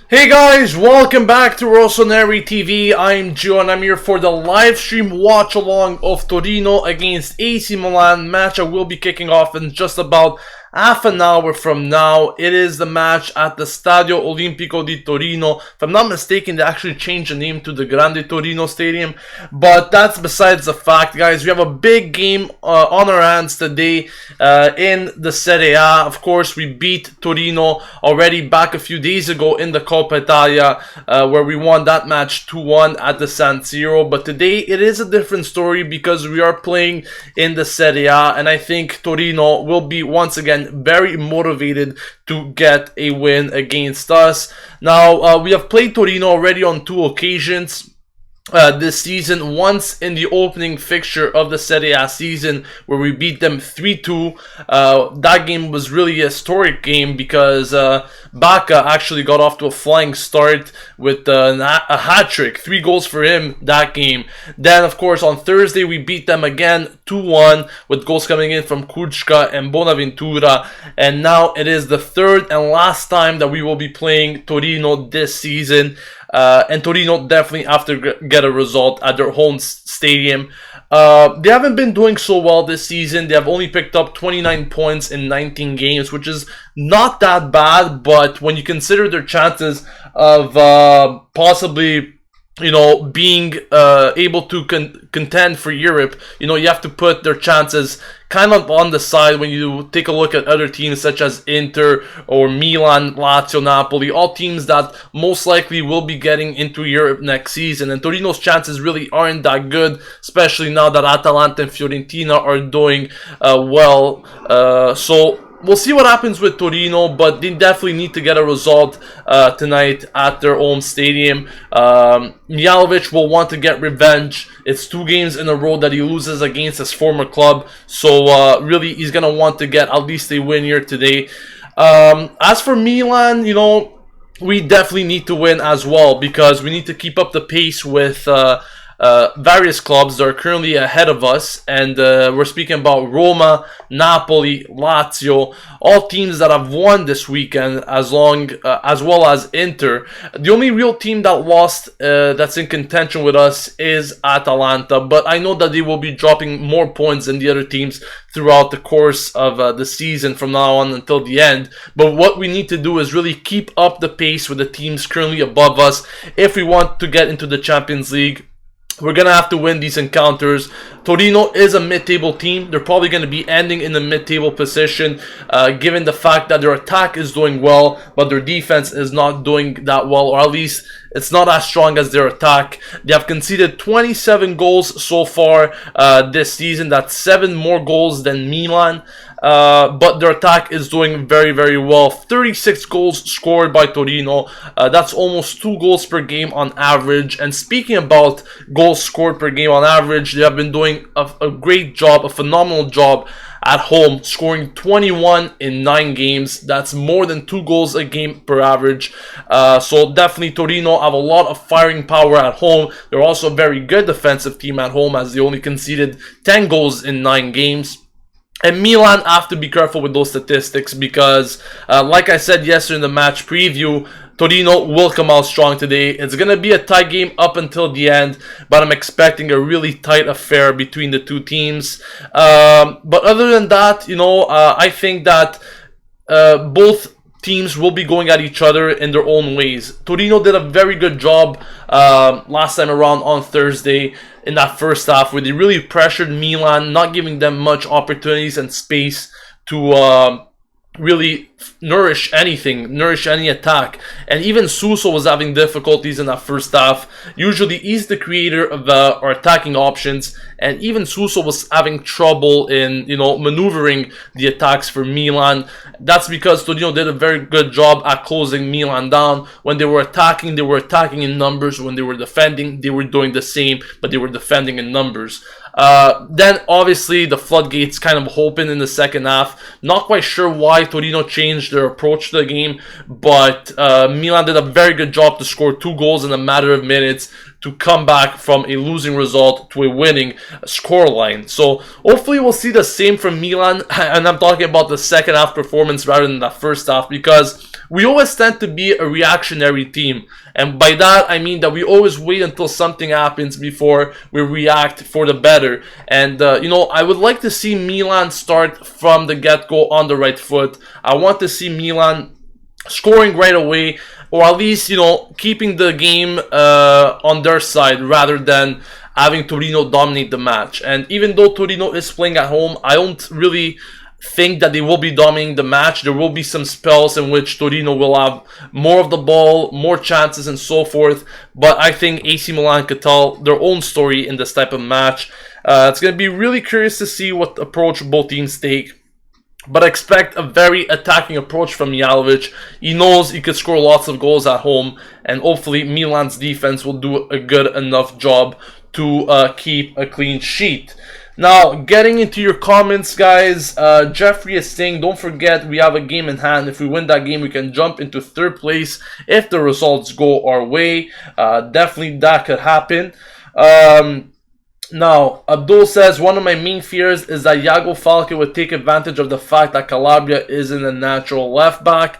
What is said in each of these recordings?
Hey guys, welcome back to Rossoneri TV. I'm Gio and I'm here for the live stream watch along of Torino against AC Milan match that will be kicking off in just about half an hour from now. It is the match at the Stadio Olimpico di Torino. If I'm not mistaken, they actually changed the name to the Grande Torino Stadium, but that's besides the fact, guys. We have a big game on our hands today in the Serie A. Of course, we beat Torino already back a few days ago in the Coppa Italia, where we won that match 2-1 at the San Siro. But today it is a different story because we are playing in the Serie A, and I think Torino will be once again very motivated to get a win against us. Now, we have played Torino already on 2 occasions this season. Once in the opening fixture of the Serie A season where we beat them 3-2. That game was really a historic game because Bacca actually got off to a flying start with a hat-trick, 3 goals for him that game. Then of course on Thursday we beat them again 2-1 with goals coming in from Kuczka and Bonaventura, and now it is the third and last time that we will be playing Torino this season. And Torino definitely have to get a result at their home stadium. They haven't been doing so well this season. They have only picked up 29 points in 19 games, which is not that bad, but when you consider their chances of possibly being able to contend for Europe, you have to put their chances kind of on the side when you take a look at other teams such as Inter or Milan, Lazio, Napoli, all teams that most likely will be getting into Europe next season. And Torino's chances really aren't that good, especially now that Atalanta and Fiorentina are doing well. So we'll see what happens with Torino, but they definitely need to get a result tonight at their own stadium. Mihajlovic will want to get revenge. It's 2 games in a row that he loses against his former club, so really he's going to want to get at least a win here today. As for Milan, we definitely need to win as well because we need to keep up the pace with various clubs that are currently ahead of us, and we're speaking about Roma, Napoli, Lazio, all teams that have won this weekend, as well as Inter. The only real team that lost that's in contention with us is Atalanta, but I know that they will be dropping more points than the other teams throughout the course of the season from now on until the end. But what we need to do is really keep up the pace with the teams currently above us if we want to get into the Champions League. We're going to have to win these encounters. Torino is a mid-table team. They're probably going to be ending in the mid-table position, given the fact that their attack is doing well, but their defense is not doing that well, or at least it's not as strong as their attack. They have conceded 27 goals so far this season. That's 7 more goals than Milan. But their attack is doing very, very well. 36 goals scored by Torino. That's almost 2 goals per game on average. And speaking about goals scored per game on average, they have been doing a great job, a phenomenal job at home, scoring 21 in 9 games. That's more than 2 goals a game per average. So definitely Torino have a lot of firing power at home. They're also a very good defensive team at home, as they only conceded 10 goals in 9 games. And Milan have to be careful with those statistics because, like I said yesterday in the match preview, Torino will come out strong today. It's going to be a tight game up until the end, but I'm expecting a really tight affair between the 2 teams. But other than that, I think that both teams will be going at each other in their own ways. Torino did a very good job last time around on Thursday in that first half, where they really pressured Milan, not giving them much opportunities and space to really nourish any attack. And even Suso was having difficulties in that first half. Usually he's the creator of our attacking options, and even Suso was having trouble in maneuvering the attacks for Milan. That's because Torino did a very good job at closing Milan down. When they were attacking in numbers. When they were defending, they were doing the same, but they were defending in numbers. Then obviously the floodgates kind of opened in the second half. Not quite sure why Torino changed their approach to the game, but Milan did a very good job to score 2 goals in a matter of minutes to come back from a losing result to a winning scoreline. So hopefully we'll see the same from Milan, and I'm talking about the second half performance rather than the first half, because we always tend to be a reactionary team. And by that, I mean that we always wait until something happens before we react for the better. And, you know, I would like to see Milan start from the get-go on the right foot. I want to see Milan scoring right away, or at least, you know, keeping the game on their side rather than having Torino dominate the match. And even though Torino is playing at home, I don't really think that they will be dominating the match. There will be some spells in which Torino will have more of the ball, more chances and so forth, but I think AC Milan could tell their own story in this type of match. It's going to be really curious to see what approach both teams take. But I expect a very attacking approach from Mihajlovic. He knows he could score lots of goals at home, and hopefully Milan's defense will do a good enough job to keep a clean sheet. Now, getting into your comments, guys, Jeffrey is saying, don't forget we have a game in hand. If we win that game, we can jump into 3rd place if the results go our way. Definitely that could happen. Now, Abdul says, one of my main fears is that Iago Falque would take advantage of the fact that Calabria isn't a natural left back.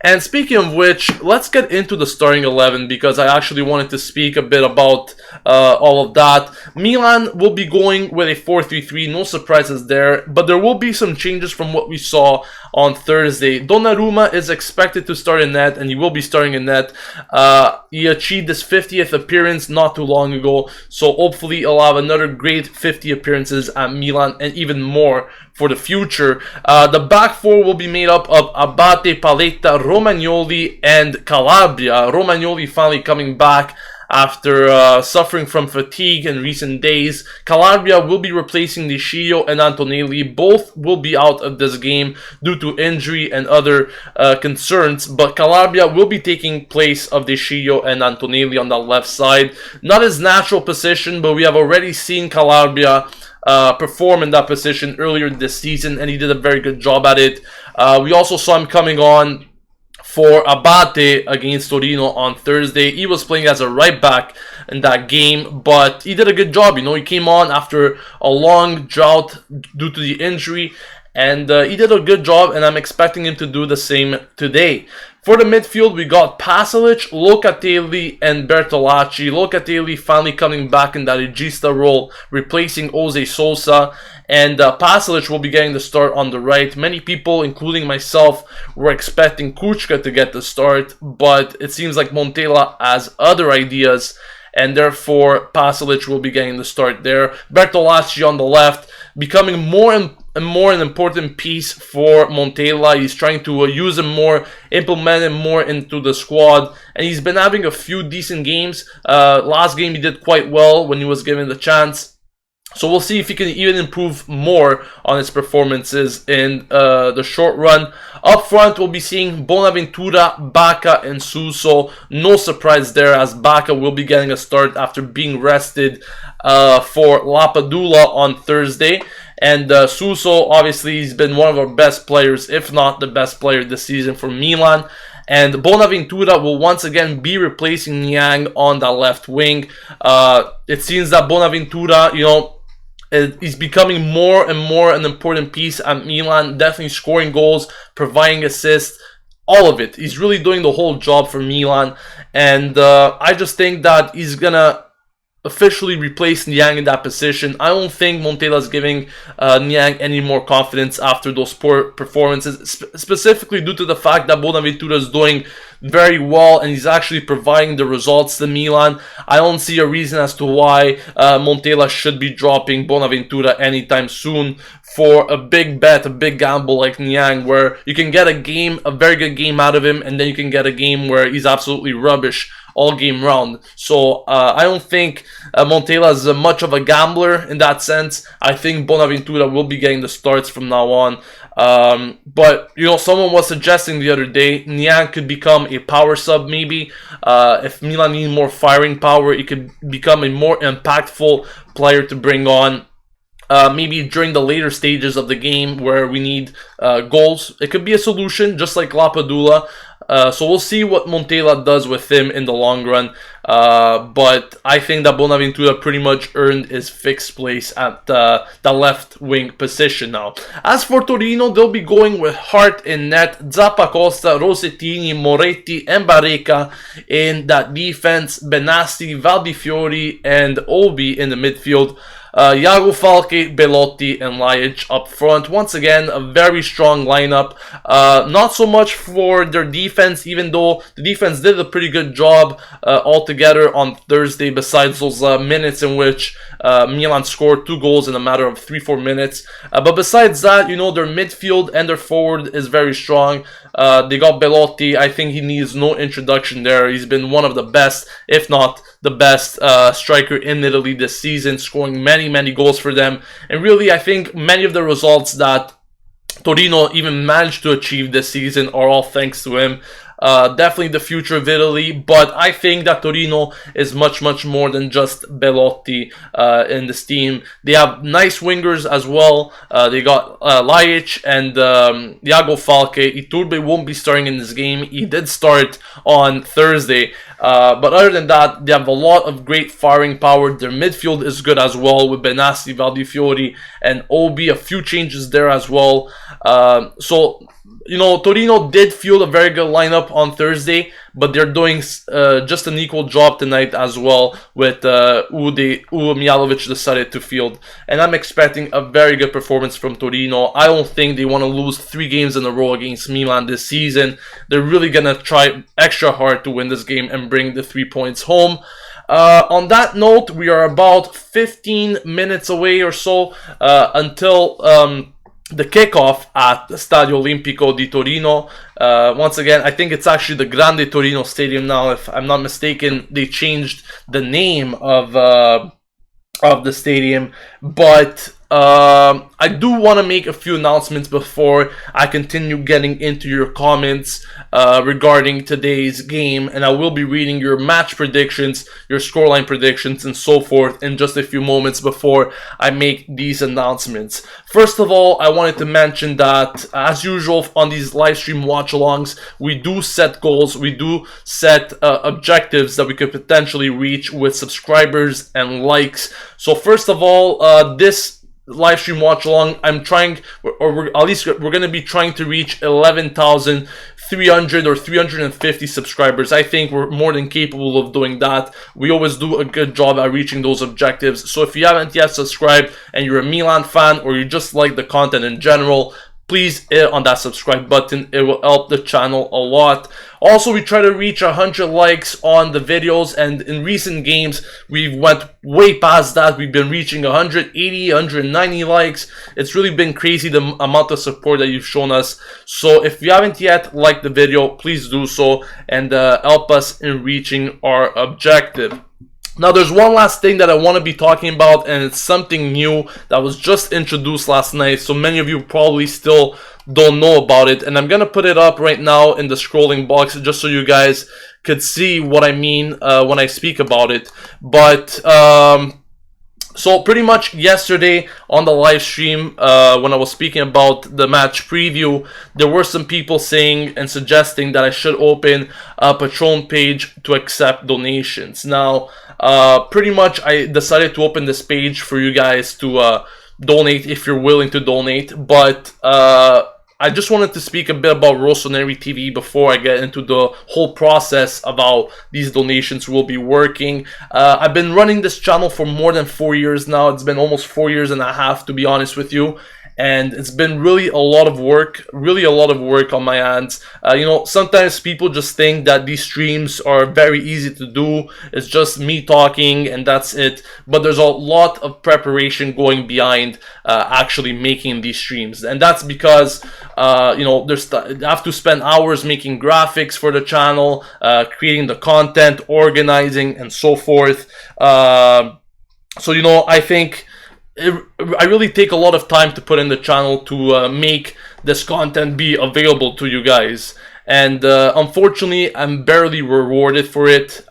And speaking of which, let's get into the starting 11 because I actually wanted to speak a bit about all of that. Milan will be going with a 4-3-3, no surprises there, but there will be some changes from what we saw on Thursday. Donaruma is expected to start in net, and he will be starting in net. He achieved his 50th appearance not too long ago, so hopefully he'll have another great 50 appearances at Milan and even more for the future. The back four will be made up of Abate, Paletta, Romagnoli, and Calabria. Romagnoli finally coming back after suffering from fatigue in recent days. Calabria will be replacing De Sciglio and Antonelli. Both will be out of this game due to injury and other concerns, but Calabria will be taking place of De Sciglio and Antonelli on the left side. Not his natural position, but we have already seen Calabria perform in that position earlier this season, and he did a very good job at it. We also saw him coming on for Abate against Torino on Thursday. He was playing as a right back in that game, but he did a good job. You know, he came on after a long drought due to the injury, and he did a good job, and I'm expecting him to do the same today. For the midfield, we got Pasalic, Locatelli, and Bertolacci. Locatelli finally coming back in that regista role, replacing Jose Sosa. And Pasalic will be getting the start on the right. Many people, including myself, were expecting Kuchka to get the start, but it seems like Montella has other ideas, and therefore Pasalic will be getting the start there. Bertolacci on the left, becoming more and more an important piece for Montella. He's trying to use him more, implement him more into the squad, and he's been having a few decent games. Last game he did quite well when he was given the chance. So we'll see if he can even improve more on his performances in the short run. Up front, we'll be seeing Bonaventura, Bacca, and Suso. No surprise there, as Bacca will be getting a start after being rested for Lapadula on Thursday. And Suso, obviously, he's been one of our best players, if not the best player this season for Milan. And Bonaventura will once again be replacing Niang on the left wing. It seems that Bonaventura, you know, he's becoming more and more an important piece at Milan, definitely scoring goals, providing assists, all of it. He's really doing the whole job for Milan, and I just think that he's gonna officially replace Niang in that position. I don't think Montella is giving Niang any more confidence after those poor performances, specifically due to the fact that Bonaventura is doing very well and he's actually providing the results to Milan. I don't see a reason as to why Montella should be dropping Bonaventura anytime soon for a big bet, a big gamble like Niang, where you can get a very good game out of him, and then you can get a game where he's absolutely rubbish all game round. So I don't think Montella is much of a gambler in that sense. I think Bonaventura will be getting the starts from now on. But, you know, someone was suggesting the other day Niang could become a power sub maybe. If Milan needs more firing power, it could become a more impactful player to bring on. Maybe during the later stages of the game where we need goals. It could be a solution, just like Lapadula. So we'll see what Montella does with him in the long run. But I think that Bonaventura pretty much earned his fixed place at the left wing position now. As for Torino, they'll be going with Hart in net, Zappacosta, Rossettini, Moretti, and Barreca in that defense, Benassi, Valdifiori, and Obi in the midfield. Iago Falque, Belotti, and Lajic up front. Once again, a very strong lineup. Not so much for their defense, even though the defense did a pretty good job altogether on Thursday, besides those minutes in which Milan scored 2 goals in a matter of 3-4 minutes. But besides that, you know, their midfield and their forward is very strong. They got Belotti. I think he needs no introduction there. He's been one of the best, if not the best striker in Italy this season, scoring many goals for them. And really, I think many of the results that Torino even managed to achieve this season are all thanks to him. Definitely the future of Italy, but I think that Torino is much more than just Belotti in this team. They have nice wingers as well. They got Lajic and Iago Falque. Iturbe won't be starting in this game. He did start on Thursday. But other than that, they have a lot of great firing power. Their midfield is good as well with Benassi, Valdifiori, and Obi. A few changes there as well. So, you know, Torino did field a very good lineup on Thursday, but they're doing just an equal job tonight as well with who Mihajlovic decided to field. And I'm expecting a very good performance from Torino. I don't think they want to lose 3 games in a row against Milan this season. They're really going to try extra hard to win this game and bring the 3 points home. On that note, we are about 15 minutes away or so until the kickoff at the Stadio Olimpico di Torino. Once again, I think it's actually the Grande Torino Stadium now, if I'm not mistaken. They changed the name of the stadium, but I do want to make a few announcements before I continue getting into your comments regarding today's game, and I will be reading your match predictions, your scoreline predictions, and so forth in just a few moments before I make these announcements. First of all, I wanted to mention that, as usual on these live stream watch-alongs, we do set goals, we do set objectives that we could potentially reach with subscribers and likes. So first of all, this live stream watch along, I'm trying, or at least we're going to be trying to reach 11,300 or 350 subscribers. I think we're more than capable of doing that. We always do a good job at reaching those objectives. So if you haven't yet subscribed and you're a Milan fan, or you just like the content in general, please hit on that subscribe button. It will help the channel a lot. Also, we try to reach 100 likes on the videos, and in recent games, we've went way past that. We've been reaching 180, 190 likes. It's really been crazy the amount of support that you've shown us. So if you haven't yet liked the video, please do so and help us in reaching our objective. Now, there's one last thing that I want to be talking about, and it's something new that was just introduced last night, so many of you probably still don't know about it, and I'm going to put it up right now in the scrolling box just so you guys could see what I mean when I speak about it. But so pretty much yesterday on the live stream, when I was speaking about the match preview, there were some people saying and suggesting that I should open a Patreon page to accept donations. Now, pretty much I decided to open this page for you guys to donate if you're willing to donate, but I just wanted to speak a bit about Rossoneri TV before I get into the whole process of how these donations will be working. I've been running this channel for more than 4 years now. It's been almost 4 years and a half, to be honest with you. And it's been really a lot of work on my hands. You know, sometimes people just think that these streams are very easy to do. It's just me talking and that's it. But there's a lot of preparation going behind actually making these streams. And that's because, you know, I have to spend hours making graphics for the channel, creating the content, organizing, and so forth. So, you know, I think I really take a lot of time to put in the channel to make this content be available to you guys, and unfortunately I'm barely rewarded for it,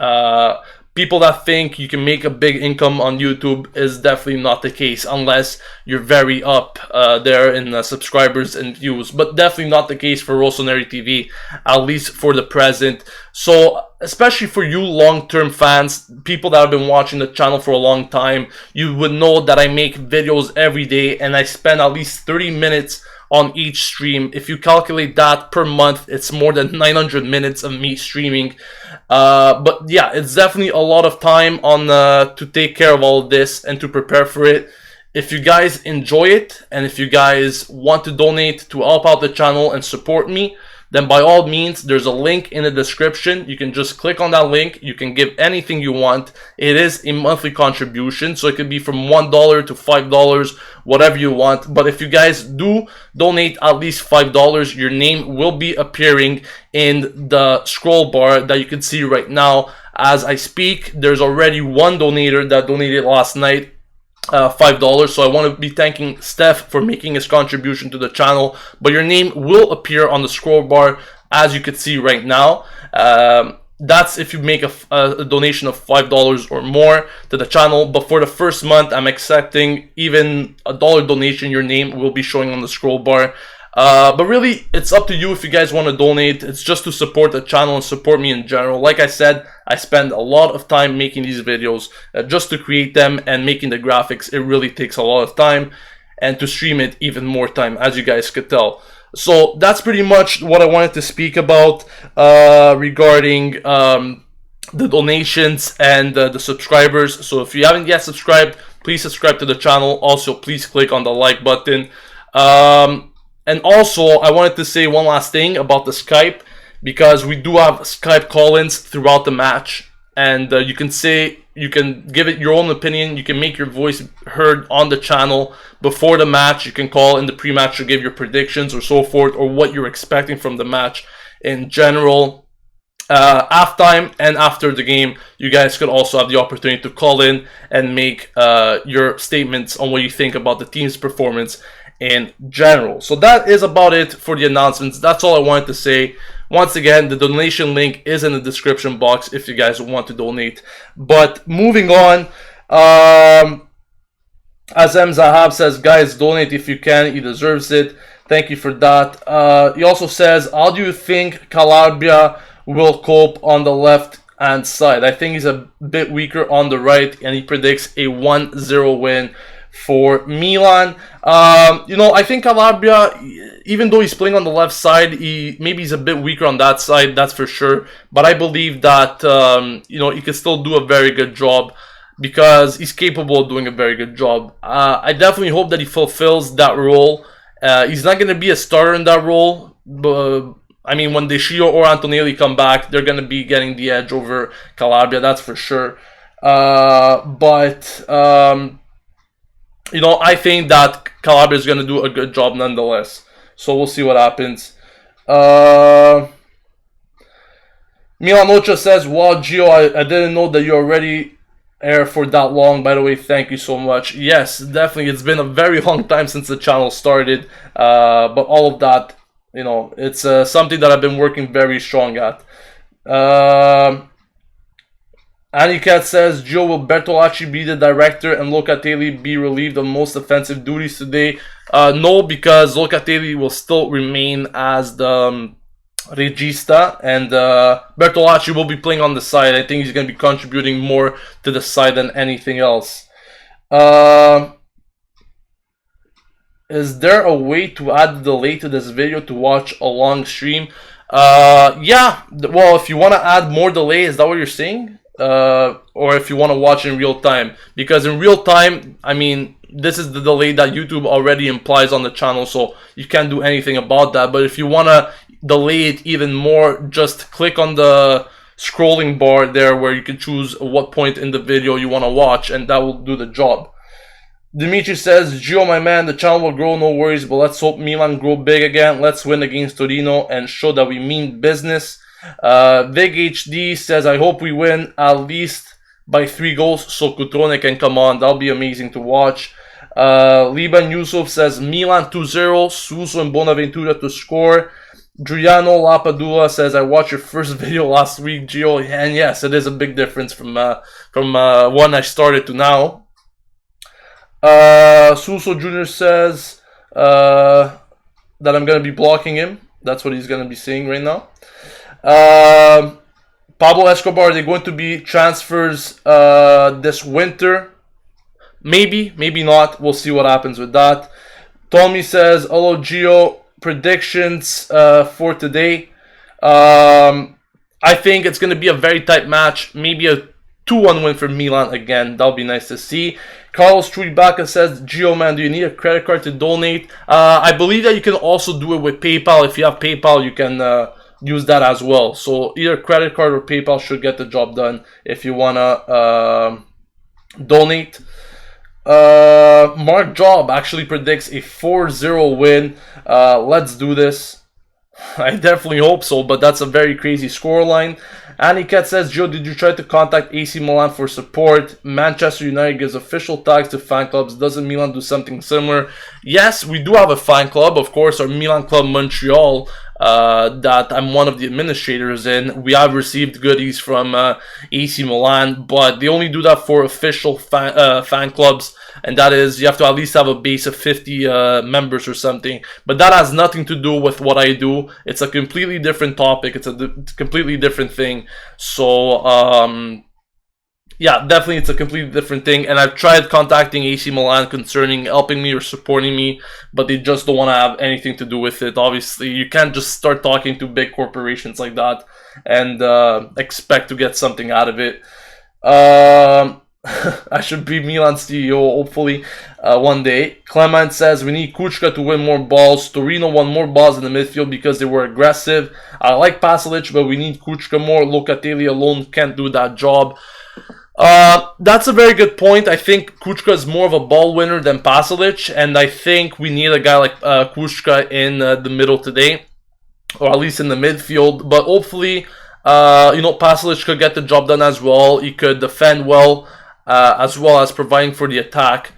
people that think you can make a big income on YouTube is definitely not the case, unless you're very up there in subscribers and views. But definitely not the case for Rossoneri TV, at least for the present. So especially for you long-term fans, people that have been watching the channel for a long time, you would know that I make videos every day and I spend at least 30 minutes on each stream. If you calculate that per month, it's more than 900 minutes of me streaming. But yeah, it's definitely a lot of time on to take care of all of this and to prepare for it. If you guys enjoy it and if you guys want to donate to help out the channel and support me, then by all means, there's a link in the description. You can just click on that link. You can give anything you want. It is a monthly contribution, so it could be from $1 to $5, whatever you want. But if you guys do donate at least $5, your name will be appearing in the scroll bar that you can see right now as I speak. There's already one donator that donated last night, $5. So I want to be thanking Steph for making his contribution to the channel, but your name will appear on the scroll bar as you can see right now. That's if you make a donation of $5 or more to the channel. But for the first month, I'm accepting even a $1 donation. Your name will be showing on the scroll bar. But really, it's up to you if you guys want to donate. It's just to support the channel and support me in general. Like I said, I spend a lot of time making these videos just to create them, and making the graphics, it really takes a lot of time, and to stream it even more time, as you guys could tell. So that's pretty much what I wanted to speak about regarding the donations and the subscribers. So if you haven't yet subscribed, please subscribe to the channel. Also, please click on the like button. And also, I wanted to say one last thing about the Skype, because we do have Skype call-ins throughout the match, and you can give it your own opinion. You can make your voice heard on the channel before the match. You can call in the pre-match to give your predictions or so forth, or what you're expecting from the match in general. Halftime and after the game, you guys could also have the opportunity to call in and make your statements on what you think about the team's performance in general. So that is about it for the announcements. That's all I wanted to say. Once again, the donation link is in the description box if you guys want to donate. But moving on, Azem Zahab says, guys, donate if you can. He deserves it. Thank you for that. He also says, how do you think Calabria will cope on the left-hand side? I think he's a bit weaker on the right, and he predicts a 1-0 win for Milan. You know, I think Calabria, even though he's playing on the left side, maybe he's a bit weaker on that side, that's for sure. But I believe that you know, he can still do a very good job, because he's capable of doing a very good job. I definitely hope that he fulfills that role. He's not going to be a starter in that role, but I mean, when Deschio or Antonelli come back, they're going to be getting the edge over Calabria, that's for sure. You know, I think that Calabria is going to do a good job nonetheless. So we'll see what happens. Milan Ocha says, wow, Gio, I didn't know that you already air for that long. By the way, thank you so much. Yes, definitely. It's been a very long time since the channel started. But all of that, you know, it's something that I've been working very strong at. Anicat says, Gio, will Bertolacci be the director and Locatelli be relieved of most offensive duties today? No, because Locatelli will still remain as the regista, and Bertolacci will be playing on the side. I think he's going to be contributing more to the side than anything else. Is there a way to add the delay to this video to watch a long stream? Yeah, well, if you want to add more delay, is that what you're saying? Or if you want to watch in real time, because in real time, I mean, this is the delay that YouTube already implies on the channel, so you can't do anything about that. But if you want to delay it even more, just click on the scrolling bar there where you can choose what point in the video you want to watch, and that will do the job. Dimitri says, Gio, my man, the channel will grow, no worries, but let's hope Milan grow big again. Let's win against Torino and show that we mean business. Vig HD says, I hope we win at least by 3 goals so Cutrone can come on. That'll be amazing to watch. Liban Yusuf says, Milan 2-0, Suso and Bonaventura to score. Giuliano Lapadula says, I watched your first video last week, Gio, and yes, it is a big difference from when I started to now. Suso Jr. says that I'm going to be blocking him. That's what he's going to be saying right now. Pablo Escobar, are they going to be transfers this winter? Maybe, maybe not. We'll see what happens with that. Tommy says, hello, Gio. Predictions for today. I think it's going to be a very tight match. Maybe a 2-1 win for Milan again. That'll be nice to see. Carlos Truibaka says, Gio, man, do you need a credit card to donate? I believe that you can also do it with PayPal. If you have PayPal, you can use that as well. So either credit card or PayPal should get the job done if you want to donate. Mark Job actually predicts a 4-0 win. Let's do this. I definitely hope so, but that's a very crazy scoreline. Aniket says, Joe, did you try to contact AC Milan for support? Manchester United gives official tags to fan clubs. Doesn't Milan do something similar? Yes, we do have a fan club, of course, our Milan Club Montreal, that I'm one of the administrators in. We have received goodies from AC Milan, but they only do that for official fan clubs, and that is, you have to at least have a base of 50 members or something. But that has nothing to do with what I do. It's a completely different topic. It's a completely different thing. So, yeah, definitely it's a completely different thing. And I've tried contacting AC Milan concerning helping me or supporting me, but they just don't want to have anything to do with it. Obviously, you can't just start talking to big corporations like that and expect to get something out of it. I should be Milan's CEO, hopefully, one day. Clement says, we need Kuchka to win more balls. Torino won more balls in the midfield because they were aggressive. I like Pasalic, but we need Kuchka more. Locatelli alone can't do that job. That's a very good point. I think Kuchka is more of a ball winner than Pasalic, and I think we need a guy like Kuchka in the middle today, or at least in the midfield. But hopefully, Pasalic could get the job done as well. He could defend well, as well as providing for the attack.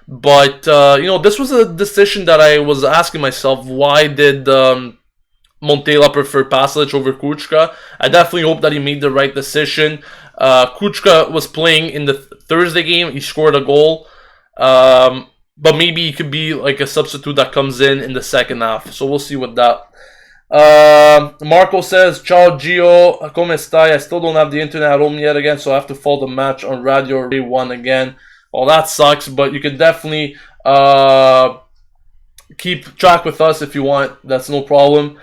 But, this was a decision that I was asking myself, why did Montella prefer Pasalic over Kuchka? I definitely hope that he made the right decision. Kuchka was playing in the Thursday game. He scored a goal. But maybe he could be like a substitute that comes in the second half. So we'll see with that. Marco says, Ciao Gio, come stai? I still don't have the internet at home yet again, so I have to follow the match on Radio Ray 1 again. Well, that sucks, but you can definitely keep track with us if you want. That's no problem.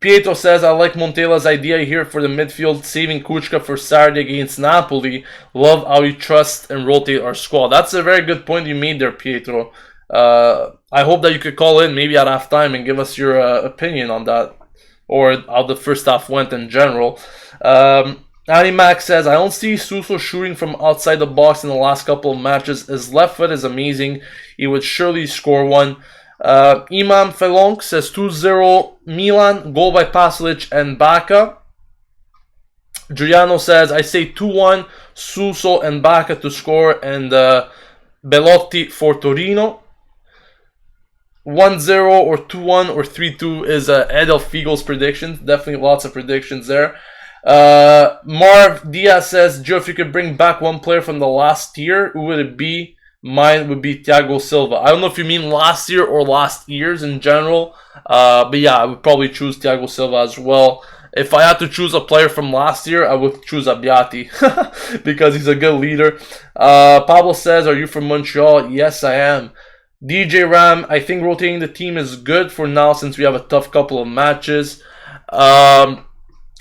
Pietro says, I like Montella's idea here for the midfield, saving Kuchka for Saturday against Napoli. Love how you trust and rotate our squad. That's a very good point you made there, Pietro. I hope that you could call in maybe at halftime and give us your opinion on that, or how the first half went in general. Animax says, I don't see Suso shooting from outside the box in the last couple of matches. His left foot is amazing. He would surely score one. Imam Felonk says 2-0 Milan, goal by Pasalic and Bacca. Giuliano says, I say 2-1 Suso and Bacca to score, and Belotti for Torino. 1-0 or 2-1 or 3-2 is Edel Fiegel's predictions. Definitely lots of predictions there. Marv Diaz says, Joe, if you could bring back one player from the last year, who would it be? Mine would be Thiago Silva. I don't know if you mean last year or last years in general. But yeah, I would probably choose Thiago Silva as well. If I had to choose a player from last year, I would choose Abbiati because he's a good leader. Pablo says, are you from Montreal? Yes, I am. DJ Ram, I think rotating the team is good for now since we have a tough couple of matches.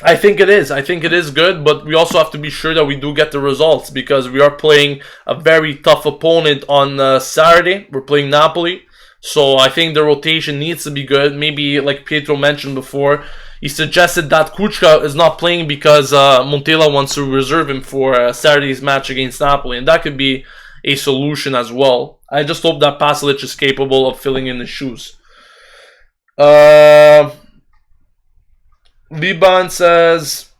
I think it is. I think it is good, but we also have to be sure that we do get the results because we are playing a very tough opponent on Saturday. We're playing Napoli. So I think the rotation needs to be good. Maybe, like Pietro mentioned before, he suggested that Kuchka is not playing because Montella wants to reserve him for Saturday's match against Napoli. And that could be a solution as well. I just hope that Pasalic is capable of filling in the shoes. Liban says,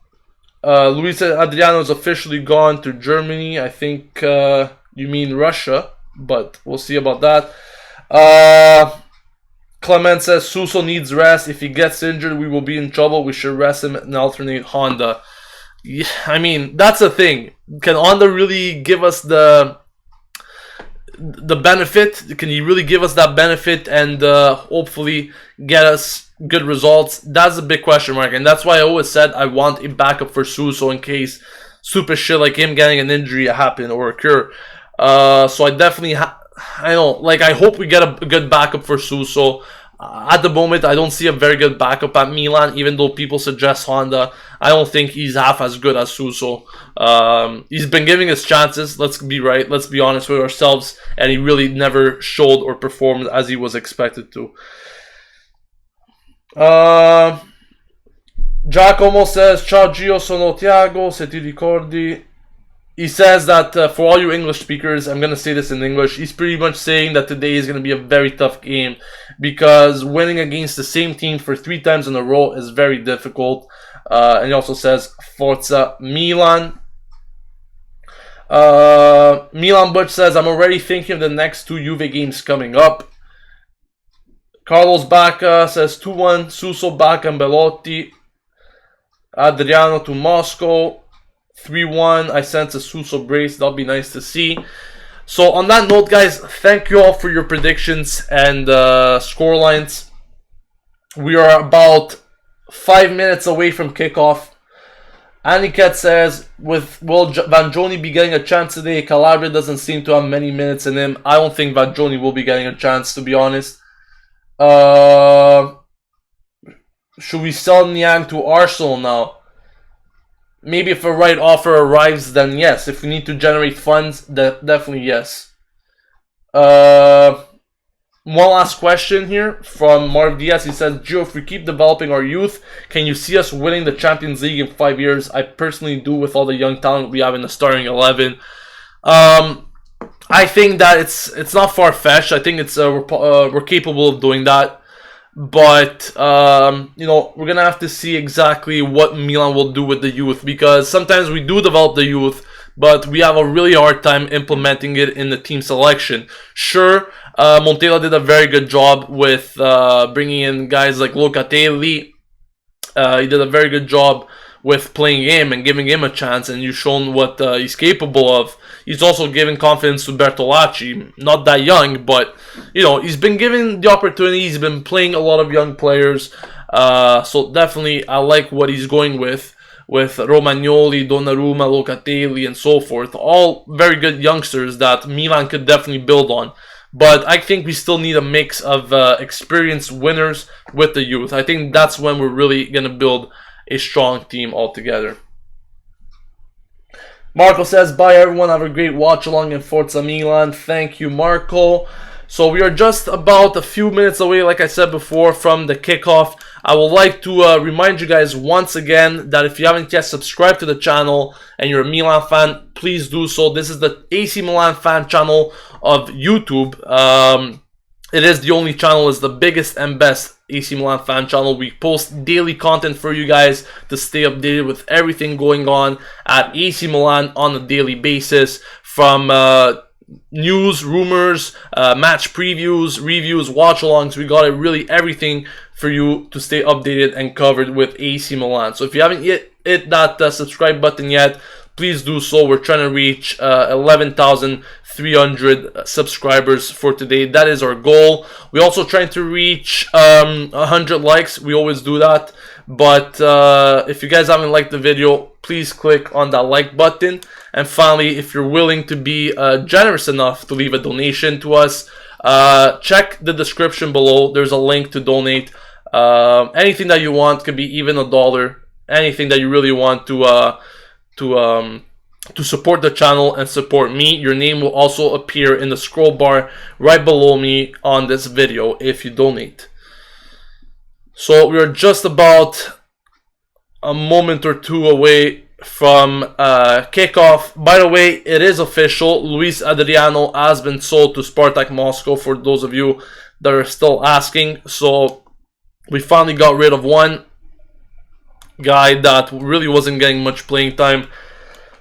Luis Adriano is officially gone to Germany. I think you mean Russia, but we'll see about that. Clement says Suso needs rest. If he gets injured, we will be in trouble. We should rest him and alternate Honda. Yeah, I mean, that's the thing. Can Honda really give us the benefit? Can he really give us that benefit and hopefully get us good results? That's a big question mark, and that's why I always said I want a backup for Suso in case stupid shit like him getting an injury happen or occur. So I definitely I know, like, I hope we get a good backup for Suso. At the moment, I don't see a very good backup at Milan, even though people suggest Honda. I don't think he's half as good as Suso. He's been giving us chances, let's be honest with ourselves, and he really never showed or performed as he was expected to. Giacomo says, Ciao Gio, sono Tiago, se ti ricordi. He says that for all you English speakers, I'm going to say this in English, he's pretty much saying that today is going to be a very tough game because winning against the same team for 3 times in a row is very difficult. And he also says, Forza Milan. Milan Butch says, I'm already thinking of the next 2 Juve games coming up. Carlos Bacca says 2-1, Suso, Bacca, and Belotti. Adriano to Moscow. 3-1, I sense a Suso brace. That'll be nice to see. So on that note, guys, thank you all for your predictions and score lines. We are about 5 minutes away from kickoff. Aniket says, will Vangioni be getting a chance today? Calabria doesn't seem to have many minutes in him. I don't think Vangioni will be getting a chance, to be honest. Should we sell Niang to Arsenal now? Maybe if a right offer arrives, then yes. If we need to generate funds, definitely yes. One last question here from Marv Diaz. He says, Gio, if we keep developing our youth, can you see us winning the Champions League in 5 years? I personally do, with all the young talent we have in the starting 11. I think that it's not far-fetched. I think it's we're capable of doing that. But, you know, we're going to have to see exactly what Milan will do with the youth, because sometimes we do develop the youth, but we have a really hard time implementing it in the team selection. Sure, Montella did a very good job with bringing in guys like Locatelli. He did a very good job with playing him and giving him a chance, and you've shown what he's capable of. He's also giving confidence to Bertolacci, not that young, but you know, he's been given the opportunity. He's been playing a lot of young players, so definitely I like what he's going with Romagnoli, Donaruma, Locatelli, and so forth. All very good youngsters that Milan could definitely build on. But I think we still need a mix of experienced winners with the youth. I think that's when we're really going to build a strong team altogether. Marco says, bye everyone, have a great watch along in Forza Milan. Thank you, Marco. So we are just about a few minutes away, like I said before, from the kickoff. I would like to remind you guys once again that if you haven't yet subscribed to the channel and you're a Milan fan, please do so. This is the AC Milan fan channel of YouTube. It is the only channel, it's the biggest and best AC Milan fan channel. We post daily content for you guys to stay updated with everything going on at AC Milan on a daily basis, from news, rumors, match previews, reviews, watch-alongs. We got it, really everything for you to stay updated and covered with AC Milan. So if you haven't yet hit that subscribe button yet, please do so. We're trying to reach 11,300 subscribers for today. That is our goal. We're also trying to reach 100 likes. We always do that. But if you guys haven't liked the video, please click on that like button. And finally, if you're willing to be generous enough to leave a donation to us, check the description below. There's a link to donate. Anything that you want, could be even $1. Anything that you really want to support the channel and support me. Your name will also appear in the scroll bar right below me on this video if you donate. So we are just about a moment or two away from kickoff. By the way, it is official. Luis Adriano has been sold to Spartak Moscow, for those of you that are still asking. So we finally got rid of one guy that really wasn't getting much playing time,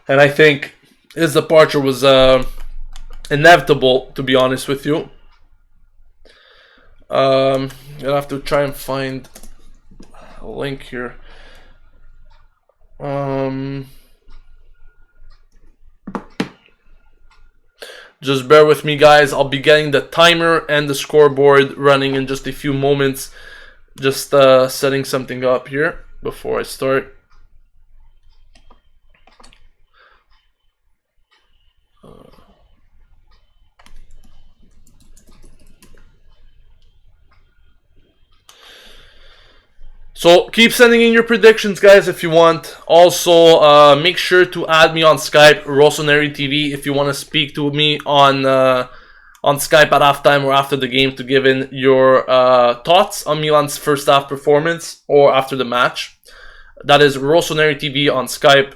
and I think his departure was inevitable, to be honest with you. I'll have to try and find a link here. Just bear with me, guys. I'll be getting the timer and the scoreboard running in just a few moments. Just setting something up here before I start. So keep sending in your predictions, guys, if you want. Also, make sure to add me on Skype, Rossoneri TV, if you want to speak to me on Skype at halftime or after the game to give in your thoughts on Milan's first half performance or after the match. That is Rossoneri TV on Skype.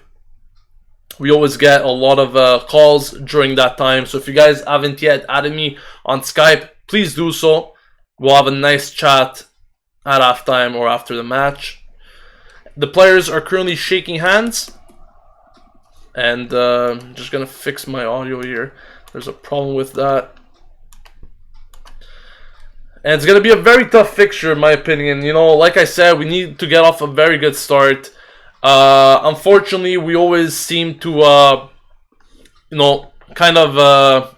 We always get a lot of calls during that time. So if you guys haven't yet added me on Skype, please do so. We'll have a nice chat at halftime or after the match. The players are currently shaking hands. And I'm just going to fix my audio here. There's a problem with that. And it's going to be a very tough fixture in my opinion. You know, like I said, we need to get off a very good start. Unfortunately, we always seem to, you know, kind of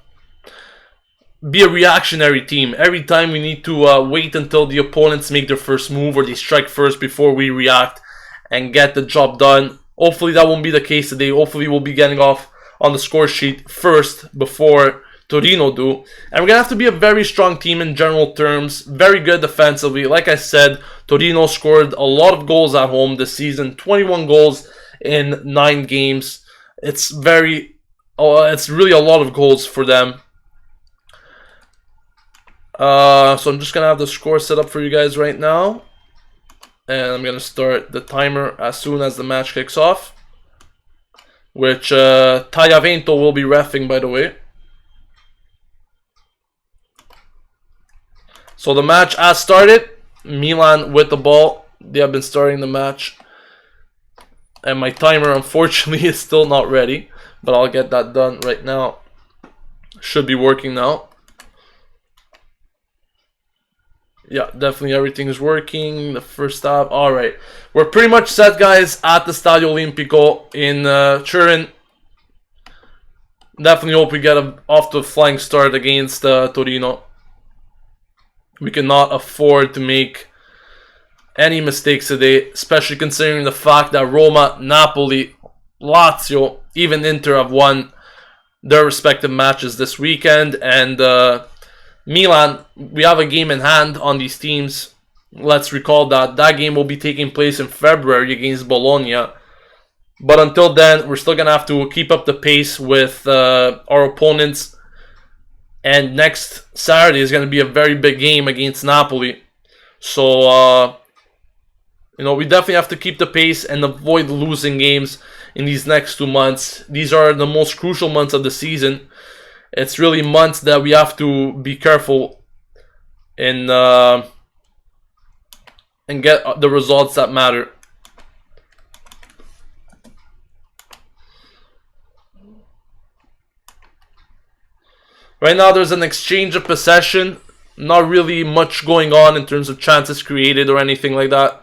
be a reactionary team. Every time we need to wait until the opponents make their first move or they strike first before we react and get the job done. Hopefully that won't be the case today. Hopefully we'll be getting off on the score sheet first before Torino do. And we're going to have to be a very strong team in general terms. Very good defensively. Like I said, Torino scored a lot of goals at home this season. 21 goals in 9 games. It's really a lot of goals for them. So I'm just going to have the score set up for you guys right now. And I'm going to start the timer as soon as the match kicks off. Which Tagliavento will be reffing, by the way. So the match has started. Milan with the ball. They have been starting the match. And my timer, unfortunately, is still not ready. But I'll get that done right now. Should be working now. Yeah, definitely everything is working. The first half. Alright. We're pretty much set, guys, at the Stadio Olimpico in Turin. Definitely hope we get off to a flying start against Torino. We cannot afford to make any mistakes today, especially considering the fact that Roma, Napoli, Lazio, even Inter have won their respective matches this weekend. And Milan, we have a game in hand on these teams. Let's recall that that game will be taking place in February against Bologna. But until then, we're still going to have to keep up the pace with our opponents. And next Saturday is going to be a very big game against Napoli. So, you know, we definitely have to keep the pace and avoid losing games in these next 2 months. These are the most crucial months of the season. It's really months that we have to be careful in and get the results that matter. Right now there's an exchange of possession. Not really much going on in terms of chances created or anything like that.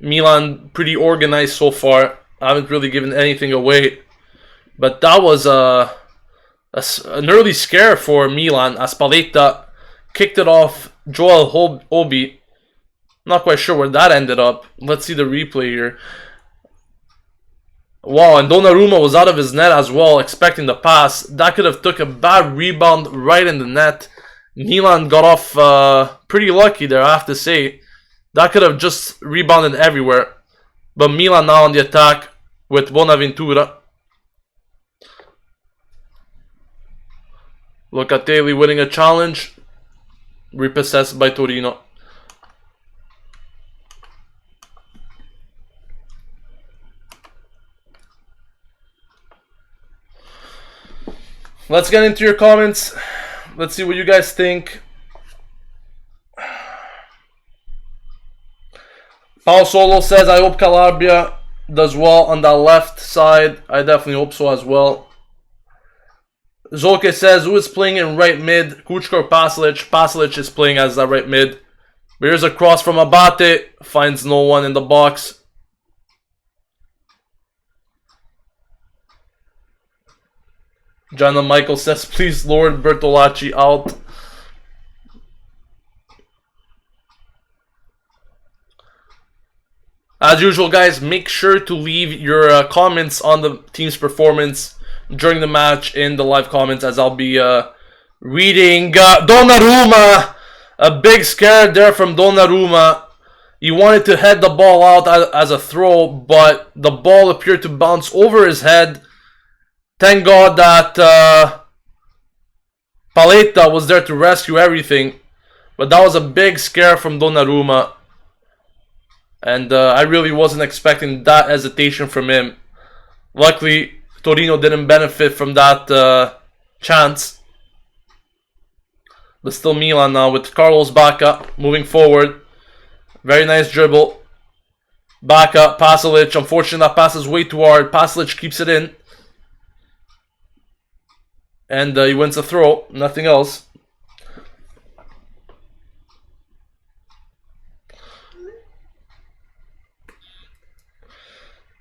Milan pretty organized so far. I haven't really given anything away. But that was an early scare for Milan as Paletta kicked it off Joel Obi. Not quite sure where that ended up. Let's see the replay here. Wow, and Donaruma was out of his net as well, expecting the pass. That could have took a bad rebound right in the net. Milan got off pretty lucky there, I have to say. That could have just rebounded everywhere. But Milan now on the attack with Bonaventura. Locatelli winning a challenge. Repossessed by Torino. Let's get into your comments. Let's see what you guys think. Paul Solo says, I hope Calabria does well on the left side. I definitely hope so as well. Zolke says, who is playing in right mid? Kuchka or Pasalic? Pasalic is playing as the right mid. But here's a cross from Abate. Finds no one in the box. John Michael says, please Lord Bertolacci out. As usual, guys, make sure to leave your comments on the team's performance during the match in the live comments, as I'll be reading. Donaruma! A big scare there from Donaruma. He wanted to head the ball out as a throw, but the ball appeared to bounce over his head. Thank God that Paletta was there to rescue everything. But that was a big scare from Donnarumma. And I really wasn't expecting that hesitation from him. Luckily, Torino didn't benefit from that chance. But still Milan now with Carlos Bacca moving forward. Very nice dribble. Bacca, Pasalic. Unfortunately, that pass is way too hard. Pasalic keeps it in. And he wins a throw. Nothing else.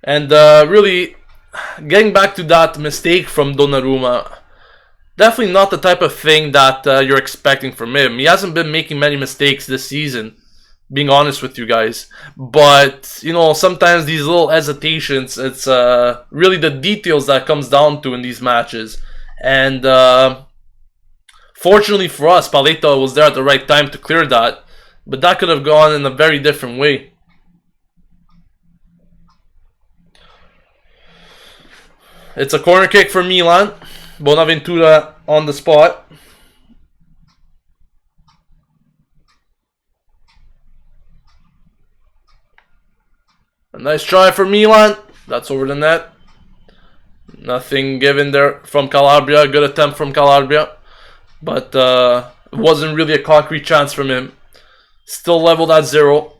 And really, getting back to that mistake from Donnarumma, definitely not the type of thing that you're expecting from him. He hasn't been making many mistakes this season, being honest with you guys. But, you know, sometimes these little hesitations, it's really the details that comes down to in these matches. And fortunately for us, Paletta was there at the right time to clear that. But that could have gone in a very different way. It's a corner kick for Milan. Bonaventura on the spot. A nice try for Milan. That's over the net. Nothing given there from Calabria. Good attempt from Calabria. But it wasn't really a concrete chance from him. Still leveled at 0.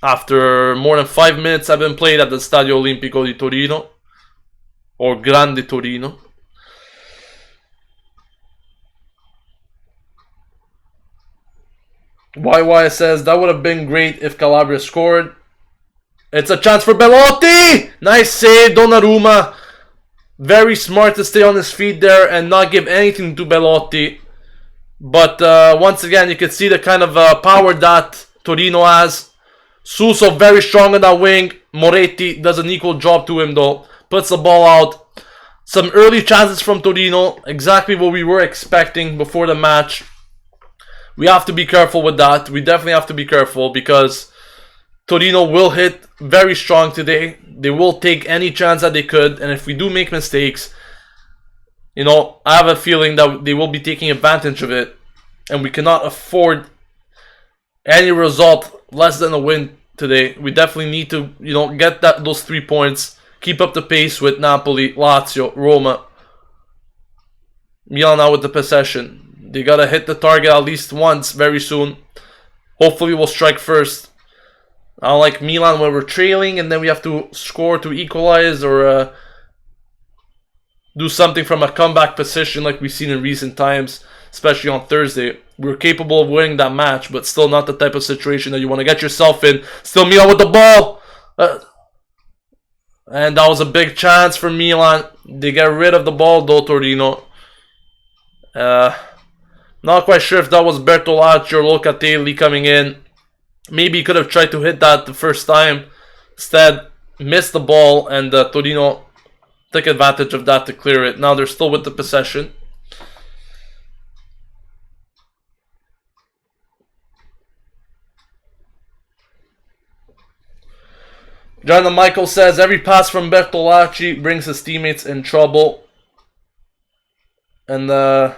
After more than 5 minutes have been played at the Stadio Olimpico di Torino. Or Grande Torino. YY says, that would have been great if Calabria scored. It's a chance for Belotti! Nice save, Donnarumma. Very smart to stay on his feet there and not give anything to Belotti. But once again, you can see the kind of power that Torino has. Suso very strong on that wing. Moretti does an equal job to him though. Puts the ball out. Some early chances from Torino. Exactly what we were expecting before the match. We have to be careful with that. We definitely have to be careful because Torino will hit very strong today. They will take any chance that they could. And if we do make mistakes, you know, I have a feeling that they will be taking advantage of it. And we cannot afford any result less than a win today. We definitely need to, you know, get those 3 points. Keep up the pace with Napoli, Lazio, Roma. Milan now with the possession. They gotta hit the target at least once very soon. Hopefully we'll strike first. Unlike Milan where we're trailing and then we have to score to equalize or do something from a comeback position like we've seen in recent times. Especially on Thursday. We were capable of winning that match, but still not the type of situation that you want to get yourself in. Still Milan with the ball! And that was a big chance for Milan. They get rid of the ball though, Torino. Not quite sure if that was Bertolacci or Locatelli coming in. Maybe he could have tried to hit that the first time. Instead, missed the ball and Torino took advantage of that to clear it. Now they're still with the possession. John Michael says, every pass from Bertolacci brings his teammates in trouble. And I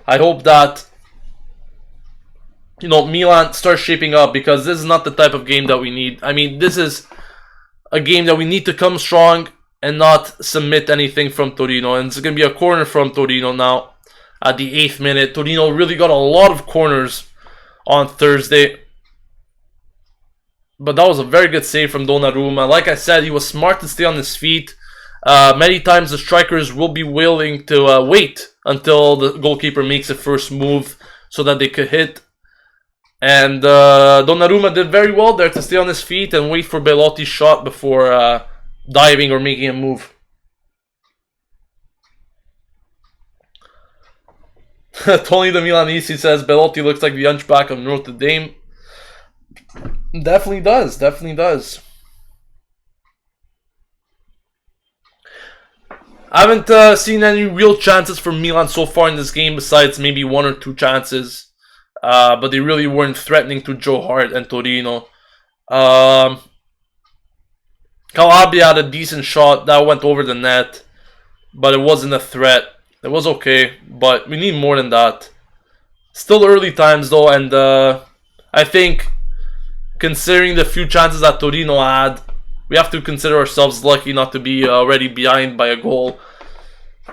hope that, you know, Milan starts shaping up because this is not the type of game that we need. I mean, this is a game that we need to come strong and not submit anything from Torino. And it's going to be a corner from Torino now at the 8th minute. Torino really got a lot of corners on Thursday. But that was a very good save from Donaruma. Like I said, he was smart to stay on his feet. Many times the strikers will be willing to wait until the goalkeeper makes the first move so that they could hit. And Donnarumma did very well there to stay on his feet and wait for Belotti's shot before diving or making a move. Tony the Milanese says Belotti looks like the hunchback of Notre Dame. Definitely does. Definitely does. I haven't seen any real chances from Milan so far in this game besides maybe 1 or 2 chances. But they really weren't threatening to Joe Hart and Torino. Calabria had a decent shot. That went over the net. But it wasn't a threat. It was okay. But we need more than that. Still early times though. And I think considering the few chances that Torino had, we have to consider ourselves lucky not to be already behind by a goal.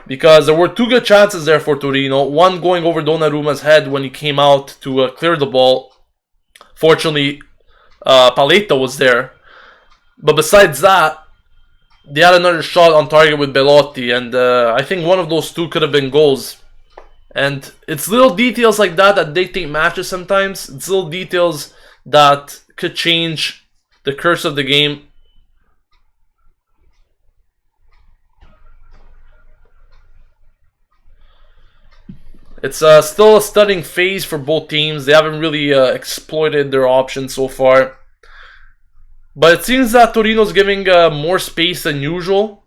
Because there were 2 good chances there for Torino. One going over Donnarumma's head when he came out to clear the ball. Fortunately, Paletta was there. But besides that, they had another shot on target with Belotti. And I think one of those 2 could have been goals. And it's little details like that that dictate matches sometimes. It's little details that could change the course of the game. It's still a studying phase for both teams. They haven't really exploited their options so far. But it seems that Torino's giving more space than usual.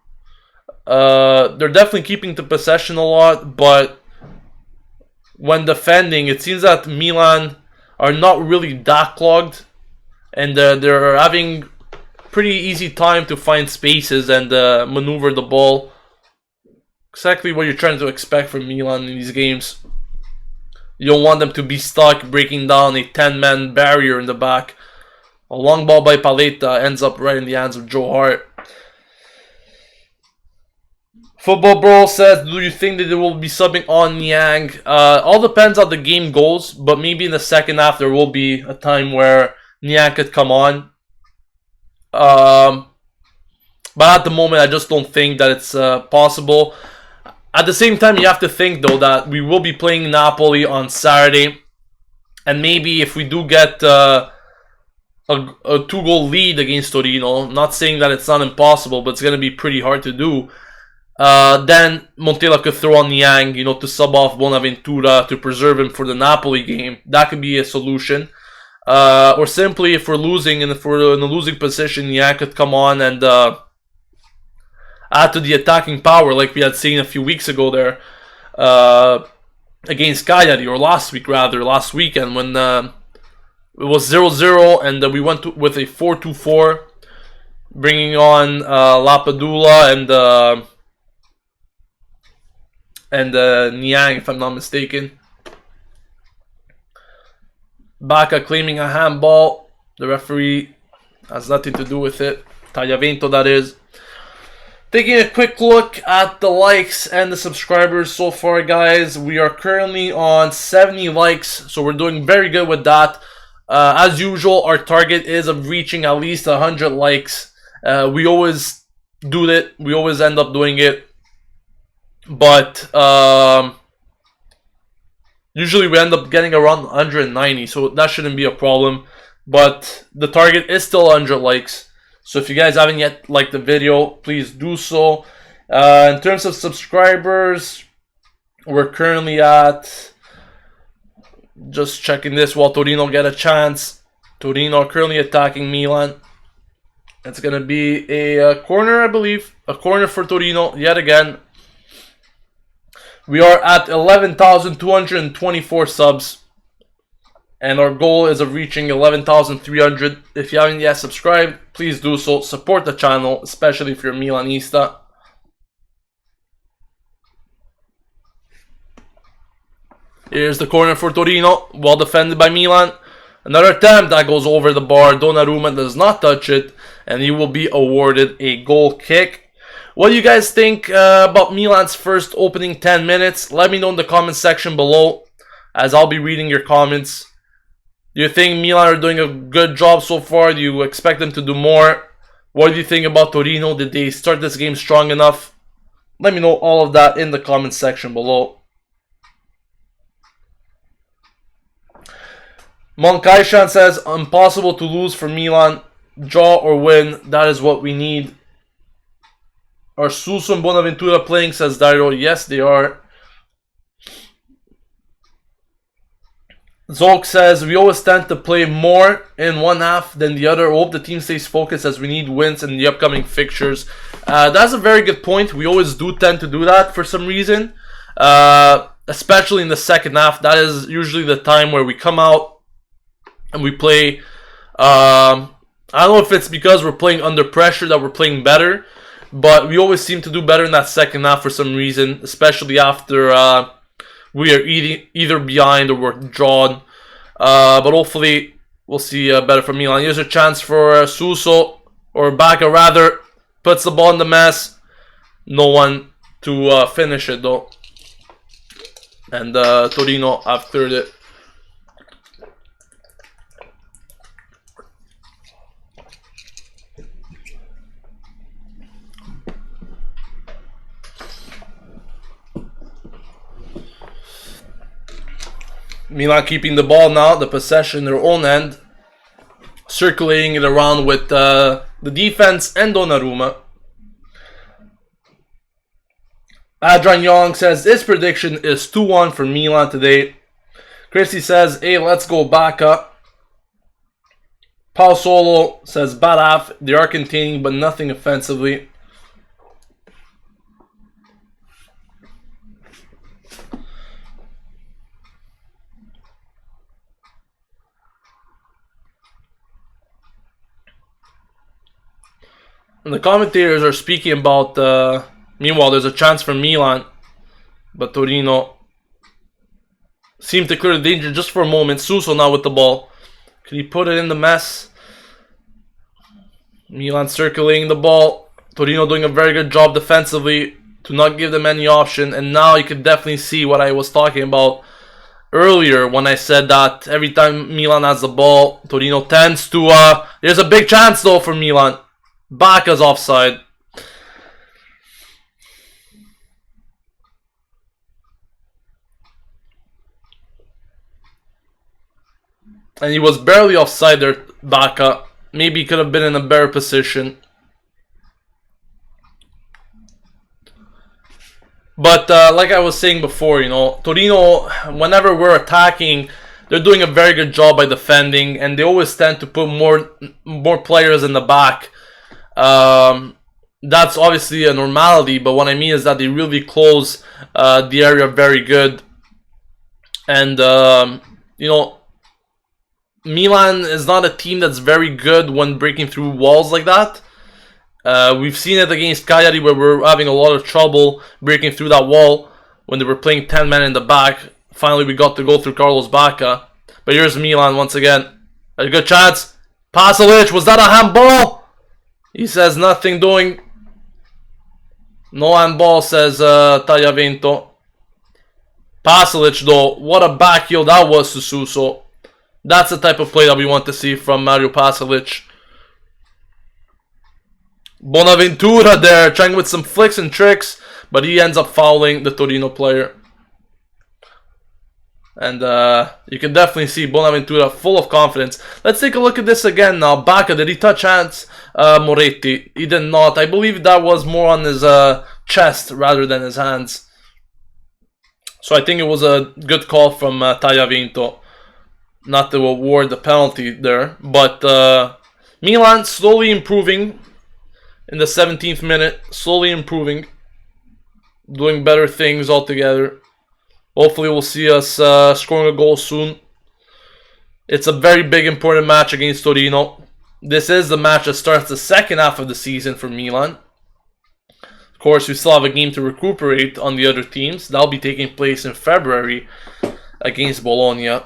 They're definitely keeping the possession a lot, but when defending, it seems that Milan are not really that clogged. And they're having pretty easy time to find spaces and maneuver the ball. Exactly what you're trying to expect from Milan in these games. You don't want them to be stuck breaking down a 10-man barrier in the back. A long ball by Paletta ends up right in the hands of Joe Hart. Football Bro says, do you think that they will be subbing on Niang? All depends how the game goes, but maybe in the second half there will be a time where Niang could come on. But at the moment I just don't think that it's possible. At the same time, you have to think, though, that we will be playing Napoli on Saturday. And maybe if we do get a 2-goal lead against Torino, not saying that it's not impossible, but it's going to be pretty hard to do, then Montella could throw on Niang, you know, to sub off Bonaventura to preserve him for the Napoli game. That could be a solution. Or simply, if we're losing and if we're in a losing position, Niang could come on and add to the attacking power like we had seen a few weeks ago there against Cagliari, or last weekend when it was 0-0 and we went with a 4-2-4, bringing on Lapadula and Niang, if I'm not mistaken. Bacca claiming a handball. The referee has nothing to do with it. Tagliavento, that is. Taking a quick look at the likes and the subscribers so far, guys. We are currently on 70 likes, so we're doing very good with that. As usual, our target is of reaching at least 100 likes. We always do it. We always end up doing it. But usually we end up getting around 190, so that shouldn't be a problem. But the target is still 100 likes. So if you guys haven't yet liked the video, please do so. In terms of subscribers, we're currently at, just checking this while Torino get a chance. Torino are currently attacking Milan. It's going to be a corner, I believe. A corner for Torino yet again. We are at 11,224 subs. And our goal is of reaching 11,300. If you haven't yet subscribed, please do so. Support the channel, especially if you're a Milanista. Here's the corner for Torino. Well defended by Milan. Another attempt that goes over the bar. Donnarumma does not touch it. And he will be awarded a goal kick. What do you guys think about Milan's first opening 10 minutes? Let me know in the comment section below, as I'll be reading your comments. Do you think Milan are doing a good job so far? Do you expect them to do more? What do you think about Torino? Did they start this game strong enough? Let me know all of that in the comment section below. Monkaishan says, impossible to lose for Milan. Draw or win, that is what we need. Are Suso and Bonaventura playing, says Dairo. Yes, they are. Zolk says, we always tend to play more in one half than the other. Hope the team stays focused as we need wins in the upcoming fixtures. That's a very good point. We always do tend to do that for some reason. Especially in the second half. That is usually the time where we come out and we play. I don't know if it's because we're playing under pressure that we're playing better. But we always seem to do better in that second half for some reason. Especially after we are either behind or we're drawn. But hopefully we'll see better from Milan. Here's a chance for Suso, or Bacca rather. Puts the ball in the mess. No one to finish it though. And Torino have cleared it. Milan keeping the ball now, the possession in their own end. Circulating it around with the defense and Donaruma. Adrian Young says his prediction is 2-1 for Milan today. Chrissy says, hey, let's go back up. Paul Solo says, bad half. They are containing, but nothing offensively. And the commentators are speaking about, meanwhile, there's a chance for Milan. But Torino seemed to clear the danger just for a moment. Suso now with the ball. Can he put it in the mess? Milan circulating the ball. Torino doing a very good job defensively to not give them any option. And now you can definitely see what I was talking about earlier when I said that every time Milan has the ball, Torino tends to... there's a big chance though for Milan. Bacca's offside. And he was barely offside there, Bacca. Maybe he could have been in a better position. But like I was saying before, you know, Torino, whenever we're attacking, they're doing a very good job by defending. And they always tend to put more players in the back. That's obviously a normality, but what I mean is that they really close the area very good. And, you know, Milan is not a team that's very good when breaking through walls like that. We've seen it against Cagliari where we're having a lot of trouble breaking through that wall when they were playing 10 men in the back. Finally, we got to go through Carlos Bacca. But here's Milan once again. A good chance. Pasalic, was that a handball? He says nothing doing. No handball, says Tagliavento. Pasalic though, what a back heel that was to Suso. That's the type of play that we want to see from Mario Pasalic. Bonaventura there, trying with some flicks and tricks, but he ends up fouling the Torino player. And you can definitely see Bonaventura full of confidence. Let's take a look at this again now. Bacca, did he touch hands? Moretti, he did not. I believe that was more on his chest rather than his hands. So I think it was a good call from Tagliavento not to award the penalty there. But Milan slowly improving in the 17th minute. Slowly improving. Doing better things altogether. Hopefully we'll see us scoring a goal soon. It's a very big important match against Torino. This is the match that starts the second half of the season for Milan. Of course, we still have a game to recuperate on the other teams. That'll be taking place in February against Bologna.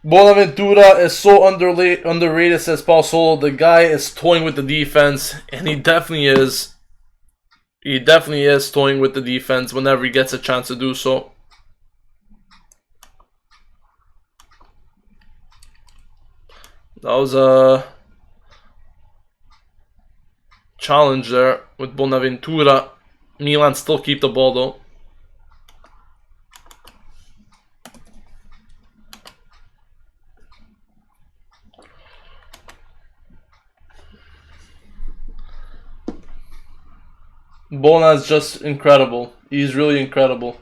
Bonaventura is so underrated, says Paul Solo. The guy is toying with the defense, and he definitely is. He definitely is toying with the defense whenever he gets a chance to do so. That was a challenge there with Bonaventura. Milan still keep the ball though. Bona is just incredible. He's really incredible.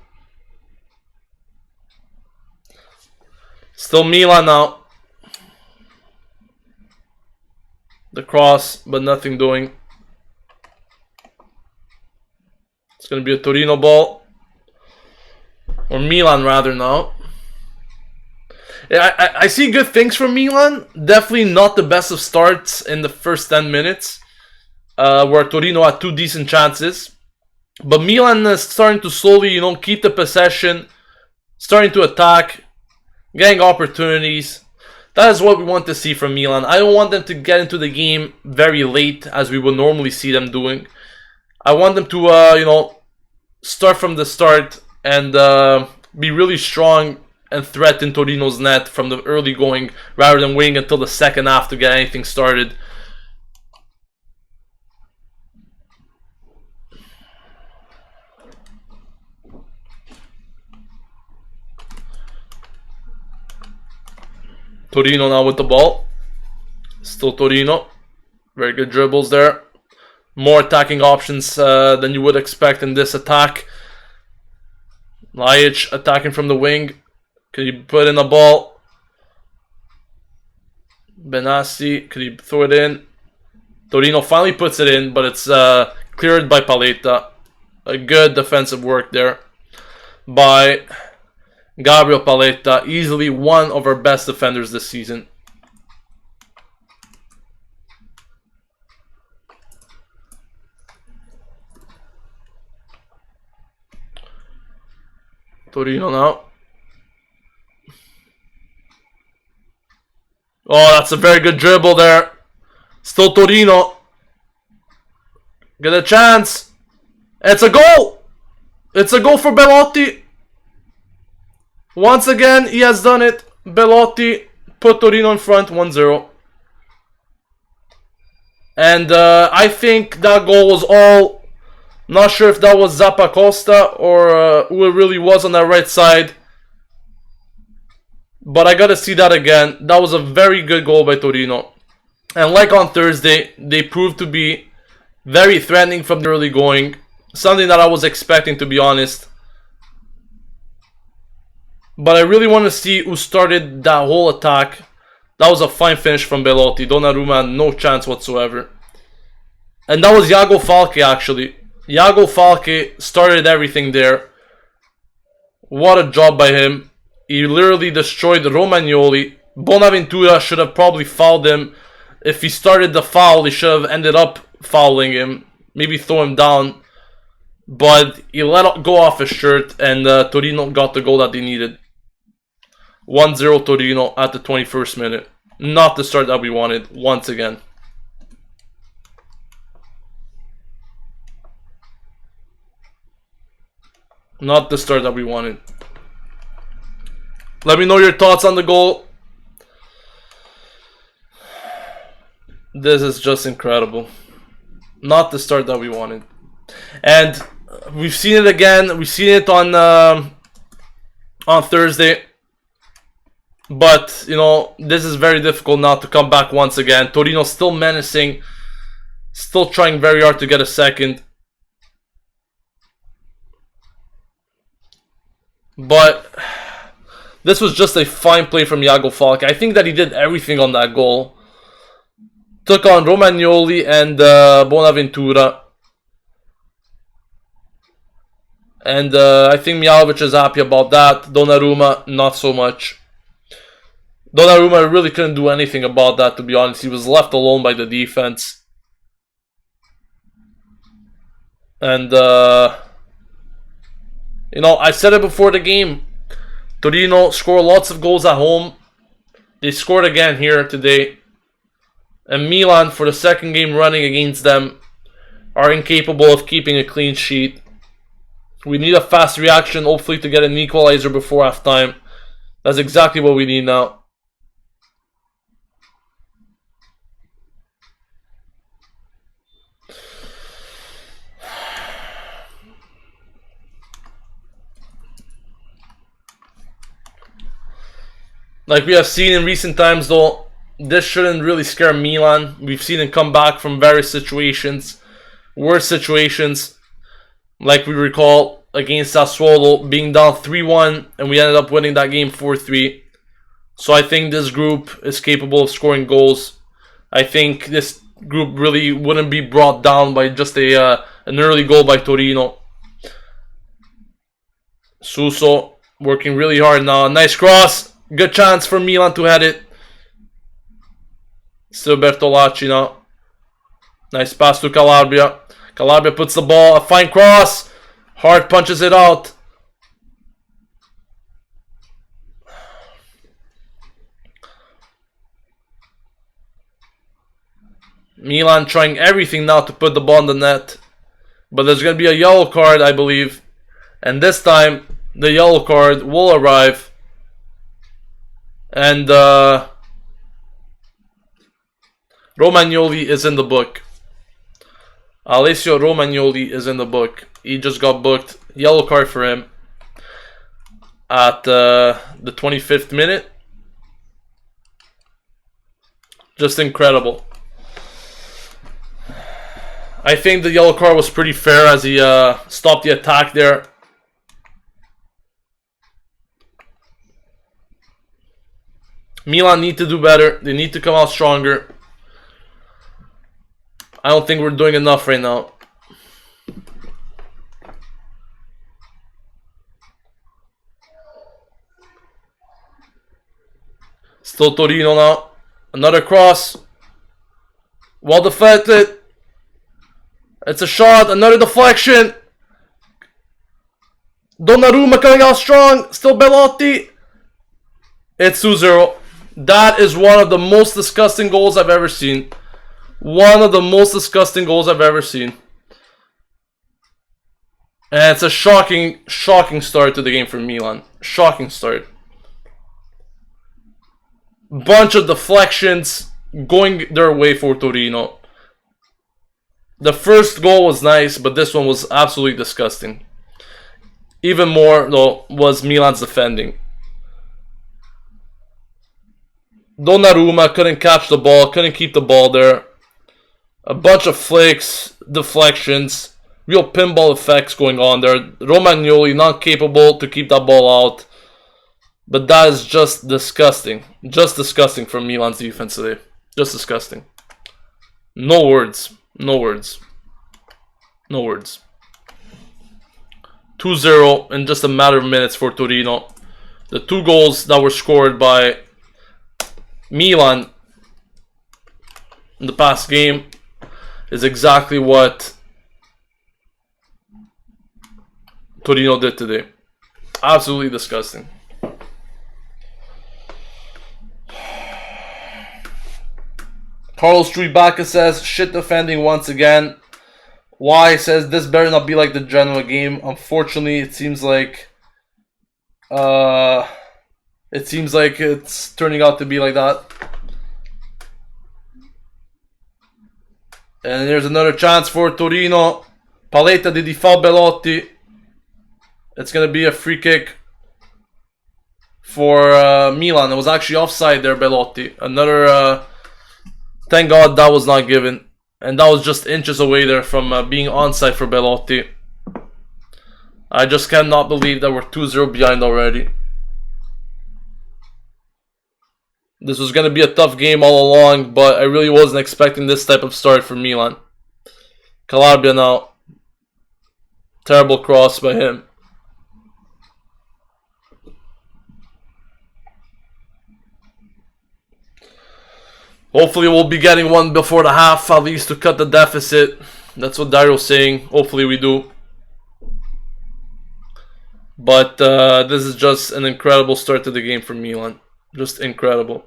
Still Milan now. The cross, but nothing doing. It's going to be a Torino ball. Or Milan rather now. Yeah, I see good things from Milan. Definitely not the best of starts in the first 10 minutes. Where Torino had 2 decent chances. But Milan is starting to slowly, keep the possession. Starting to attack. Getting opportunities. That is what we want to see from Milan. I don't want them to get into the game very late, as we would normally see them doing. I want them to, start from the start and be really strong and threaten Torino's net from the early going, rather than waiting until the second half to get anything started. Torino now with the ball. Still Torino. Very good dribbles there. More attacking options than you would expect in this attack. Lajic attacking from the wing. Could he put in a ball? Benassi, could he throw it in? Torino finally puts it in, but it's cleared by Paletta. A good defensive work there by Gabriel Paletta, easily one of our best defenders this season. Torino now. Oh, that's a very good dribble there. Still Torino. Get a chance. It's a goal. It's a goal for Belotti. Once again, he has done it. Belotti put Torino in front 1-0. And I think that goal was all... Not sure if that was Zappa Costa or who it really was on that right side. But I gotta see that again. That was a very good goal by Torino. And like on Thursday, they proved to be very threatening from the early going. Something that I was expecting, to be honest. But I really want to see who started that whole attack. That was a fine finish from Belotti. Donaruma had no chance whatsoever. And that was Iago Falque, actually. Iago Falque started everything there. What a job by him. He literally destroyed Romagnoli. Bonaventura should have probably fouled him. If he started the foul, he should have ended up fouling him. Maybe throw him down. But he let go off his shirt, and Torino got the goal that they needed. 1-0 Torino at the 21st minute. Not the start that we wanted, once again. Not the start that we wanted. Let me know your thoughts on the goal. This is just incredible. Not the start that we wanted. And we've seen it again. We've seen it on Thursday. But, this is very difficult now to come back once again. Torino still menacing. Still trying very hard to get a second. But this was just a fine play from Iago Falque. I think that he did everything on that goal. Took on Romagnoli and Bonaventura. And I think Mihajlovic is happy about that. Donnarumma, not so much. Donaruma really couldn't do anything about that, to be honest. He was left alone by the defense. And, I said it before the game. Torino score lots of goals at home. They scored again here today. And Milan, for the second game running against them, are incapable of keeping a clean sheet. We need a fast reaction, hopefully, to get an equalizer before halftime. That's exactly what we need now. Like we have seen in recent times, though, this shouldn't really scare Milan. We've seen him come back from various situations, worse situations, like we recall against Sassuolo, being down 3-1, and we ended up winning that game 4-3. So I think this group is capable of scoring goals. I think this group really wouldn't be brought down by just an early goal by Torino. Suso working really hard now. Nice cross. Good chance for Milan to head it. Still Bertolacci now. Nice pass to Calabria. Calabria puts the ball. A fine cross. Hart punches it out. Milan trying everything now to put the ball in the net. But there's going to be a yellow card, I believe. And this time, the yellow card will arrive. And Romagnoli is in the book. Alessio Romagnoli is in the book. He just got booked. Yellow card for him at the 25th minute. Just incredible. I think the yellow card was pretty fair as he stopped the attack there. Milan need to do better. They need to come out stronger. I don't think we're doing enough right now. Still Torino now. Another cross. Well defended. It's a shot. Another deflection. Donaruma coming out strong. Still Belotti. It's 2-0. That is one of the most disgusting goals I've ever seen. One of the most disgusting goals I've ever seen. And it's a shocking start to the game for Milan. Shocking start. Bunch of deflections going their way for Torino. The first goal was nice, but this one was absolutely disgusting. Even more, though, was Milan's defending. Donaruma couldn't catch the ball, couldn't keep the ball there. A bunch of flicks, deflections, real pinball effects going on there. Romagnoli not capable to keep that ball out. But that is just disgusting. Just disgusting from Milan's defense today. Just disgusting. No words. No words. No words. 2-0 in just a matter of minutes for Torino. The two goals that were scored by Milan in the past game is exactly what Torino did today. Absolutely disgusting. Carlos Truibacca says, shit defending once again. Y says, this better not be like the Genoa game. Unfortunately, it seems like it's turning out to be like that. And there's another chance for Torino. Paletta di foul Belotti. It's going to be a free kick for Milan. It was actually offside there, Belotti. Another... thank God that was not given. And that was just inches away there from being onside for Belotti. I just cannot believe that we're 2-0 behind already. This was going to be a tough game all along, but I really wasn't expecting this type of start for Milan. Calabria now. Terrible cross by him. Hopefully we'll be getting one before the half, at least to cut the deficit. That's what Dario's saying. Hopefully we do. But this is just an incredible start to the game for Milan. Just incredible.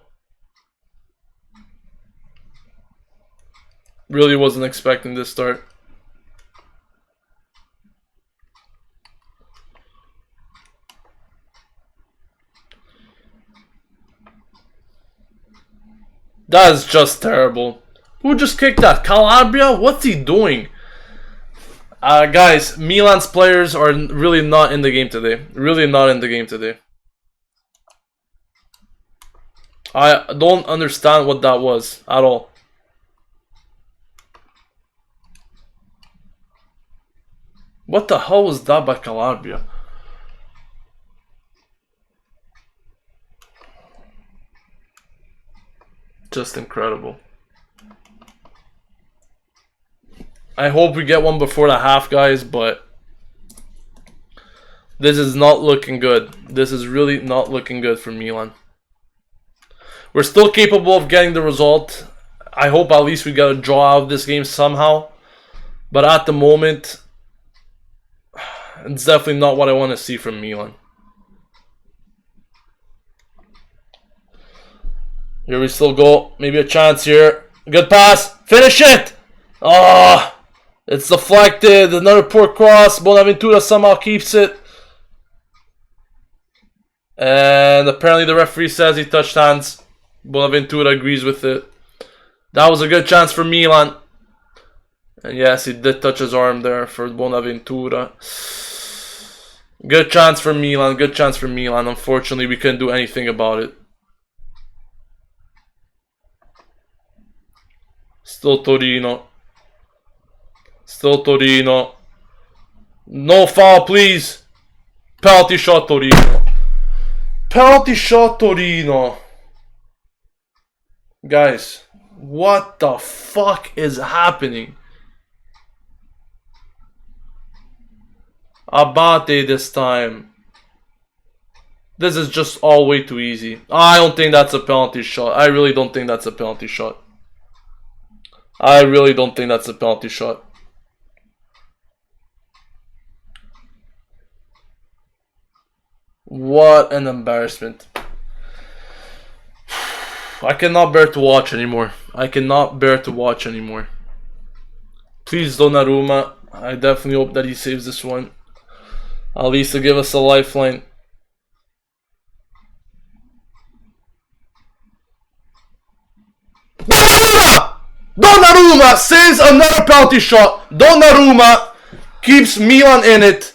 Really wasn't expecting this start. That is just terrible. Who just kicked that? Calabria? What's he doing? Guys, Milan's players are really not in the game today. Really not in the game today. I don't understand what that was at all. What the hell was that by Calabria? Just incredible. I hope we get one before the half, guys, but this is not looking good. This is really not looking good for Milan. We're still capable of getting the result. I hope at least we get a draw out of this game somehow. But at the moment, it's definitely not what I want to see from Milan. Here we still go. Maybe a chance here. Good pass. Finish it! Oh, it's deflected. Another poor cross. Bonaventura somehow keeps it. And apparently the referee says he touched hands. Bonaventura agrees with it. That was a good chance for Milan. And yes, he did touch his arm there for Bonaventura. Good chance for Milan. Good chance for Milan. Unfortunately, we couldn't do anything about it. Still Torino. Still Torino. No foul, please. Penalty shot, Torino. Penalty shot, Torino. Guys, what the fuck is happening? Abate this time. This is just all way too easy. I don't think that's a penalty shot. I really don't think that's a penalty shot. I really don't think that's a penalty shot. What an embarrassment. I cannot bear to watch anymore. I cannot bear to watch anymore. Please, Donaruma. I definitely hope that he saves this one. At least to give us a lifeline. Donaruma! Donaruma saves another penalty shot. Donaruma keeps Milan in it.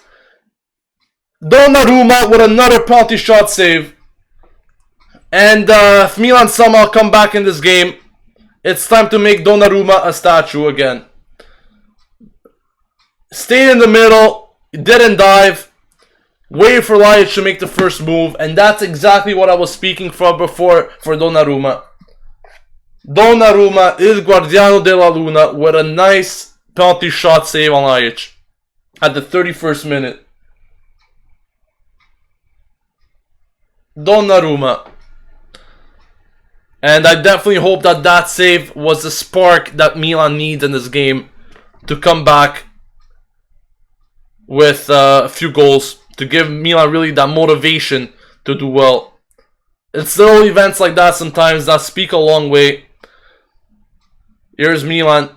Donaruma with another penalty shot save. And if Milan somehow come back in this game, it's time to make Donnarumma a statue again. Stayed in the middle, didn't dive, waited for Ljajic to make the first move, and that's exactly what I was speaking for before for Donnarumma. Donnarumma is Guardiano della Luna with a nice penalty shot save on Ljajic at the 31st minute. Donnarumma. And I definitely hope that that save was the spark that Milan needs in this game to come back with a few goals, to give Milan really that motivation to do well. It's little events like that sometimes that speak a long way. Here's Milan.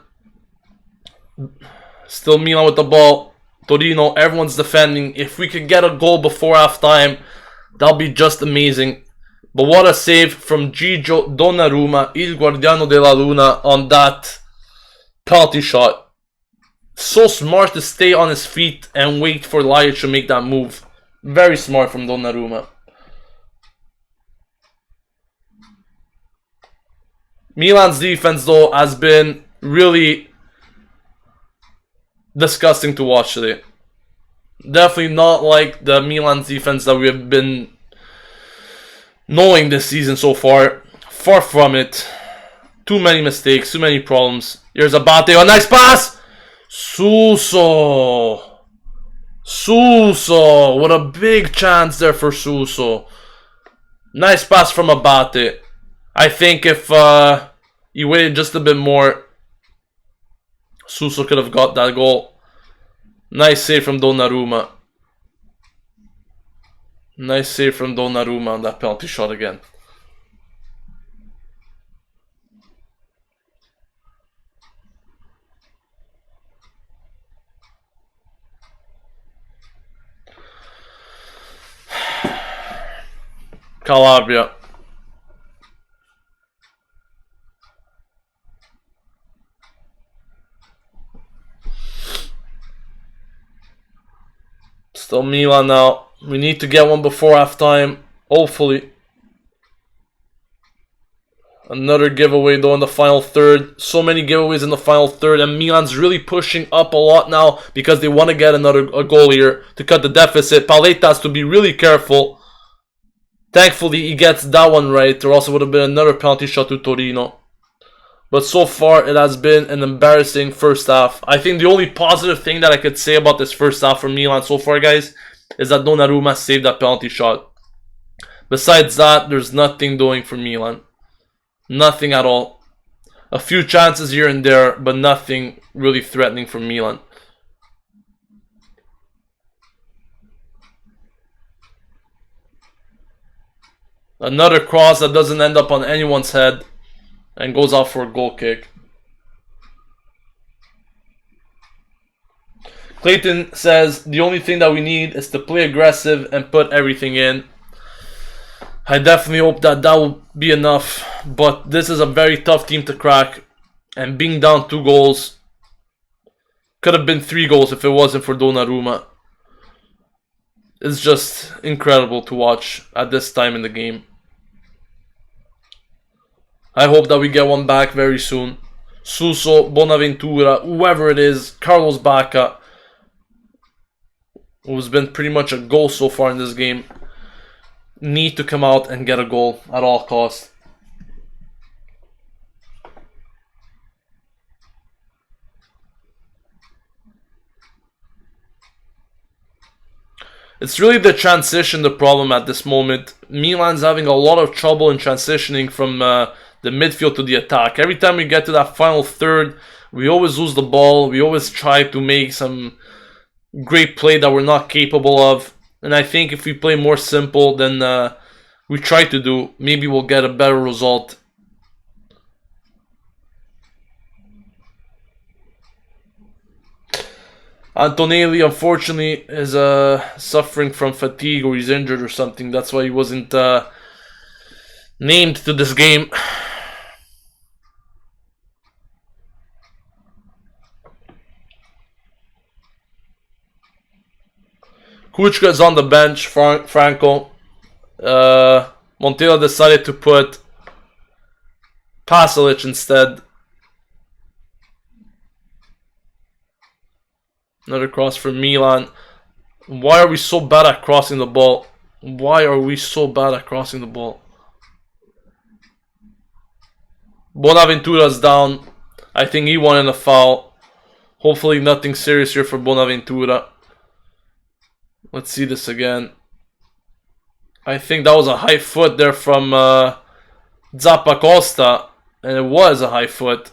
Still Milan with the ball. Torino, everyone's defending. If we could get a goal before halftime, that'll be just amazing. But what a save from Gigio Donnarumma, il Guardiano della Luna, on that penalty shot. So smart to stay on his feet and wait for Ljajic to make that move. Very smart from Donnarumma. Milan's defense, though, has been really disgusting to watch today. Definitely not like the Milan's defense that we have been knowing this season so far. Far from it. Too many mistakes, too many problems. Here's Abate, a nice pass! Suso! Suso! What a big chance there for Suso. Nice pass from Abate. I think if he waited just a bit more, Suso could have got that goal. Nice save from Donnarumma. Nice save from Donnarumma on that penalty shot again. Calabria. Still Milan now. We need to get one before halftime. Hopefully. Another giveaway though in the final third. So many giveaways in the final third. And Milan's really pushing up a lot now because they want to get a goal here to cut the deficit. Paletta has to be really careful. Thankfully he gets that one right. There also would have been another penalty shot to Torino. But so far, it has been an embarrassing first half. I think the only positive thing that I could say about this first half for Milan so far, guys, is that Donaruma saved that penalty shot. Besides that, there's nothing doing for Milan. Nothing at all. A few chances here and there, but nothing really threatening for Milan. Another cross that doesn't end up on anyone's head. And goes out for a goal kick. Clayton says, the only thing that we need is to play aggressive and put everything in. I definitely hope that that will be enough. But this is a very tough team to crack. And being down 2 goals. Could have been 3 goals if it wasn't for Donnarumma. It's just incredible to watch at this time in the game. I hope that we get one back very soon. Suso, Bonaventura, whoever it is, Carlos Bacca, who's been pretty much a goal so far in this game, need to come out and get a goal at all costs. It's really the transition the problem at this moment. Milan's having a lot of trouble in transitioning from the midfield to the attack. Every time we get to that final third, we always lose the ball. We always try to make some great play that we're not capable of. And I think if we play more simple than we try to do, maybe we'll get a better result. Antonelli, unfortunately, is suffering from fatigue, or he's injured or something. That's why he wasn't named to this game. Kuchka is on the bench, Franco. Montella decided to put Pasalic instead. Another cross for Milan. Why are we so bad at crossing the ball? Why are we so bad at crossing the ball? Bonaventura's down. I think he wanted a foul. Hopefully nothing serious here for Bonaventura. Let's see this again. I think that was a high foot there from Zappacosta. And it was a high foot.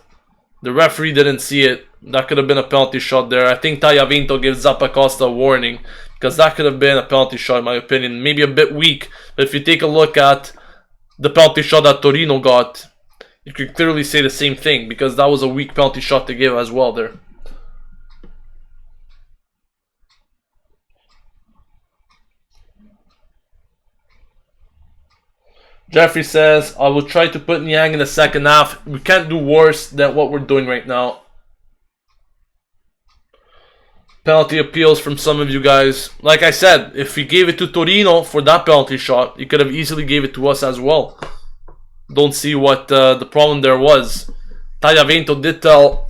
The referee didn't see it. That could have been a penalty shot there. I think Tagliavinto gives Zappacosta a warning, because that could have been a penalty shot in my opinion. Maybe a bit weak, but if you take a look at the penalty shot that Torino got, you could clearly say the same thing, because that was a weak penalty shot to give as well there. Jeffrey says, I will try to put Niang in the second half. We can't do worse than what we're doing right now. Penalty appeals from some of you guys. Like I said, if he gave it to Torino for that penalty shot, he could have easily gave it to us as well. Don't see what the problem there was. Tagliavinto did tell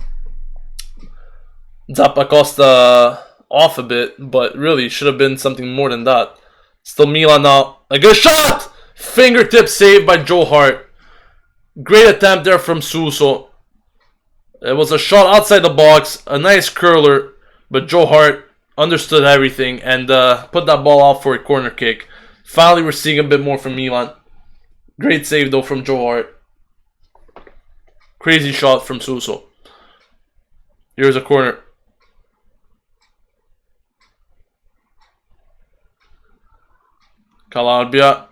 Zappacosta off a bit, but really should have been something more than that. Still Milan now. A good shot! Fingertip save by Joe Hart. Great attempt there from Suso. It was a shot outside the box, a nice curler. But Joe Hart understood everything and put that ball out for a corner kick. Finally, we're seeing a bit more from Milan. Great save, though, from Joe Hart. Crazy shot from Suso. Here's a corner. Calabria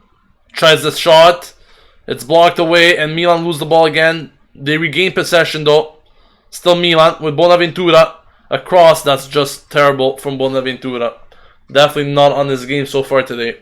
tries the shot. It's blocked away, and Milan lose the ball again. They regain possession, though. Still Milan with Bonaventura. A cross that's just terrible from Bonaventura. Definitely not on his game so far today.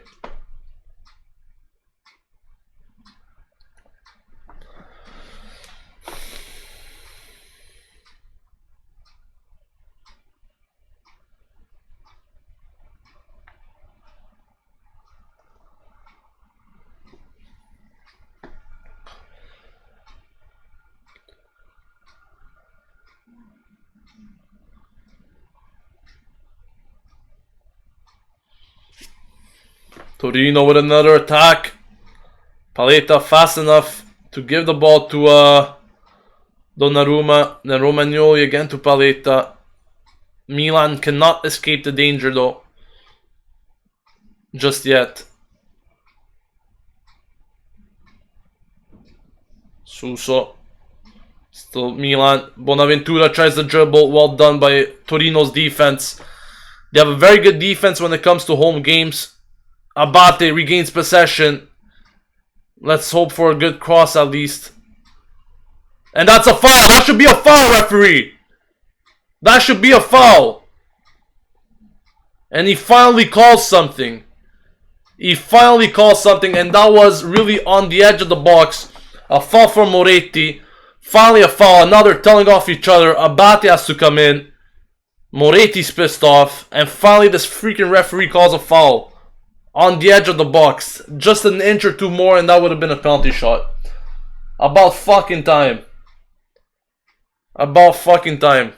Torino with another attack. Paletta fast enough to give the ball to Donaruma. Then Romagnoli again to Paletta. Milan cannot escape the danger though. Just yet. Suso. Still Milan. Bonaventura tries the dribble. Well done by Torino's defense. They have a very good defense when it comes to home games. Abate regains possession. Let's hope for a good cross at least. And that's a foul. That should be a foul, referee. That should be a foul. And he finally calls something. He finally calls something, and that was really on the edge of the box. A foul for Moretti. Finally a foul. Another telling off each other. Abate has to come in. Moretti's pissed off. And finally this freaking referee calls a foul. On the edge of the box. Just an inch or two more and that would have been a penalty shot. About fucking time. About fucking time.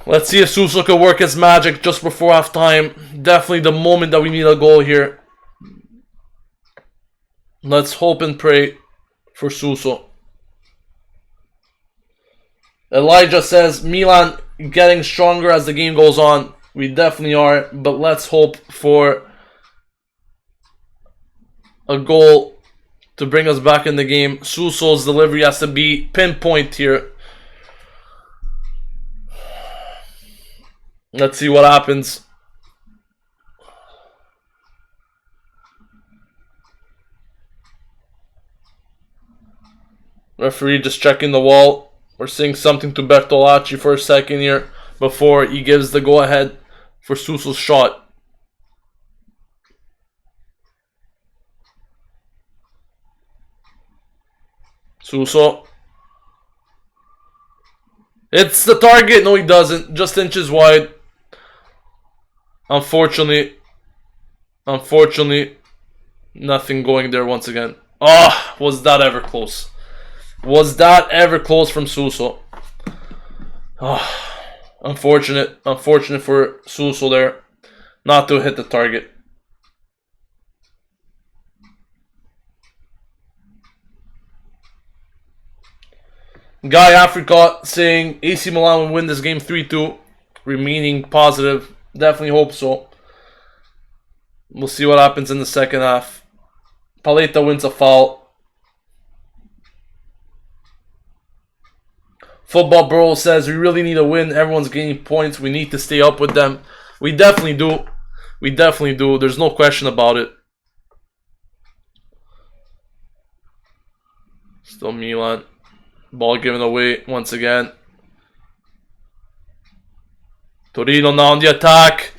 Let's see if Suso can work his magic just before halftime. Definitely the moment that we need a goal here. Let's hope and pray for Suso. Elijah says Milan getting stronger as the game goes on. We definitely are, but let's hope for a goal to bring us back in the game. Suso's delivery has to be pinpoint here. Let's see what happens. Referee just checking the wall. We're seeing something to Bertolacci for a second here before he gives the go-ahead for Suso's shot. Suso. It's the target. No, he doesn't. Just inches wide. Unfortunately, nothing going there once again. Ah, was that ever close? Was that ever close from Suso? Ah. Unfortunate for Suso there, not to hit the target. Guy Africa saying AC Milan will win this game 3-2. Remaining positive. Definitely hope so. We'll see what happens in the second half. Paletta wins a foul. Football Bro says we really need a win. Everyone's gaining points. We need to stay up with them. We definitely do. We definitely do. There's no question about it. Still Milan. Ball given away once again. Torino now on the attack.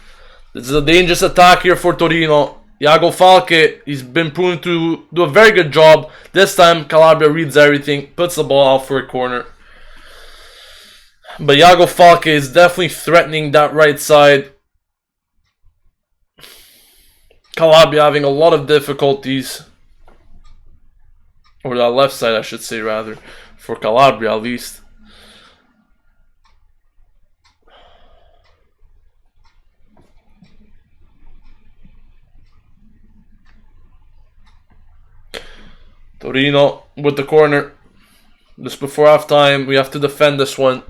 This is a dangerous attack here for Torino. Iago Falque, he's been proven to do a very good job. This time Calabria reads everything. Puts the ball out for a corner. But Iago Falque is definitely threatening that right side. Calabria having a lot of difficulties. Or that left side, I should say, rather. For Calabria, at least. Torino with the corner. Just before halftime, we have to defend this one.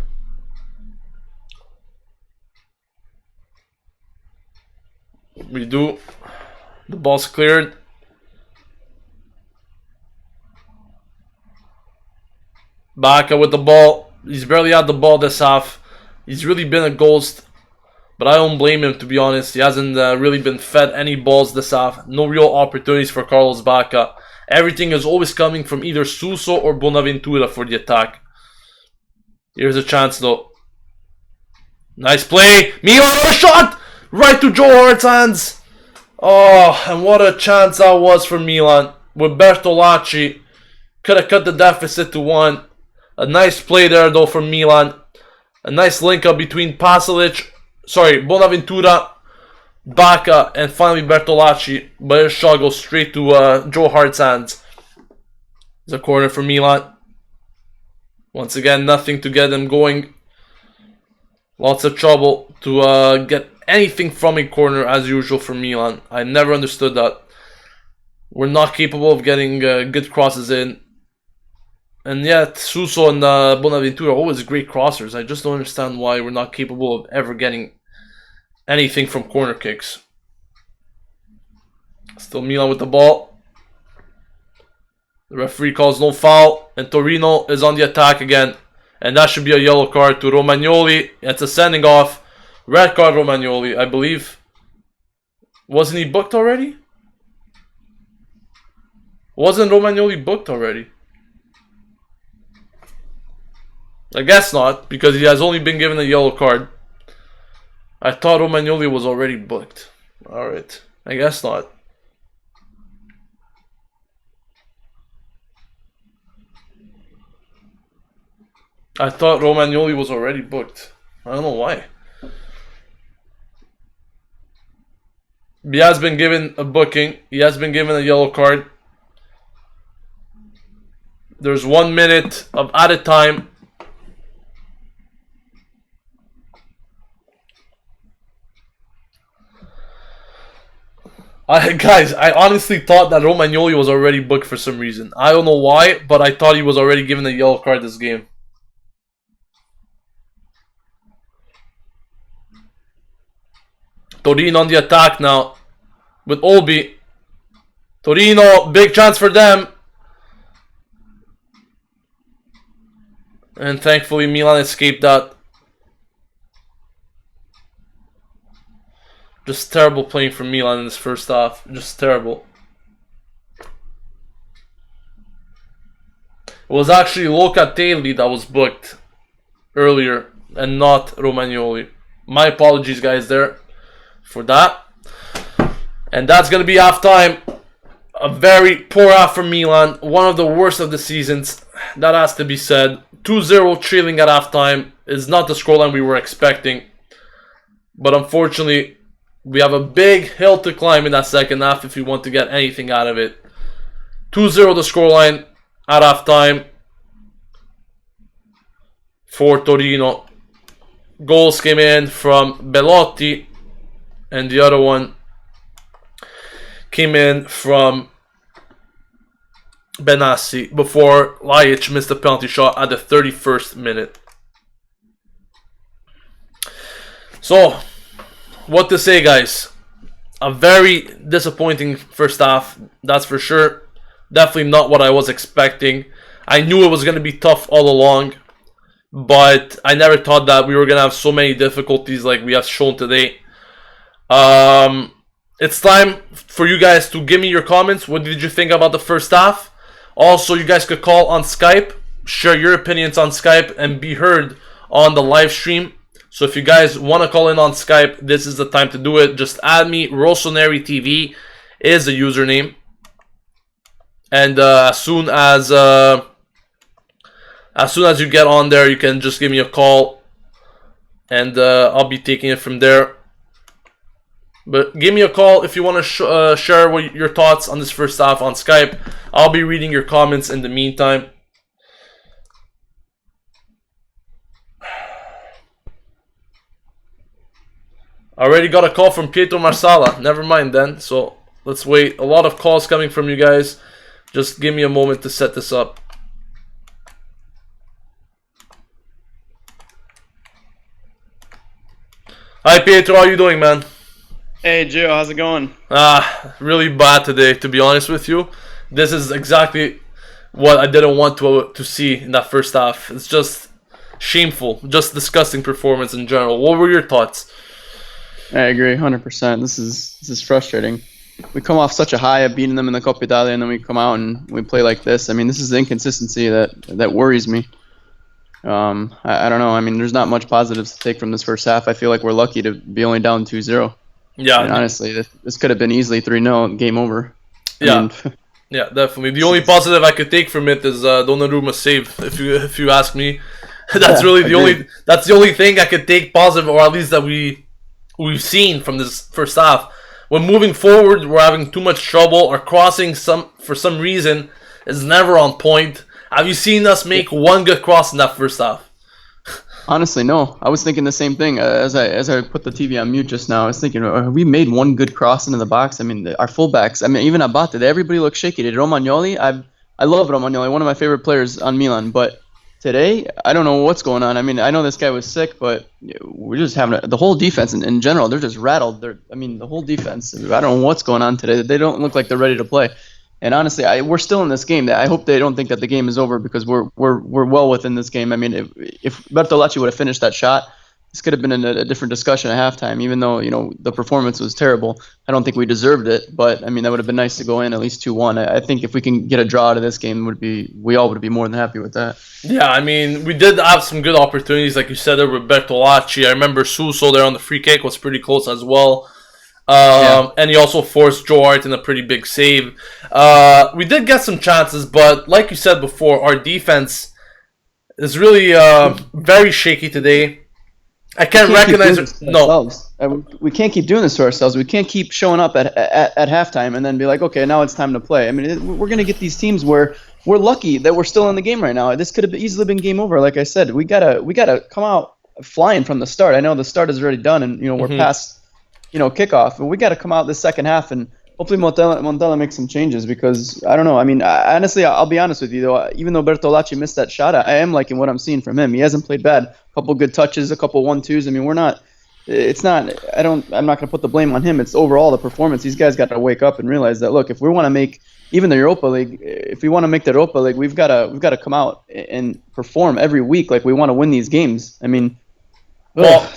We do. The ball's cleared. Bacca with the ball. He's barely had the ball this half. He's really been a ghost. But I don't blame him, to be honest. He hasn't really been fed any balls this half. No real opportunities for Carlos Bacca. Everything is always coming from either Suso or Bonaventura for the attack. Here's a chance though. Nice play. Milan, a shot! Right to Joe Hart's hands. Oh, and what a chance that was for Milan. With Bertolacci. Could have cut the deficit to 1. A nice play there though from Milan. A nice link up between Bonaventura, Bacca, and finally Bertolacci. But his shot goes straight to Joe Hart's hands. It's a corner for Milan. Once again, nothing to get them going. Lots of trouble to get anything from a corner as usual for Milan. I never understood that. We're not capable of getting good crosses in. And yet, Suso and Bonaventura are always great crossers. I just don't understand why we're not capable of ever getting anything from corner kicks. Still Milan with the ball. The referee calls no foul, and Torino is on the attack again. And that should be a yellow card to Romagnoli. It's a sending off. Red card Romagnoli, I believe. Wasn't he booked already? Wasn't Romagnoli booked already? I guess not, because he has only been given a yellow card. I thought Romagnoli was already booked. Alright, I guess not. I thought Romagnoli was already booked. I don't know why. He has been given a booking. He has been given a yellow card. There's 1 minute of added time. Guys, I honestly thought that Romagnoli was already booked for some reason. I don't know why, but I thought he was already given a yellow card this game. Torino on the attack now with Olby. Torino, big chance for them. And thankfully Milan escaped that. Just terrible playing for Milan in this first half. Just terrible. It was actually Locatelli that was booked earlier and not Romagnoli. My apologies, guys, there for that. And that's going to be half time. A very poor half for Milan. One of the worst of the seasons. That has to be said. 2-0 trailing at halftime is not the scoreline we were expecting. But unfortunately, we have a big hill to climb in that second half if we want to get anything out of it. 2-0 the scoreline at halftime for Torino. Goals came in from Belotti, and the other one came in from Benassi before Lajic missed a penalty shot at the 31st minute. So, what to say, guys? A very disappointing first half, that's for sure. Definitely not what I was expecting. I knew it was going to be tough all along, but I never thought that we were going to have so many difficulties like we have shown today. It's time for you guys to give me your comments. What did you think about the first half? Also, you guys could call on Skype, share your opinions on Skype, and be heard on the live stream. So if you guys want to call in on Skype, this is the time to do it. Just add me. Rossoneri TV is the username. And as soon as you get on there, you can just give me a call, and I'll be taking it from there. But give me a call if you want to share your thoughts on this first half on Skype. I'll be reading your comments in the meantime. I already got a call from Pietro Marsala. Never mind then. So let's wait. A lot of calls coming from you guys. Just give me a moment to set this up. Hi Pietro, how you doing, man? Hey Gio, how's it going? Really bad today, to be honest with you. This is exactly what I didn't want to see in that first half. It's just shameful, just disgusting performance in general. What were your thoughts? I agree, 100%. This is frustrating. We come off such a high of beating them in the Coppa Italia, and then we come out and we play like this. I mean, this is the inconsistency that worries me. I don't know. I mean, there's not much positives to take from this first half. I feel like we're lucky to be only down 2-0. Yeah. I mean, honestly, this could have been easily 3-0, game over. Yeah. Yeah, definitely. The only positive I could take from it is Donaruma save. If you ask me, that's really the only thing I could take positive, or at least that we've seen from this first half. When moving forward, we're having too much trouble. Our crossing, for some reason, is never on point. Have you seen us make one good cross in that first half? Honestly, no. I was thinking the same thing as I put the TV on mute just now. I was thinking, have we made one good cross into the box? I mean, our fullbacks. I mean, even Abate. Everybody looks shaky. Did Romagnoli? I love Romagnoli, one of my favorite players on Milan. But today, I don't know what's going on. I mean, I know this guy was sick, but we're just having the whole defense in general. They're just rattled. I mean, the whole defense. I don't know what's going on today. They don't look like they're ready to play. And honestly, we're still in this game. I hope they don't think that the game is over because we're well within this game. I mean, if Bertolacci would have finished that shot, this could have been a different discussion at halftime. Even though the performance was terrible, I don't think we deserved it. But I mean, that would have been nice to go in at least 2-1. I think if we can get a draw out of this game, we all would be more than happy with that. Yeah, I mean, we did have some good opportunities, like you said, there with Bertolacci. I remember Suso there on the free kick was pretty close as well. And he also forced Joe Hart in a pretty big save. We did get some chances, but like you said before, our defense is really very shaky today. I can't recognize... No. We can't keep doing this to ourselves. We can't keep showing up at halftime and then be like, okay, now it's time to play. I mean, we're going to get these teams where we're lucky that we're still in the game right now. This could have easily been game over, like I said. We gotta come out flying from the start. I know the start is already done, and we're past kickoff, but we got to come out this second half and hopefully Montella makes some changes because I don't know. I mean, honestly, I'll be honest with you though. Even though Bertolacci missed that shot, I am liking what I'm seeing from him. He hasn't played bad. A couple good touches, a couple 1-2s. I mean, we're not. It's not. I'm not going to put the blame on him. It's overall the performance. These guys got to wake up and realize that. Look, if we want to make even the Europa League, if we want to make the Europa League, we've got to come out and perform every week like we want to win these games. I mean. Well,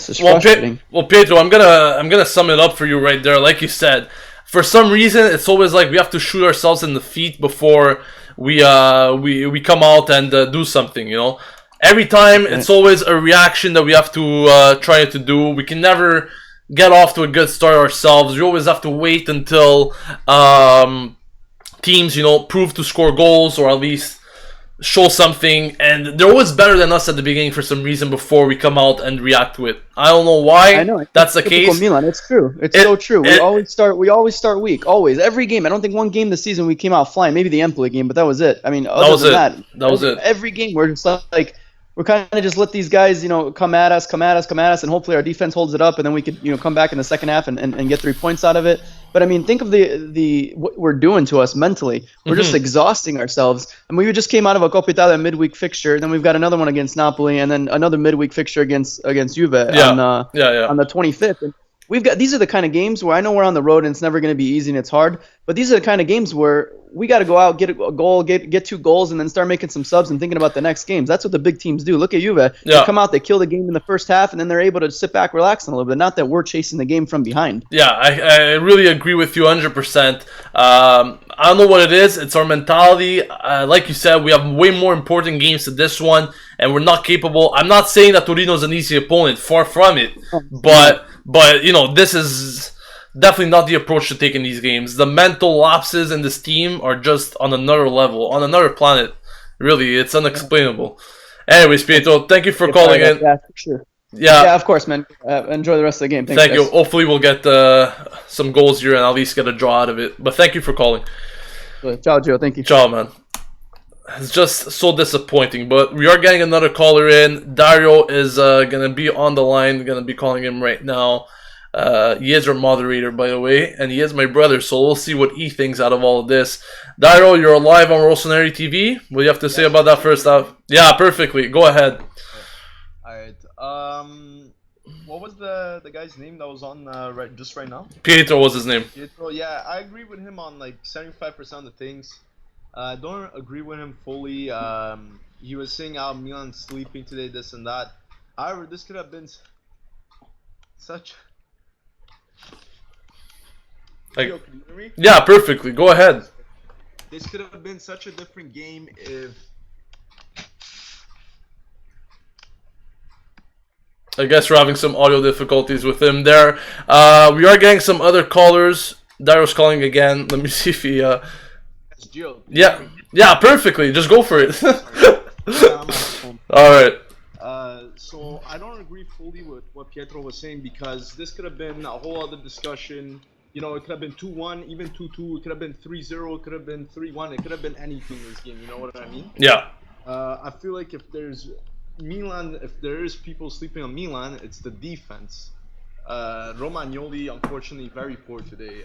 Pedro, I'm gonna sum it up for you right there. Like you said, for some reason, it's always like we have to shoot ourselves in the feet before we come out and do something. Every time it's always a reaction that we have to try to do. We can never get off to a good start ourselves. We always have to wait until teams, prove to score goals or at least show something, and they're always better than us at the beginning for some reason before we come out and react to it. I don't know why. I know that's the case. Milan, it's true. It's so true. We always start weak. Always, every game. I don't think one game this season we came out flying. Maybe the Empoli game, but that was it. I mean, that was it. Every game we're just like we're kind of just let these guys, come at us, and hopefully our defense holds it up, and then we could, come back in the second half and get 3 points out of it. But I mean, think of the what we're doing to us mentally. We're just exhausting ourselves. And we just came out of a Coppa Italia midweek fixture. Then we've got another one against Napoli, and then another midweek fixture against Juve on the 25th. And these are the kind of games where I know we're on the road and it's never going to be easy and it's hard. But these are the kind of games where we got to go out, get a goal, get 2 goals, and then start making some subs and thinking about the next games. That's what the big teams do. Look at Juve. They come out, they kill the game in the first half, and then they're able to sit back, relax a little bit. Not that we're chasing the game from behind. Yeah, I really agree with you 100%. I don't know what it is. It's our mentality. Like you said, we have way more important games to this one, and we're not capable. I'm not saying that Torino's an easy opponent. Far from it. But this is definitely not the approach to take in these games. The mental lapses in this team are just on another level, on another planet. Really, it's unexplainable. Anyways, Pietro, thank you for calling in. Yeah, for sure. Yeah, of course, man. Enjoy the rest of the game. Thank you. Hopefully we'll get some goals here and at least get a draw out of it. But thank you for calling. Ciao, Joe. Thank you. Ciao, man. It's just so disappointing. But we are getting another caller in. Dario is going to be on the line. We're going to be calling him right now. He is our moderator, by the way, and he is my brother, so we'll see what he thinks out of all of this. Dairo, you're live on Rossoneri TV. What do you have to say about that first half? Yeah, perfectly. Go ahead. Alright. What was the guy's name that was on right now? Pietro was his name. Pietro, yeah, I agree with him on like 75% of the things. I don't agree with him fully. He was saying how Milan's sleeping today, this and that. However, this could have been such... Yo, can you hear me? Yeah, perfectly. Go ahead. This could have been such a different game if... I guess we're having some audio difficulties with him there. We are getting some other callers. Dario's calling again. Let me see if he... That's Gio. Yeah, perfectly. Just go for it. Alright. So I don't agree fully with what Pietro was saying because this could have been a whole other discussion. It could have been 2-1, even 2-2. It could have been 3-0. It could have been 3-1. It could have been anything in this game. You know what I mean? Yeah. I feel like if there's Milan, if there is people sleeping on Milan, it's the defense. Romagnoli, unfortunately, very poor today.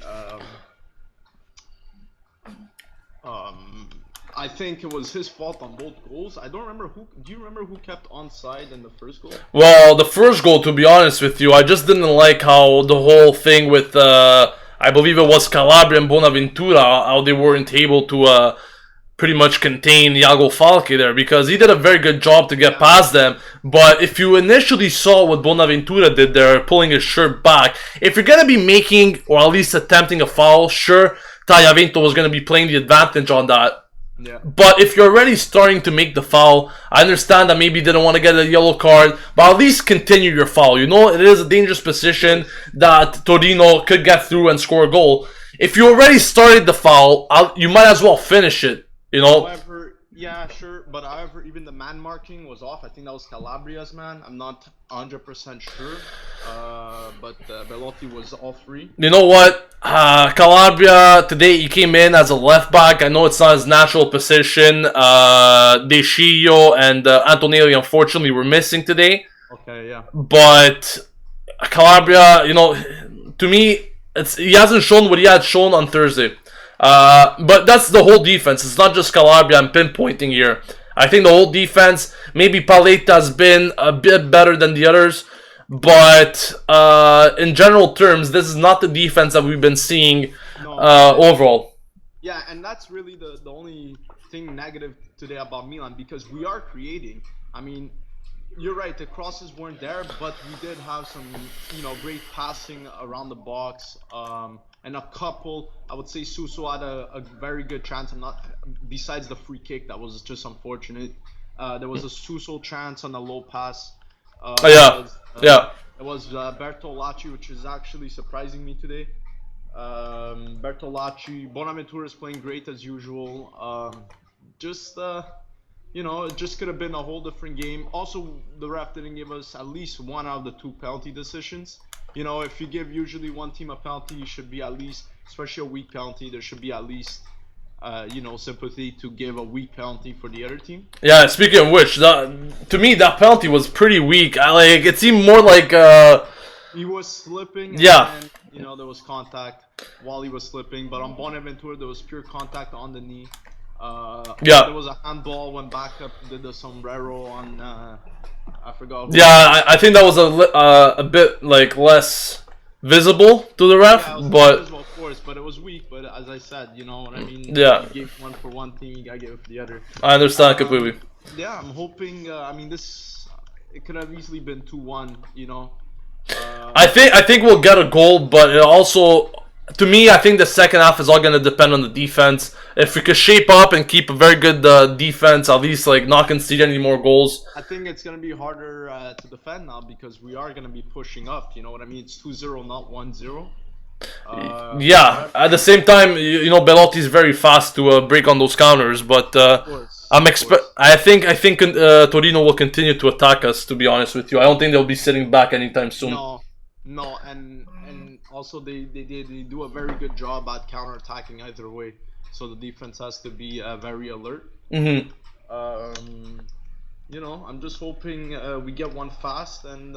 I think it was his fault on both goals. I don't remember who. Do you remember who kept onside in the first goal? Well, the first goal, to be honest with you, I just didn't like how the whole thing with, I believe it was Calabria and Bonaventura, how they weren't able to pretty much contain Iago Falque there, because he did a very good job to get past them. But if you initially saw what Bonaventura did there, pulling his shirt back, if you're going to be making, or at least attempting a foul, sure, Tagliavento was going to be playing the advantage on that. Yeah. But if you're already starting to make the foul, I understand that maybe you didn't want to get a yellow card, but at least continue your foul. You know, it is a dangerous position that Torino could get through and score a goal. If you already started the foul, you might as well finish it, you know? However, yeah, sure, but however, even the man marking was off. I think that was Calabria's man. I'm not 100% sure, but Belotti was all free. You know what? Calabria, today he came in as a left back. I know it's not his natural position. De Sciglio and Antonelli, unfortunately, were missing today. Okay, yeah. But Calabria, you know, to me, he hasn't shown what he had shown on Thursday. But that's the whole defense. It's not just Calabria I'm pinpointing here. I think the whole defense, maybe Paletta has been a bit better than the others, but in general terms, this is not the defense that we've been seeing overall. Yeah, and that's really the only thing negative today about Milan, because we are creating. I mean, you're right, the crosses weren't there, but we did have some, you know, great passing around the box. And a couple, I would say Suso had a very good chance. Besides the free kick, that was just unfortunate. There was a Suso chance on a low pass. Yeah. It was Bertolacci, which is actually surprising me today. Bertolacci, Bonaventura is playing great as usual. You know, it just could have been a whole different game. Also, the ref didn't give us at least one out of the 2 penalty decisions. You know, if you give usually one team a penalty, you should be at least, especially a weak penalty, there should be at least, you know, sympathy to give a weak penalty for the other team. Yeah, speaking of which, to me, that penalty was pretty weak. It seemed more like... he was slipping, yeah. And, you know, there was contact while he was slipping. But on Bonaventura, there was pure contact on the knee. Yeah. There was a handball, went back up, did the sombrero on... I forgot. Yeah, I think that was a bit like less visible to the ref, yeah, it was but visible, of course, but it was weak. But as I said, you know what I mean. Yeah. You gave one for one team, you gotta give it for the other. I understand completely. Yeah, I'm hoping. I mean, it could have easily been 2-1. You know. I think we'll get a goal, but it also, to me, I think the second half is all going to depend on the defense. If we could shape up and keep a very good defense, at least like not concede any more goals. I think it's going to be harder to defend now, because we are going to be pushing up. You know what I mean? It's 2-0, not 1-0. Yeah. At the same time, you know, Belotti is very fast to break on those counters, but I think Torino will continue to attack us. To be honest with you, I don't think they'll be sitting back anytime soon. No, and also they do a very good job at counter-attacking either way. So the defense has to be very alert. Mm-hmm. You know, I'm just hoping we get one fast, and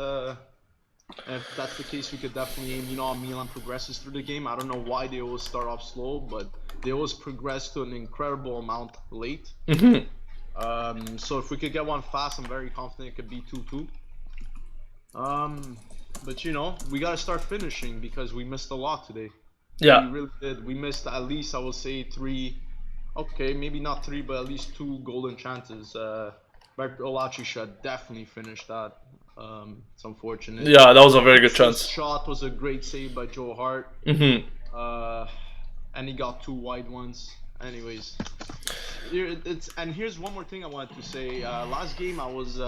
if that's the case, we could definitely aim. You know, Milan progresses through the game. I don't know why they always start off slow, but they always progress to an incredible amount late. Mm-hmm. So if we could get one fast, I'm very confident it could be 2-2. But you know, we gotta start finishing, because we missed a lot today. Yeah. We really did. We missed at least, I would say, 3. Okay, maybe not 3, but at least 2 golden chances. Bertolacci should definitely finish that. It's unfortunate. Yeah, that was a very good chance. His shot was a great save by Joe Hart. Mm-hmm. And he got 2 wide ones. Anyways, and here's one more thing I wanted to say. Last game I was,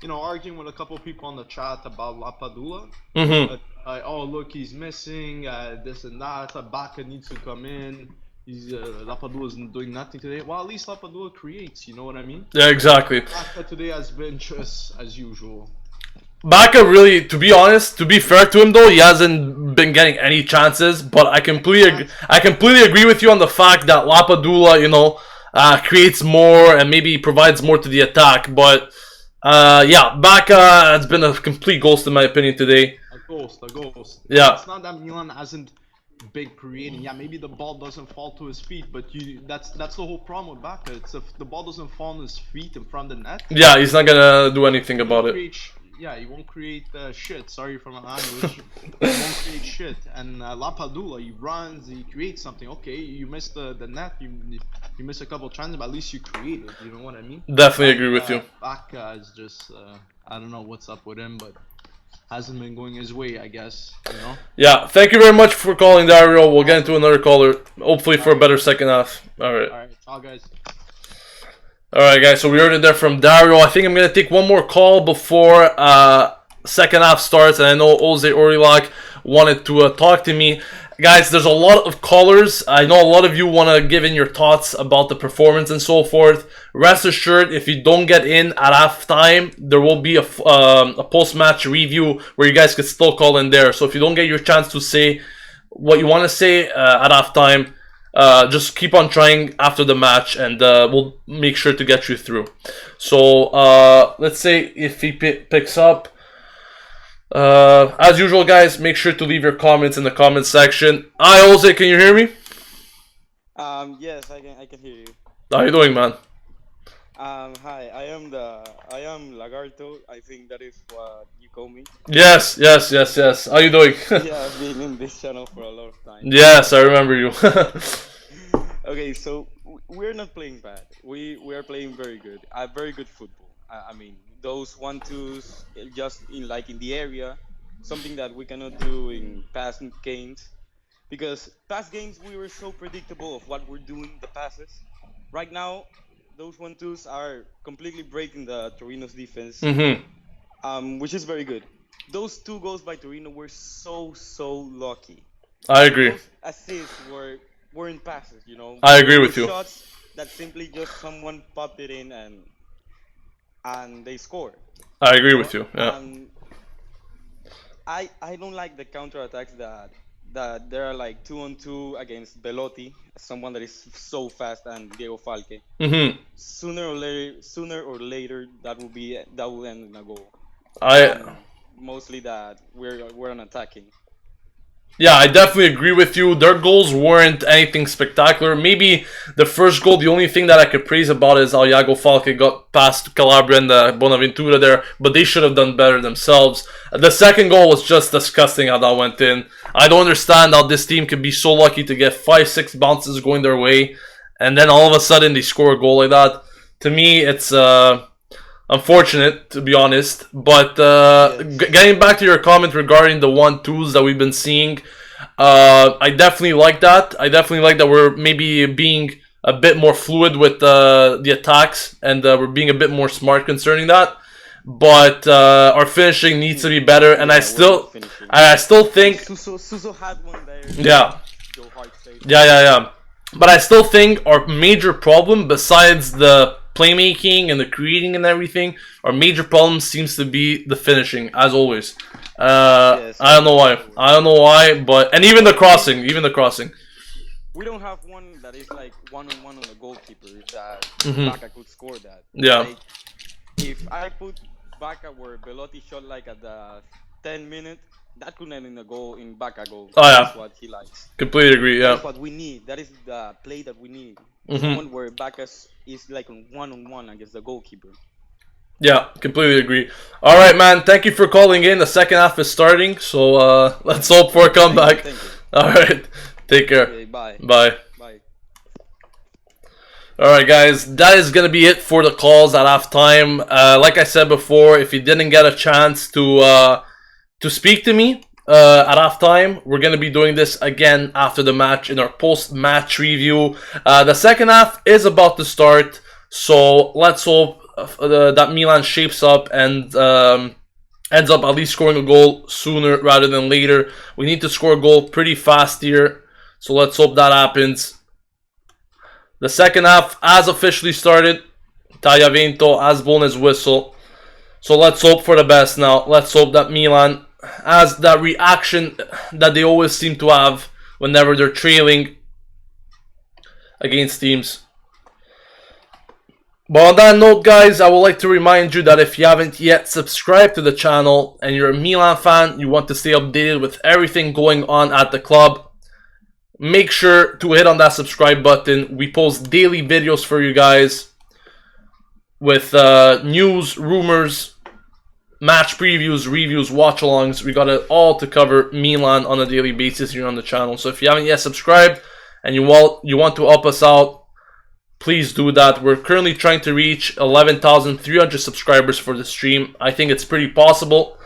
you know, arguing with a couple of people on the chat about Lapadula. Mm-hmm. Oh, look, he's missing, this and that. Baca needs to come in. Lapadula isn't doing nothing today. Well, at least Lapadula creates, you know what I mean? Yeah, exactly. Baca today has been just as usual. Baca really, to be honest, to be fair to him though, he hasn't been getting any chances. But I completely agree with you on the fact that Lapadula, you know, creates more and maybe provides more to the attack. But Yeah, Bacca has been a complete ghost in my opinion today. A ghost. Yeah. It's not that Milan hasn't been creating. Yeah, maybe the ball doesn't fall to his feet, but that's the whole problem with Bacca. It's if the ball doesn't fall on his feet in front of the net. Yeah, he's not gonna do anything about it. He won't create shit. Sorry for my language. He won't create shit. And Lapadula, he runs, he creates something. Okay, you missed the net, you miss a couple chances, but at least you created. You know what I mean? Definitely agree with you. Bacca is just I don't know what's up with him, but hasn't been going his way, I guess. You know? Yeah, thank you very much for calling, Dario. We'll get into another caller, hopefully for a better second half. Alright. Alright, ciao guys. Alright guys, so we heard it there from Dario. I think I'm going to take one more call before second half starts, and I know Jose Orilak wanted to talk to me. Guys, there's a lot of callers. I know a lot of you want to give in your thoughts about the performance and so forth. Rest assured, if you don't get in at halftime, there will be a post-match review where you guys can still call in there. So if you don't get your chance to say what you want to say at halftime, just keep on trying after the match, and we'll make sure to get you through. So let's say if he picks up. As usual, guys, make sure to leave your comments in the comment section. Hi, Jose, can you hear me? Yes, I can hear you. How you doing, man? Hi, I am Lagarto. I think that is what you call me. Yes. How you doing? Yeah, I've been in this channel for a lot of time. Yes, I remember you. Okay, so we're not playing bad. We are playing very good. Very good football. I mean, those 1-2s just in the area, something that we cannot do in past games, because past games we were so predictable of what we're doing, the passes. Right now, those 1-2s are completely breaking the Torino's defense, which is very good. Those 2 goals by Torino were so lucky. I agree. Those assists weren't passes, you know. I agree with you. Shots that simply just someone popped it in and they score. I agree with you. Yeah. I don't like the counterattacks that there are like 2-on-2 against Belotti, someone that is so fast, and Diego Falque. Sooner or later, that will end in a goal. Mostly that we're on attacking. Yeah, I definitely agree with you. Their goals weren't anything spectacular. Maybe the first goal, the only thing that I could praise about is how Iago Falque got past Calabria and Bonaventura there, but they should have done better themselves. The second goal was just disgusting how that went in. I don't understand how this team could be so lucky to get 5-6 bounces going their way, and then all of a sudden they score a goal like that. To me, it's unfortunate, to be honest, but getting back to your comment regarding the 1-2s that we've been seeing, I definitely like that. I definitely like that we're maybe being a bit more fluid with the attacks, and we're being a bit more smart concerning that. But our finishing needs to be better, and I still think Suso had one there. Yeah. But I still think our major problem, besides the playmaking and the creating and everything, our major problem seems to be the finishing, as always. Yes, I don't know why, but and even the crossing. We don't have one that is like one-on-one on the goalkeeper that Bacca could score that. Yeah. Like, if I put Bacca where Belotti shot like at the 10 minute, that could end in a goal, in Bacca goal. Oh yeah. That's what he likes. Completely agree. Yeah. That's what we need. That is the play that we need. Someone where Bacca is like one-on-one against the goalkeeper. Yeah, completely agree. All right, man. Thank you for calling in. The second half is starting, so let's hope for a comeback. Thank you. All right. Take care. Okay, bye. Bye. Bye. Alright guys, that is going to be it for the calls at halftime. Like I said before, if you didn't get a chance to speak to me at halftime, we're going to be doing this again after the match in our post-match review. The second half is about to start, so let's hope that Milan shapes up and ends up at least scoring a goal sooner rather than later. We need to score a goal pretty fast here, so let's hope that happens. The second half has officially started. Tagliavento has blown his whistle. So let's hope for the best now. Let's hope that Milan has that reaction that they always seem to have whenever they're trailing against teams. But on that note, guys, I would like to remind you that if you haven't yet subscribed to the channel and you're a Milan fan, you want to stay updated with everything going on at the club, make sure to hit on that subscribe button. We post daily videos for you guys with news, rumors, match previews, reviews, watch-alongs. We got it all to cover Milan on a daily basis here on the channel. So if you haven't yet subscribed and you want to help us out, please do that. We're currently trying to reach 11,300 subscribers for the stream. I think it's pretty possible.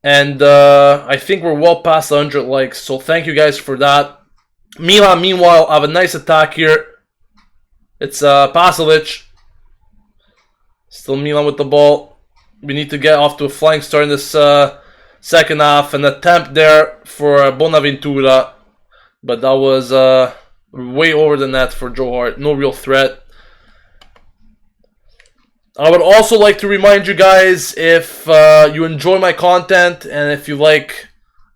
And I think we're well past 100 likes. So thank you guys for that. Milan, meanwhile, have a nice attack here. It's Pasalic. Still Milan with the ball. We need to get off to a flying start in this second half. An attempt there for Bonaventura. But that was way over the net for Joe Hart. No real threat. I would also like to remind you guys, if you enjoy my content and if you like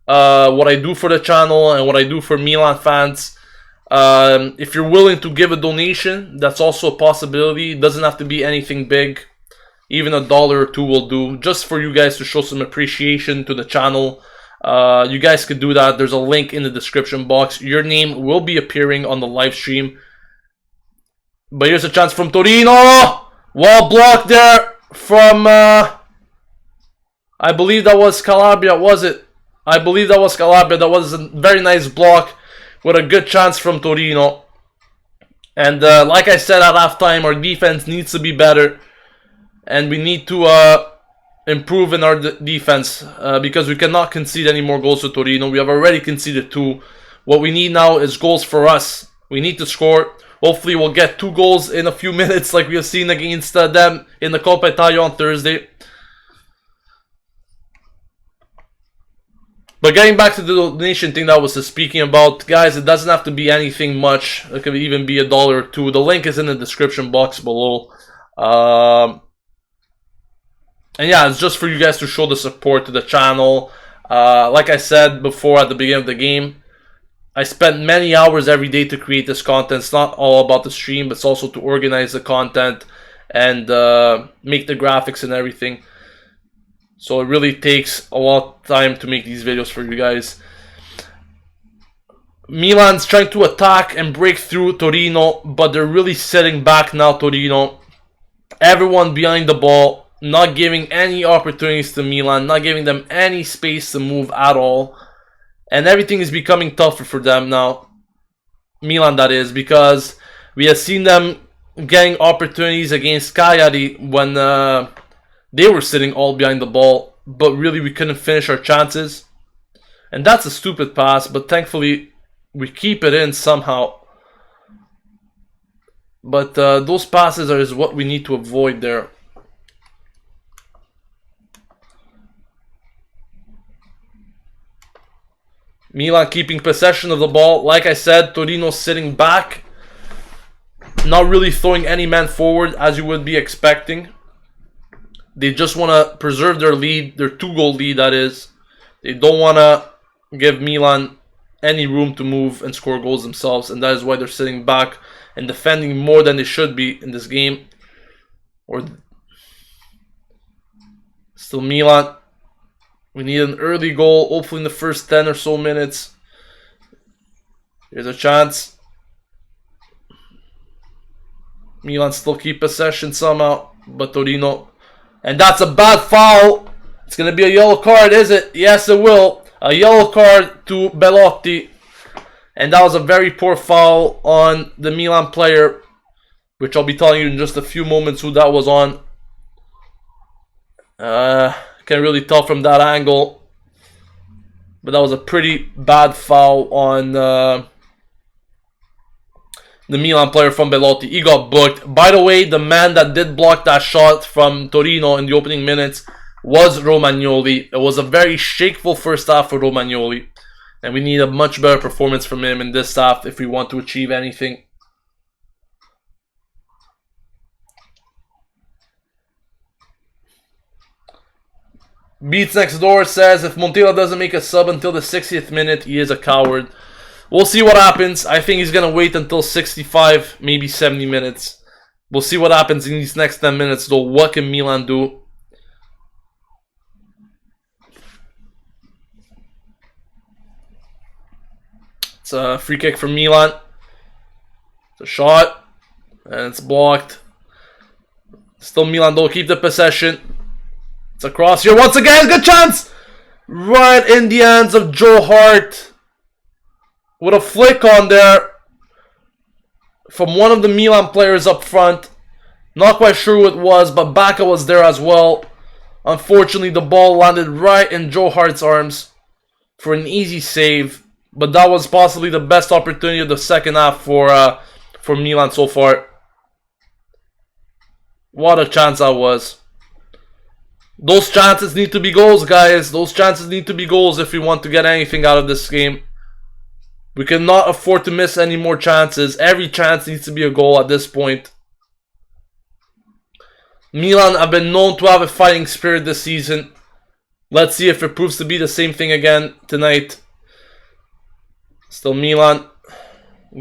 what I do for the channel and what I do for Milan fans, if you're willing to give a donation, that's also a possibility. It doesn't have to be anything big. Even $1 or $2 will do, just for you guys to show some appreciation to the channel. You guys could do that. There's a link in the description box. Your name will be appearing on the live stream. But here's a chance from Torino. Well blocked there from, I believe that was Calabria, was it? I believe that was Calabria. That was a very nice block with a good chance from Torino. And like I said at halftime, our defense needs to be better. And we need to improve in our defense because we cannot concede any more goals to Torino. We have already conceded 2. What we need now is goals for us. We need to score. Hopefully we'll get 2 goals in a few minutes like we have seen against them in the Coppa Italia on Thursday. But getting back to the donation thing that I was speaking about, guys, it doesn't have to be anything much. It could even be $1 or $2. The link is in the description box below. And yeah, it's just for you guys to show the support to the channel. Like I said before at the beginning of the game, I spent many hours every day to create this content. It's not all about the stream, but it's also to organize the content and make the graphics and everything. So it really takes a lot of time to make these videos for you guys. Milan's trying to attack and break through Torino, but they're really sitting back now, Torino. Everyone behind the ball, not giving any opportunities to Milan, not giving them any space to move at all. And everything is becoming tougher for them now. Milan, that is, because we have seen them getting opportunities against Cagliari when they were sitting all behind the ball. But really, we couldn't finish our chances. And that's a stupid pass, but thankfully, we keep it in somehow. But those passes is what we need to avoid there. Milan keeping possession of the ball. Like I said, Torino sitting back. Not really throwing any man forward as you would be expecting. They just want to preserve their lead, their 2-goal lead that is. They don't want to give Milan any room to move and score goals themselves. And that is why they're sitting back and defending more than they should be in this game. Or still Milan. We need an early goal, hopefully in the first 10 or so minutes. Here's a chance. Milan still keep possession somehow, but Torino. And that's a bad foul. It's going to be a yellow card, is it? Yes, it will. A yellow card to Belotti. And that was a very poor foul on the Milan player, which I'll be telling you in just a few moments who that was on. Can't really tell from that angle, but that was a pretty bad foul on the Milan player from Belotti. He got booked. By the way, the man that did block that shot from Torino in the opening minutes was Romagnoli. It was a very shakeful first half for Romagnoli, and we need a much better performance from him in this half if we want to achieve anything. Beats Next Door says, if Montella doesn't make a sub until the 60th minute, he is a coward. We'll see what happens. I think he's going to wait until 65, maybe 70 minutes. We'll see what happens in these next 10 minutes, though. What can Milan do? It's a free kick from Milan. It's a shot. And it's blocked. Still Milan, though. Keep the possession. It's a cross here once again. Good chance! Right in the hands of Joe Hart. With a flick on there. From one of the Milan players up front. Not quite sure who it was, but Bacca was there as well. Unfortunately, the ball landed right in Joe Hart's arms for an easy save. But that was possibly the best opportunity of the second half for Milan so far. What a chance that was. Those chances need to be goals, guys. Those chances need to be goals if we want to get anything out of this game. We cannot afford to miss any more chances. Every chance needs to be a goal at this point. Milan have been known to have a fighting spirit this season. Let's see if it proves to be the same thing again tonight. Still Milan.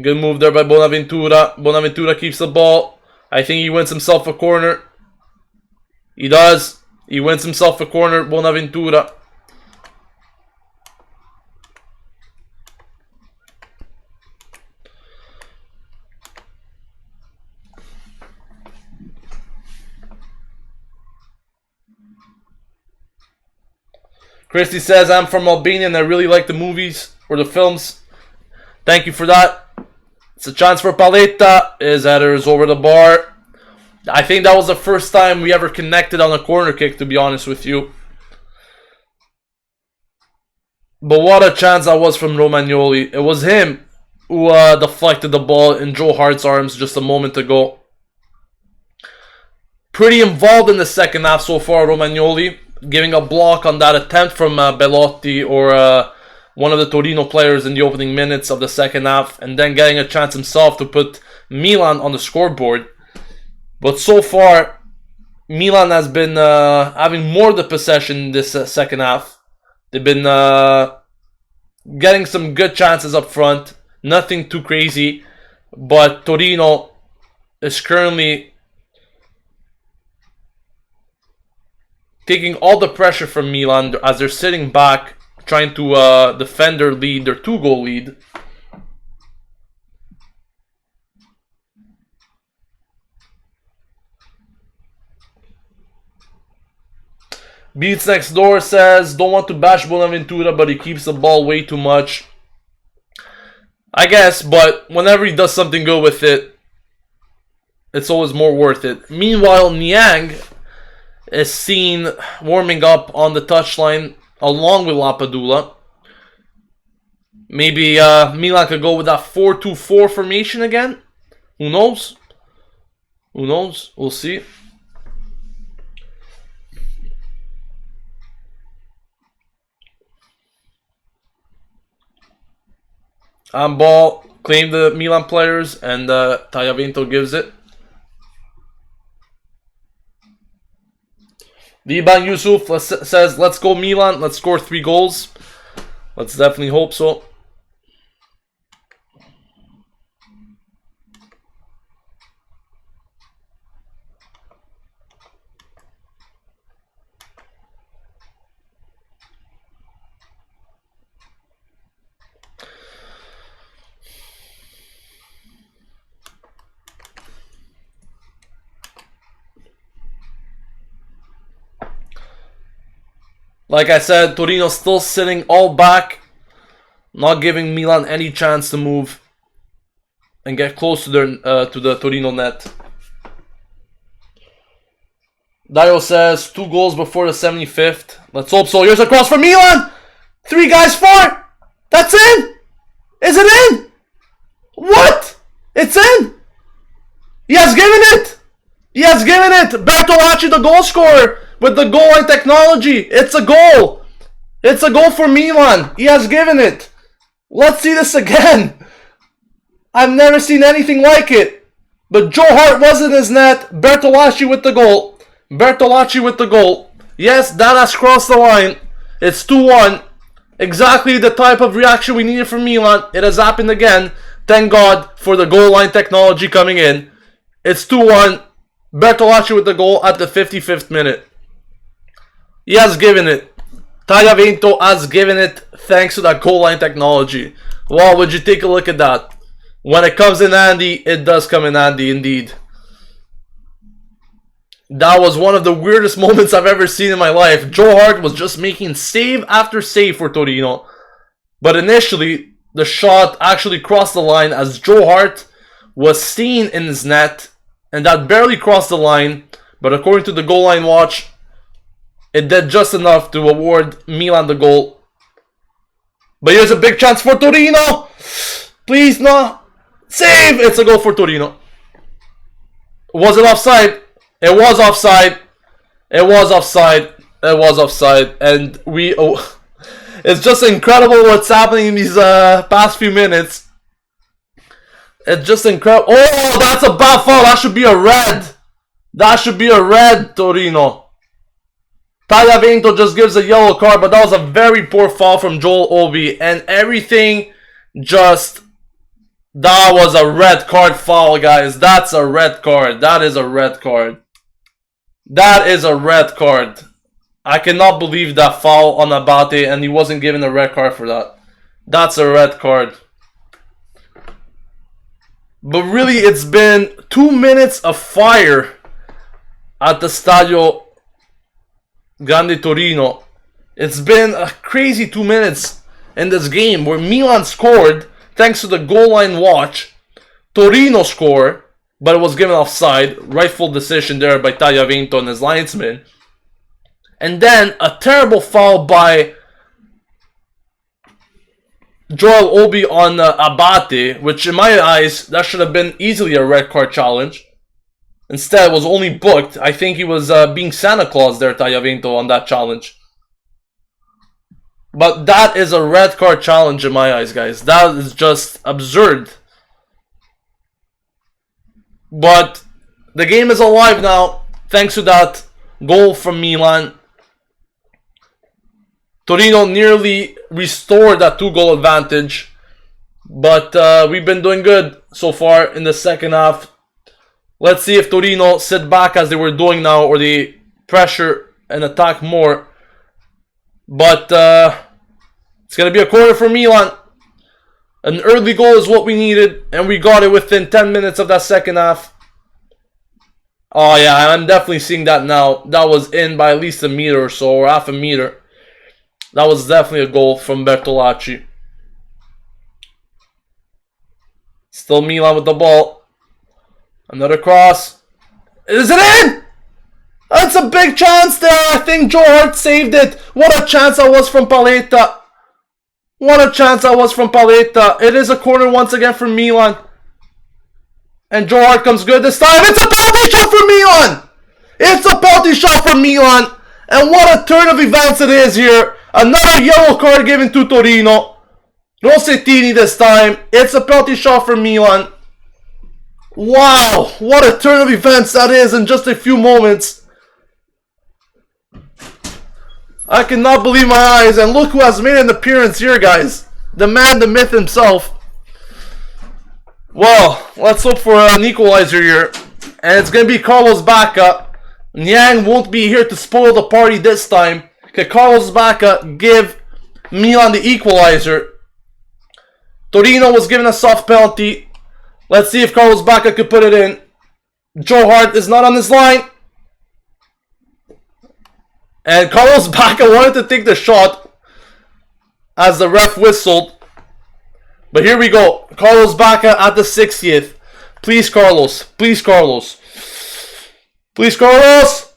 Good move there by Bonaventura. Bonaventura keeps the ball. I think he wins himself a corner. He does. He wins himself a corner, Bonaventura. Christy says, I'm from Albania and I really like the movies or the films. Thank you for that. It's a chance for Paletta. His header is over the bar. I think that was the first time we ever connected on a corner kick, to be honest with you. But what a chance that was from Romagnoli. It was him who deflected the ball in Joe Hart's arms just a moment ago. Pretty involved in the second half so far, Romagnoli. Giving a block on that attempt from Belotti or one of the Torino players in the opening minutes of the second half. And then getting a chance himself to put Milan on the scoreboard. But so far, Milan has been having more of the possession this second half. They've been getting some good chances up front. Nothing too crazy. But Torino is currently taking all the pressure from Milan as they're sitting back, trying to defend their lead, their 2-goal lead. Beats Next Door says, don't want to bash Bonaventura, but he keeps the ball way too much. I guess, but whenever he does something good with it, it's always more worth it. Meanwhile, Niang is seen warming up on the touchline along with Lapadula. Maybe Milan could go with that 4-2-4 formation again. Who knows? Who knows? We'll see. Ball claimed the Milan players and Tagliavento gives it. Viban Yusuf says, let's go Milan, let's score 3 goals. Let's definitely hope so. Like I said, Torino still sitting all back, not giving Milan any chance to move and get close to the Torino net. Dario says 2 goals before the 75th. Let's hope so. Here's a cross for Milan. 3 guys, 4. That's in. Is it in? What? It's in. He has given it. He has given it. Bertolacci, the goal scorer. With the goal line technology, it's a goal. It's a goal for Milan. He has given it. Let's see this again. I've never seen anything like it. But Joe Hart was in his net. Bertolacci with the goal. Bertolacci with the goal. Yes, that has crossed the line. It's 2-1. Exactly the type of reaction we needed from Milan. It has happened again. Thank God for the goal line technology coming in. It's 2-1. Bertolacci with the goal at the 55th minute. He has given it. Tagliavento has given it thanks to that goal line technology. Well, would you take a look at that? When it comes in handy, it does come in handy indeed. That was one of the weirdest moments I've ever seen in my life. Joe Hart was just making save after save for Torino. But initially, the shot actually crossed the line as Joe Hart was seen in his net. And that barely crossed the line. But according to the goal line watch, it did just enough to award Milan the goal. But here's a big chance for Torino. Please, no. Save! It's a goal for Torino. Was it offside? It was offside. It was offside. It was offside. And we... Oh, it's just incredible what's happening in these past few minutes. It's just incredible. Oh, that's a bad foul. That should be a red. That should be a red, Torino. Tagliavento just gives a yellow card, but that was a very poor foul from Joel Obi. And everything just... That was a red card foul, guys. That's a red card. That is a red card. That is a red card. I cannot believe that foul on Abate, and he wasn't given a red card for that. That's a red card. But really, it's been 2 minutes of fire at the Stadio Grande Torino. It's been a crazy 2 minutes in this game where Milan scored thanks to the goal line watch. Torino scored, but it was given offside. Rightful decision there by Tagliavento and his linesman. And then a terrible foul by Joel Obi on Abate, which in my eyes, that should have been easily a red card challenge. Instead, it was only booked. I think he was being Santa Claus there, Tagliavento, on that challenge. But that is a red card challenge in my eyes, guys. That is just absurd. But the game is alive now, thanks to that goal from Milan. Torino nearly restored that 2-goal advantage. But we've been doing good so far in the second half. Let's see if Torino sit back as they were doing now, or they pressure and attack more. But it's going to be a corner for Milan. An early goal is what we needed, and we got it within 10 minutes of that second half. Oh yeah, I'm definitely seeing that now. That was in by at least a meter or so, or half a meter. That was definitely a goal from Bertolacci. Still Milan with the ball. Another cross. Is it in? That's a big chance there. I think Joe Hart saved it. What a chance that was from Paletta. What a chance that was from Paletta. It is a corner once again for Milan. And Joe Hart comes good this time. It's a penalty shot for Milan. It's a penalty shot for Milan. And what a turn of events it is here. Another yellow card given to Torino. Rossoneri this time. It's a penalty shot for Milan. Wow, what a turn of events that is in just a few moments. I cannot believe my eyes. And look who has made an appearance here, guys. The man, the myth himself. Well, let's hope for an equalizer here. And it's going to be Carlos Bacca. Niang won't be here to spoil the party this time. Can Carlos Bacca give Milan the equalizer? Torino was given a soft penalty. Let's see if Carlos Bacca could put it in. Joe Hart is not on his line. And Carlos Bacca wanted to take the shot as the ref whistled. But here we go. Carlos Bacca at the 60th. Please, Carlos. Please, Carlos. Please, Carlos.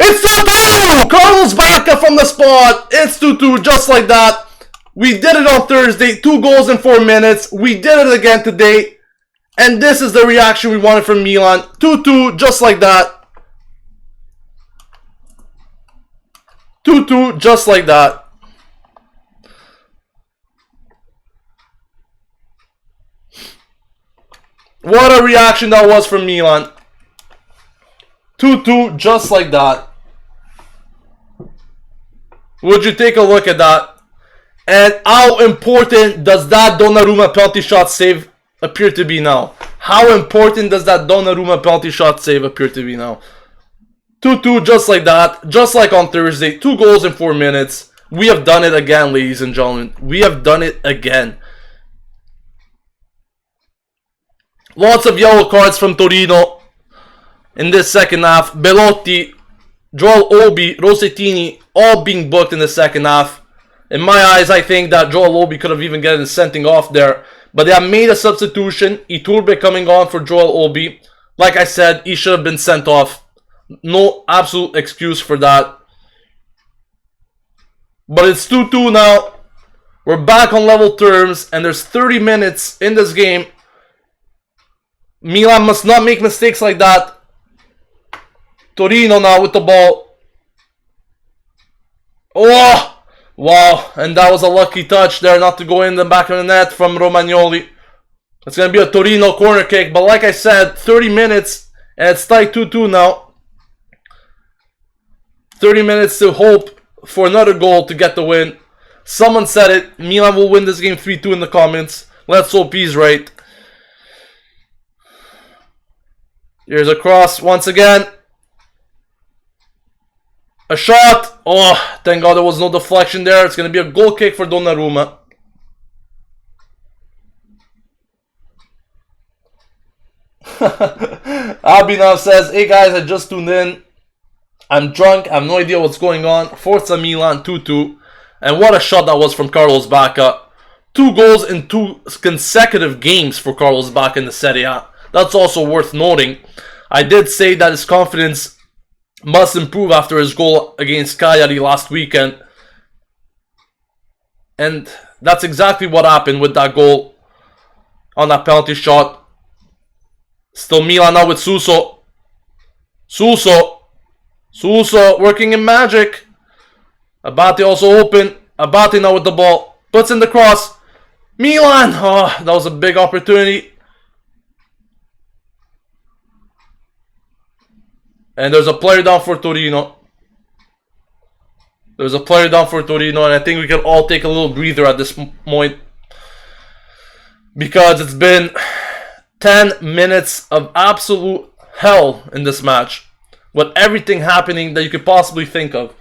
It's 2-2! Carlos Bacca from the spot. It's 2-2, just like that. We did it on Thursday. 2 goals in 4 minutes. We did it again today. And this is the reaction we wanted from Milan. 2-2, just like that. 2-2, just like that. What a reaction that was from Milan. 2-2, just like that. Would you take a look at that? And how important does that Donaruma penalty shot save appear to be now? How important does that Donaruma penalty shot save appear to be now? 2-2, just like that. Just like on Thursday. 2 goals in 4 minutes. We have done it again, ladies and gentlemen. We have done it again. Lots of yellow cards from Torino in this second half. Belotti, Joel Obi, Rossettini, all being booked in the second half. In my eyes, I think that Joel Obi could have even gotten sending off there. But they have made a substitution. Iturbe coming on for Joel Obi. Like I said, he should have been sent off. No absolute excuse for that. But it's 2-2 now. We're back on level terms. And there's 30 minutes in this game. Milan must not make mistakes like that. Torino now with the ball. Oh! Wow, and that was a lucky touch there not to go in the back of the net from Romagnoli. It's going to be a Torino corner kick, but like I said, 30 minutes, and it's tied 2-2 now. 30 minutes to hope for another goal to get the win. Someone said it, Milan will win this game 3-2 in the comments. Let's hope he's right. Here's a cross once again. A shot. Oh, thank God there was no deflection there. It's going to be a goal kick for Donnarumma. Abhinav says, hey guys, I just tuned in. I'm drunk. I have no idea what's going on. Forza Milan 2-2. And what a shot that was from Carlos Bacca. 2 goals in 2 consecutive games for Carlos Bacca in the Serie A. That's also worth noting. I did say that his confidence must improve after his goal against Cagliari last weekend. And that's exactly what happened with that goal on that penalty shot. Still Milan now with Suso. Suso working in magic. Abate also open. Abate now with the ball. Puts in the cross. Milan! Oh, that was a big opportunity. And there's a player down for Torino. And I think we can all take a little breather at this point. Because it's been 10 minutes of absolute hell in this match. With everything happening that you could possibly think of.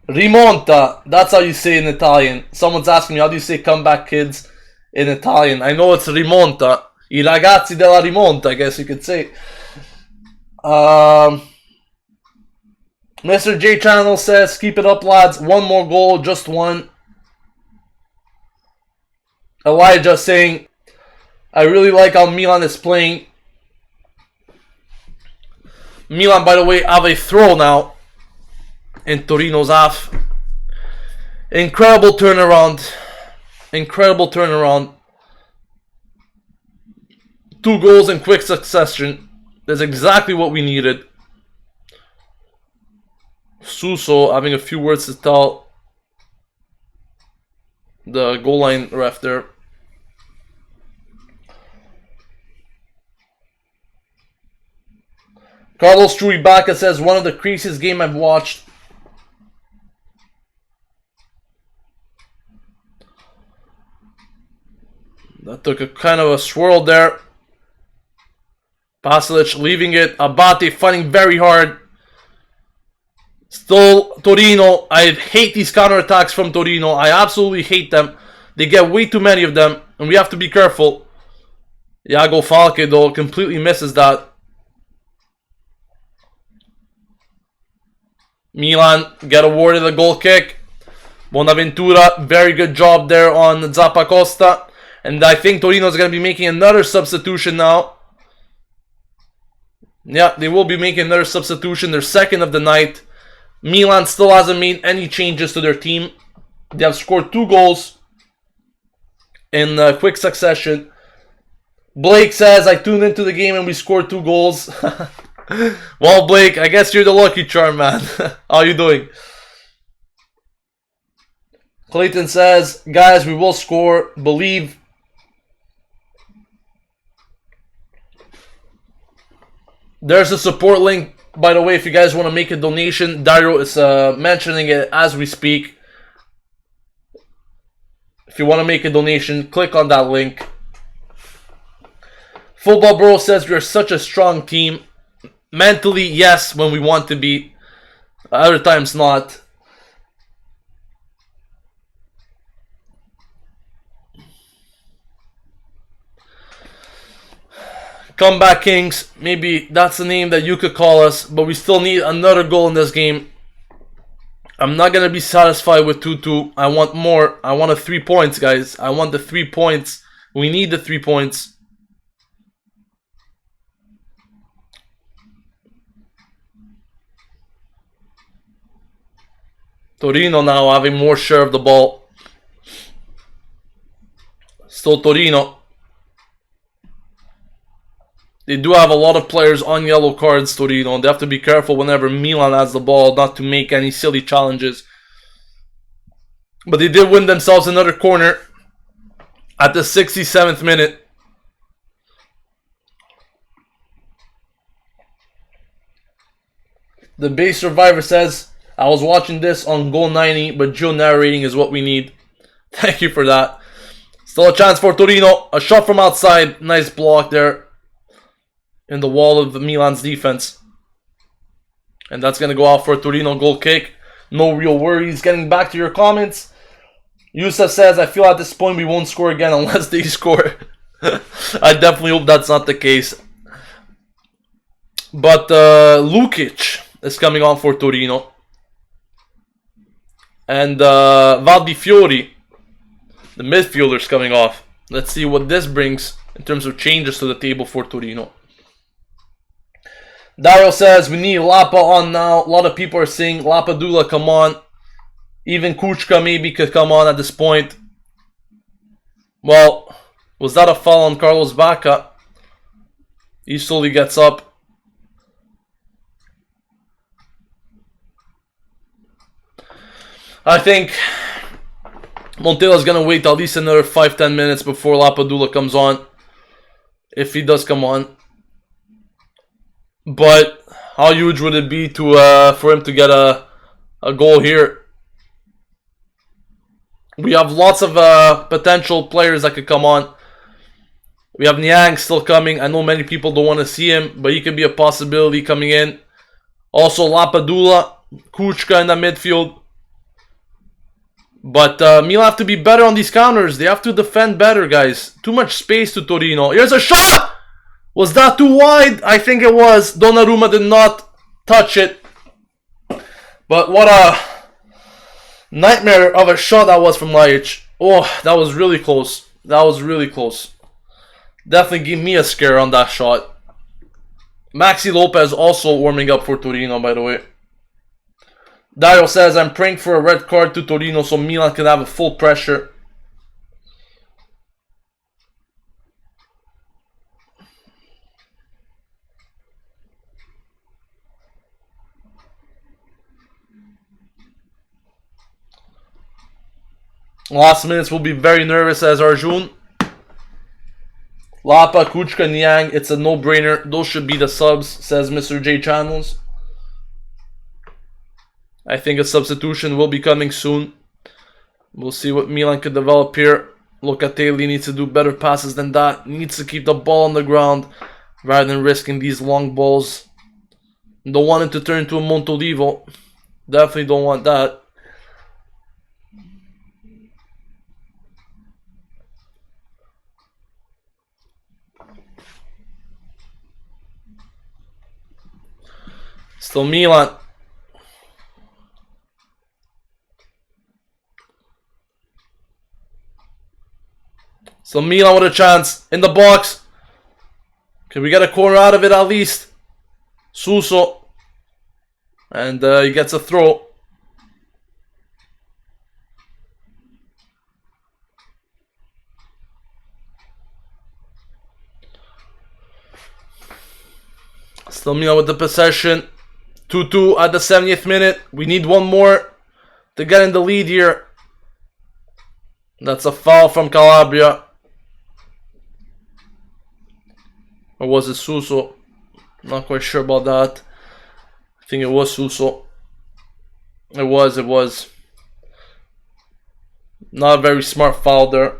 Rimonta, that's how you say in Italian. Someone's asking me, how do you say comeback kids in Italian? I know it's rimonta. I ragazzi della rimonta, I guess you could say. Mr. J Channel says, keep it up lads. 1 more goal, just 1. Elijah saying, I really like how Milan is playing. Milan, by the way, have a throw now in Torino's half. Incredible turnaround. 2 goals in quick succession. That's exactly what we needed. Suso having a few words to tell the goal line ref there. Carlos Truibaka says, one of the craziest game I've watched. That took a kind of a swirl there. Pasalic leaving it. Abate fighting very hard. Still Torino. I hate these counterattacks from Torino. I absolutely hate them. They get way too many of them. And we have to be careful. Iago Falque though completely misses that. Milan get awarded a goal kick. Bonaventura, very good job there on Zappacosta. And I think Torino is going to be making another substitution now. Yeah, they will be making another substitution. Their second of the night. Milan still hasn't made any changes to their team. They have scored 2 goals in quick succession. Blake says, I tuned into the game and we scored 2 goals. Well, Blake, I guess you're the lucky charm, man. How you doing? Clayton says, guys, we will score. Believe. There's a support link, by the way, if you guys want to make a donation. Dario is mentioning it as we speak. If you want to make a donation, click on that link. Football Bro says we're such a strong team. Mentally, yes, when we want to be. Other times not. Comeback Kings, maybe that's the name that you could call us, but we still need another goal in this game. I'm not going to be satisfied with 2-2. I want more. I want 3 points, guys. I want the 3 points. We need the 3 points. Torino now having more share of the ball. Still Torino. They do have a lot of players on yellow cards, Torino. They have to be careful whenever Milan has the ball not to make any silly challenges. But they did win themselves another corner at the 67th minute. The base survivor says, I was watching this on Goal 90, but Gio narrating is what we need. Thank you for that. Still a chance for Torino. A shot from outside. Nice block there in the wall of the Milan's defense. And that's going to go out for a Torino goal kick. No real worries. Getting back to your comments. Yusuf says, I feel at this point we won't score again unless they score. I definitely hope that's not the case. But Lukic is coming on for Torino. And Valdifiori, the midfielder, is coming off. Let's see what this brings in terms of changes to the table for Torino. Daryl says we need Lapa on now. A lot of people are saying Lapadula, come on. Even Kuchka maybe could come on at this point. Well, was that a foul on Carlos Bacca? He slowly gets up. I think Montella's going to wait at least another 5-10 minutes before Lapadula comes on. If he does come on. But how huge would it be to for him to get a goal here? We have lots of potential players that could come on. We have Niang still coming. I know many people don't want to see him, but he could be a possibility coming in. Also Lapadula, Kuchka in the midfield. But Milan have to be better on these counters. They have to defend better, guys. Too much space to Torino. Here's a shot! Was that too wide? I think it was. Donaruma did not touch it. But what a nightmare of a shot that was from Lajic. Oh, that was really close. That was really close. Definitely gave me a scare on that shot. Maxi Lopez also warming up for Torino, by the way. Dario says, I'm praying for a red card to Torino so Milan can have a full pressure. Last minutes will be very nervous as Arjun. Lapa, Kuchka, Niang, it's a no-brainer. Those should be the subs, says Mr. J Channels. I think a substitution will be coming soon. We'll see what Milan could develop here. Locatelli needs to do better passes than that. Needs to keep the ball on the ground rather than risking these long balls. Don't want it to turn into a Montolivo. Definitely don't want that. Still Milan. So Milan with a chance in the box. Can we get a corner out of it at least? Suso. And he gets a throw. Still Milan with the possession. 2-2 at the 70th minute. We need one more to get in the lead here. That's a foul from Calabria. Or was it Suso? Not quite sure about that. I think it was Suso. It was. Not a very smart foul there.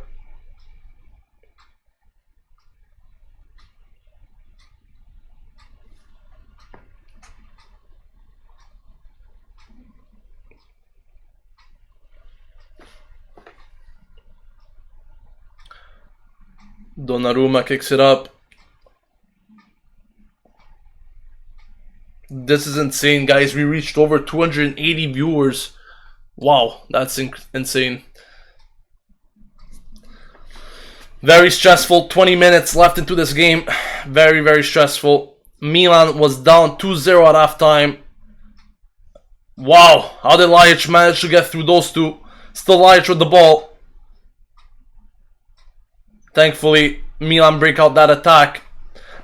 Donaruma kicks it up. This is insane, guys. We reached over 280 viewers. Wow, that's insane. Very stressful. 20 minutes left into this game. Very, very stressful. Milan was down 2-0 at halftime. Wow, how did Lajic manage to get through those two? Still Lajic with the ball. Thankfully, Milan break out that attack.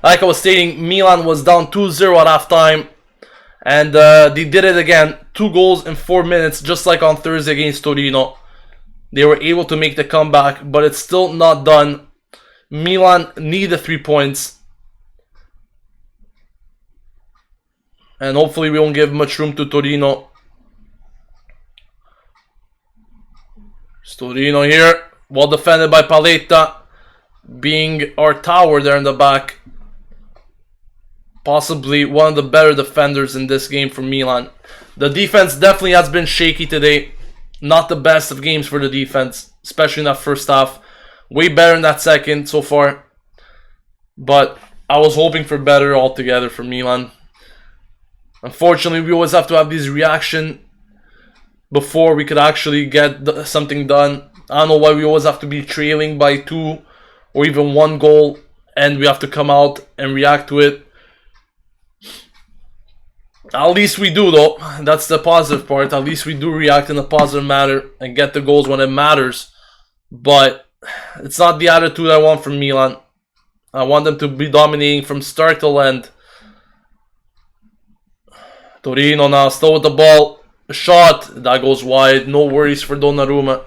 Like I was stating, Milan was down 2-0 at halftime. And they did it again. 2 goals in 4 minutes, just like on Thursday against Torino. They were able to make the comeback, but it's still not done. Milan need the 3 points. And hopefully we won't give much room to Torino. It's Torino here. Well defended by Paletta. Being our tower there in the back. Possibly one of the better defenders in this game for Milan. The defense definitely has been shaky today. Not the best of games for the defense, especially in that first half. Way better in that second so far. But I was hoping for better altogether for Milan. Unfortunately, we always have to have these reaction before we could actually get something done. I don't know why we always have to be trailing by 2 or even 1 goal and we have to come out and react to it. At least we do, though. That's the positive part. At least we do react in a positive manner and get the goals when it matters. But it's not the attitude I want from Milan. I want them to be dominating from start to end. Torino now still with the ball. A shot. That goes wide. No worries for Donnarumma.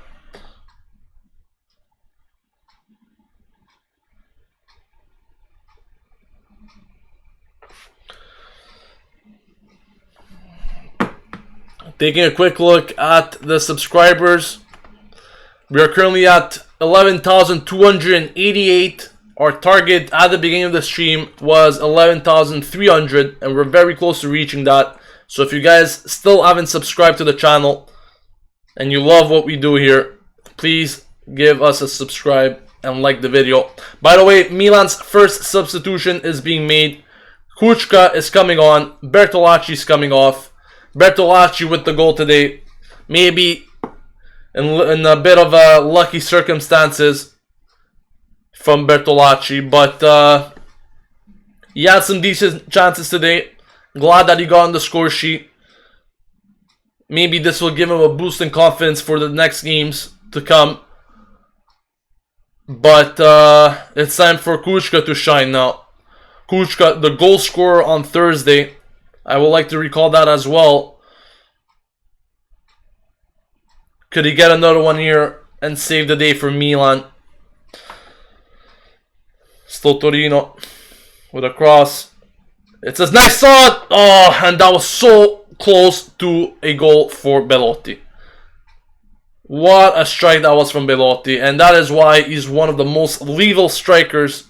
Taking a quick look at the subscribers. We are currently at 11,288. Our target at the beginning of the stream was 11,300 and we're very close to reaching that. So if you guys still haven't subscribed to the channel and you love what we do here, please give us a subscribe and like the video. By the way, Milan's first substitution is being made. Kuchka is coming on. Bertolacci is coming off. Bertolacci with the goal today. Maybe in a bit of lucky circumstances from Bertolacci. But he had some decent chances today. Glad that he got on the score sheet. Maybe this will give him a boost in confidence for the next games to come. But it's time for Kuchka to shine now. Kuchka, the goal scorer on Thursday. I would like to recall that as well. Could he get another one here and save the day for Milan? Still Torino with a cross. It's a nice shot! Oh, and that was so close to a goal for Belotti. What a strike that was from Belotti. And that is why he's one of the most lethal strikers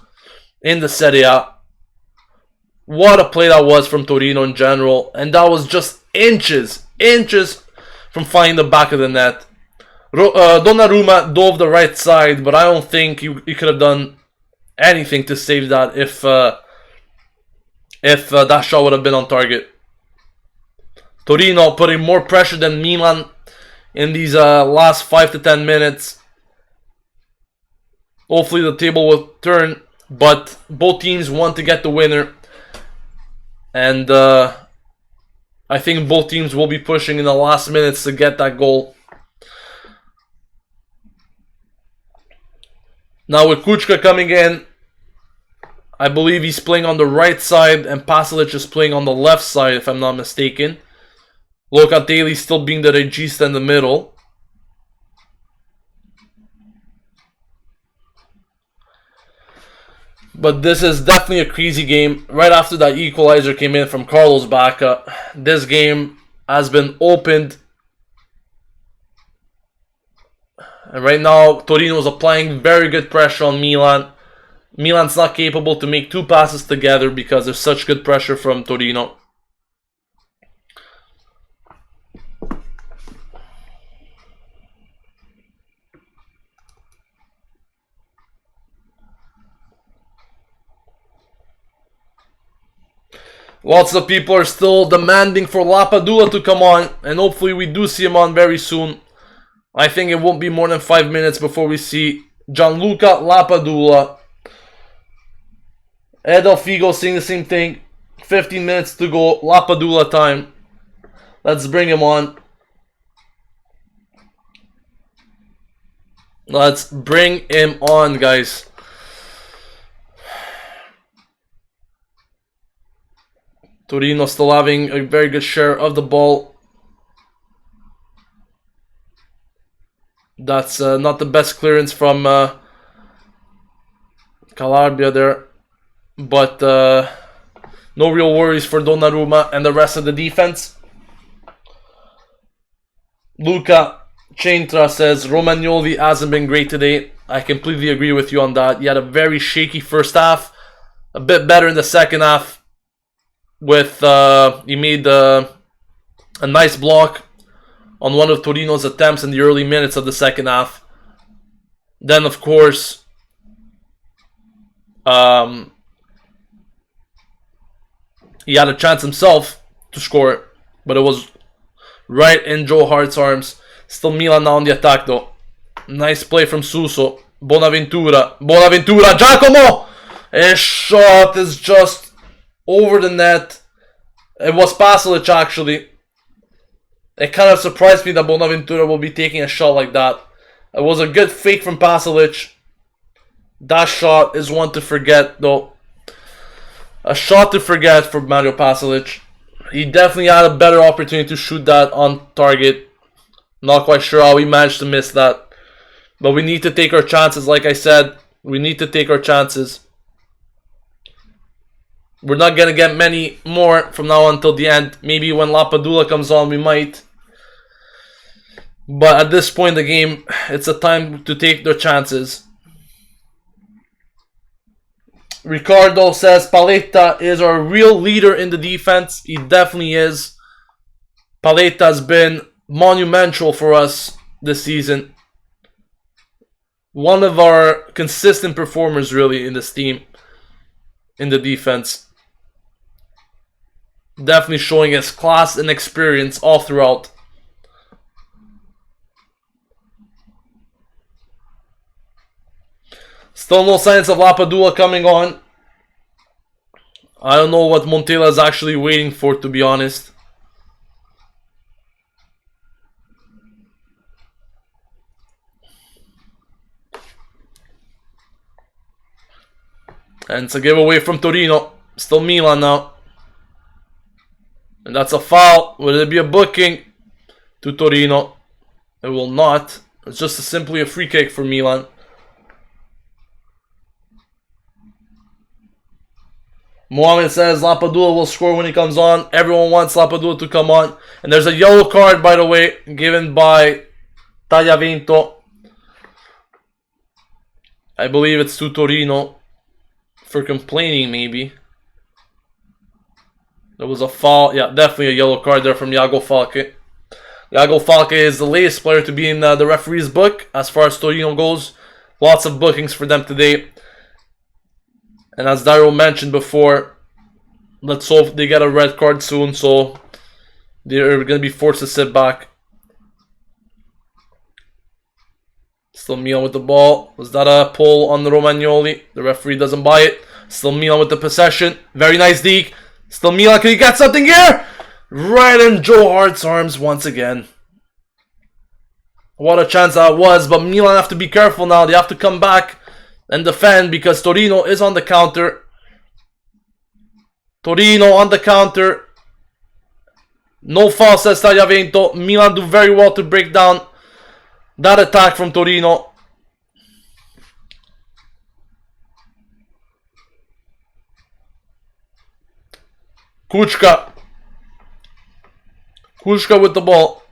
in the Serie A. What a play that was from Torino in general. And that was just inches from finding the back of the net. Donnarumma dove the right side, but I don't think he could have done anything to save that if that shot would have been on target. Torino putting more pressure than Milan in these last 5 to 10 minutes. Hopefully the table will turn, but both teams want to get the winner. And I think both teams will be pushing in the last minutes to get that goal. Now with Kuchka coming in, I believe he's playing on the right side and Pasalic is playing on the left side if I'm not mistaken. Locatelli still being the regista in the middle. But this is definitely a crazy game. Right after that equalizer came in from Carlos Bacca, this game has been opened. And right now, Torino is applying very good pressure on Milan. Milan's not capable to make 2 passes together because there's such good pressure from Torino. Lots of people are still demanding for Lapadula to come on, and hopefully we do see him on very soon. I think it won't be more than 5 minutes before we see Gianluca Lapadula. Edel Figo saying the same thing. 15 minutes to go, Lapadula time. Let's bring him on. Let's bring him on, guys. Torino still having a very good share of the ball. That's not the best clearance from Calabria there. But no real worries for Donaruma and the rest of the defense. Luca Centra says Romagnoli hasn't been great today. I completely agree with you on that. He had a very shaky first half. A bit better in the second half. With he made a nice block on one of Torino's attempts in the early minutes of the second half. Then, of course, he had a chance himself to score, but it was right in Joe Hart's arms. Still Milan now on the attack, though. Nice play from Suso. Bonaventura, Giacomo! His shot is just over the net. It was Pasalic, actually. It kind of surprised me that Bonaventura will be taking a shot like that. It was a good fake from Pasalic. That shot is one to forget, though. A shot to forget for Mario Pasalic. He definitely had a better opportunity to shoot that on target. Not quite sure how he managed to miss that. But we need to take our chances, like I said. We need to take our chances. We're not going to get many more from now until the end. Maybe when Lapadula comes on, we might. But at this point in the game, it's a time to take their chances. Ricardo says Paletta is our real leader in the defense. He definitely is. Paletta has been monumental for us this season. One of our consistent performers, really, in this team. In the defense. Definitely showing his class and experience all throughout. Still no signs of Lapadula coming on. I don't know what Montella is actually waiting for, to be honest. And it's a giveaway from Torino. Still Milan now. And that's a foul. Will it be a booking to Torino? It will not. It's just simply a free kick for Milan. Mohamed says Lapadula will score when he comes on. Everyone wants Lapadula to come on. And there's a yellow card, by the way, given by Tagliavento. I believe it's to Torino. For complaining, maybe. There was a foul. Yeah, definitely a yellow card there from Iago Falque. Iago Falque is the latest player to be in the referee's book as far as Torino goes. Lots of bookings for them today. And as Dario mentioned before, let's hope they get a red card soon, so they're going to be forced to sit back. Still Milan with the ball. Was that a pull on the Romagnoli? The referee doesn't buy it. Still Milan with the possession. Very nice deke. Still Milan. Can he get something here? Right in Joe Hart's arms once again. What a chance that was. But Milan have to be careful now. They have to come back and defend because Torino is on the counter. Torino on the counter. No foul, says Tagliavento. Milan do very well to break down that attack from Torino. Kuchka. Kuchka with the ball.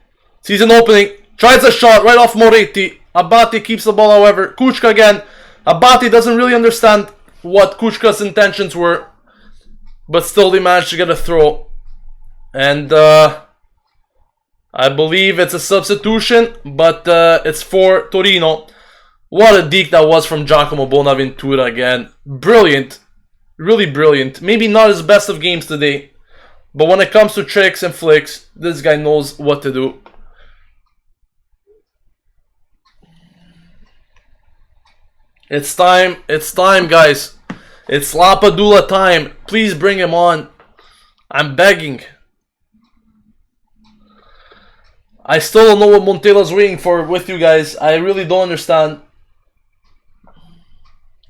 Sees an opening. Tries a shot right off Moretti. Abate keeps the ball, however. Kuchka again. Abate doesn't really understand what Kuchka's intentions were, but still they managed to get a throw. And I believe it's a substitution, but it's for Torino. What a deke that was from Giacomo Bonaventura again. Brilliant. Really brilliant. Maybe not his best of games today, but when it comes to tricks and flicks, this guy knows what to do. It's time, guys. It's Lapadula time. Please bring him on. I'm begging. I still don't know what Montela's waiting for with you guys. I really don't understand.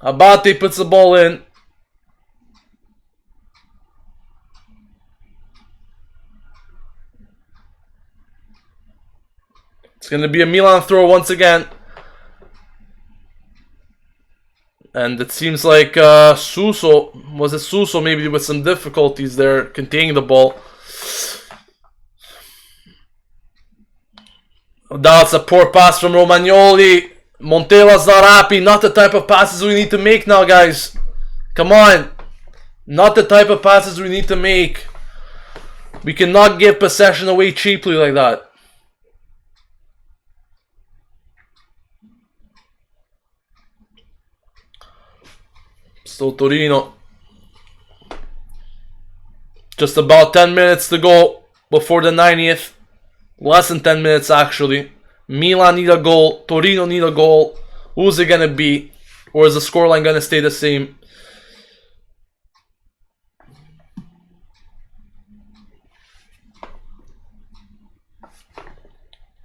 Abate puts the ball in. It's going to be a Milan throw once again. And it seems like Suso, was it Suso maybe with some difficulties there containing the ball. That's a poor pass from Romagnoli. Montela's not happy. Not the type of passes we need to make now, guys. Come on. Not the type of passes we need to make. We cannot give possession away cheaply like that. Still Torino. Just about 10 minutes to go before the 90th. Less than 10 minutes actually. Milan need a goal. Torino need a goal. Who's it gonna be? Or is the scoreline gonna stay the same?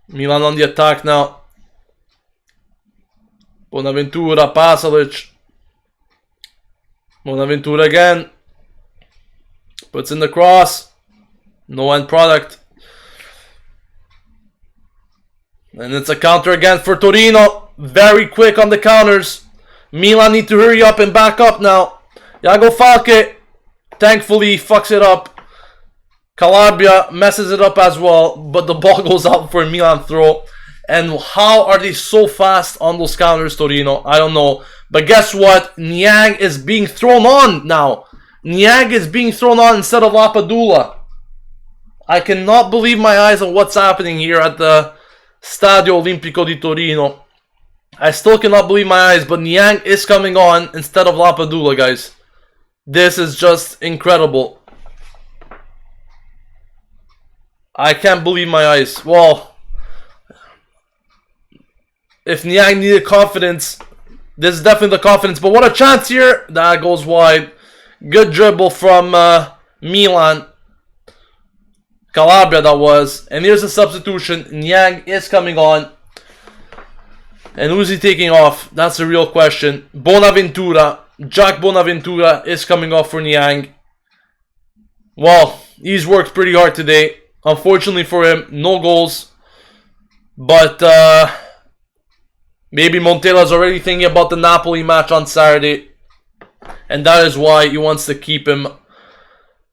Milan on the attack now. Bonaventura, Pasalic. Bonaventura again. Puts in the cross. No end product. And it's a counter again for Torino. Very quick on the counters. Milan need to hurry up and back up now. Iago Falque, thankfully, fucks it up. Calabria messes it up as well, but the ball goes out for a Milan throw. And how are they so fast on those counters, Torino? I don't know. But guess what? Niang is being thrown on now. Niang is being thrown on instead of Lapadula. I cannot believe my eyes on what's happening here at the Stadio Olimpico di Torino. I still cannot believe my eyes, but Niang is coming on instead of Lapadula, guys. This is just incredible. I can't believe my eyes. Well, if Niang needed confidence, this is definitely the confidence. But what a chance here. That goes wide. Good dribble from Milan. Calabria that was. And here's a substitution. Niang is coming on. And who's he taking off? That's a real question. Bonaventura. Jack Bonaventura is coming off for Niang. Well, he's worked pretty hard today. Unfortunately for him, no goals. But maybe Montela's already thinking about the Napoli match on Saturday. And that is why he wants to keep him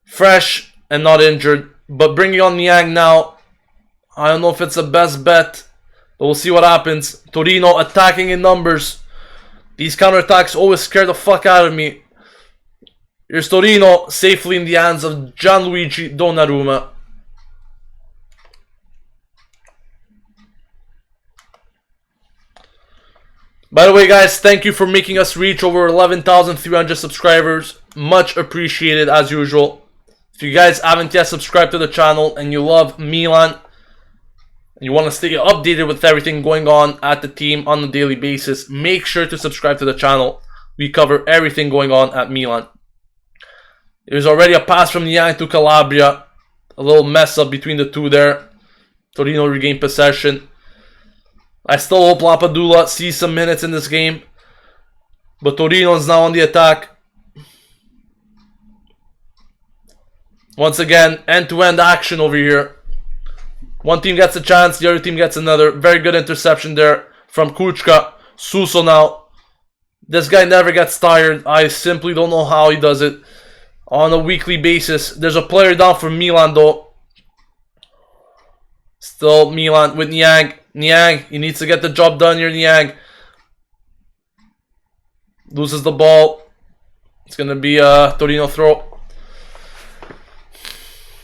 fresh and not injured. But bringing on Niang now, I don't know if it's the best bet. But we'll see what happens. Torino attacking in numbers. These counterattacks always scare the fuck out of me. Here's Torino safely in the hands of Gianluigi Donnarumma. By the way, guys, thank you for making us reach over 11,300 subscribers. Much appreciated as usual. If you guys haven't yet subscribed to the channel and you love Milan, and you want to stay updated with everything going on at the team on a daily basis, make sure to subscribe to the channel. We cover everything going on at Milan. There's already a pass from Niang to Calabria. A little mess up between the two there. Torino regained possession. I still hope Lapadula sees some minutes in this game. But Torino is now on the attack. Once again, end-to-end action over here. One team gets a chance, the other team gets another. Very good interception there from Kuchka. Suso now. This guy never gets tired. I simply don't know how he does it on a weekly basis. There's a player down for Milan though. Still Milan with Niang. Niang, he needs to get the job done here, Niang. Loses the ball. It's going to be a Torino throw.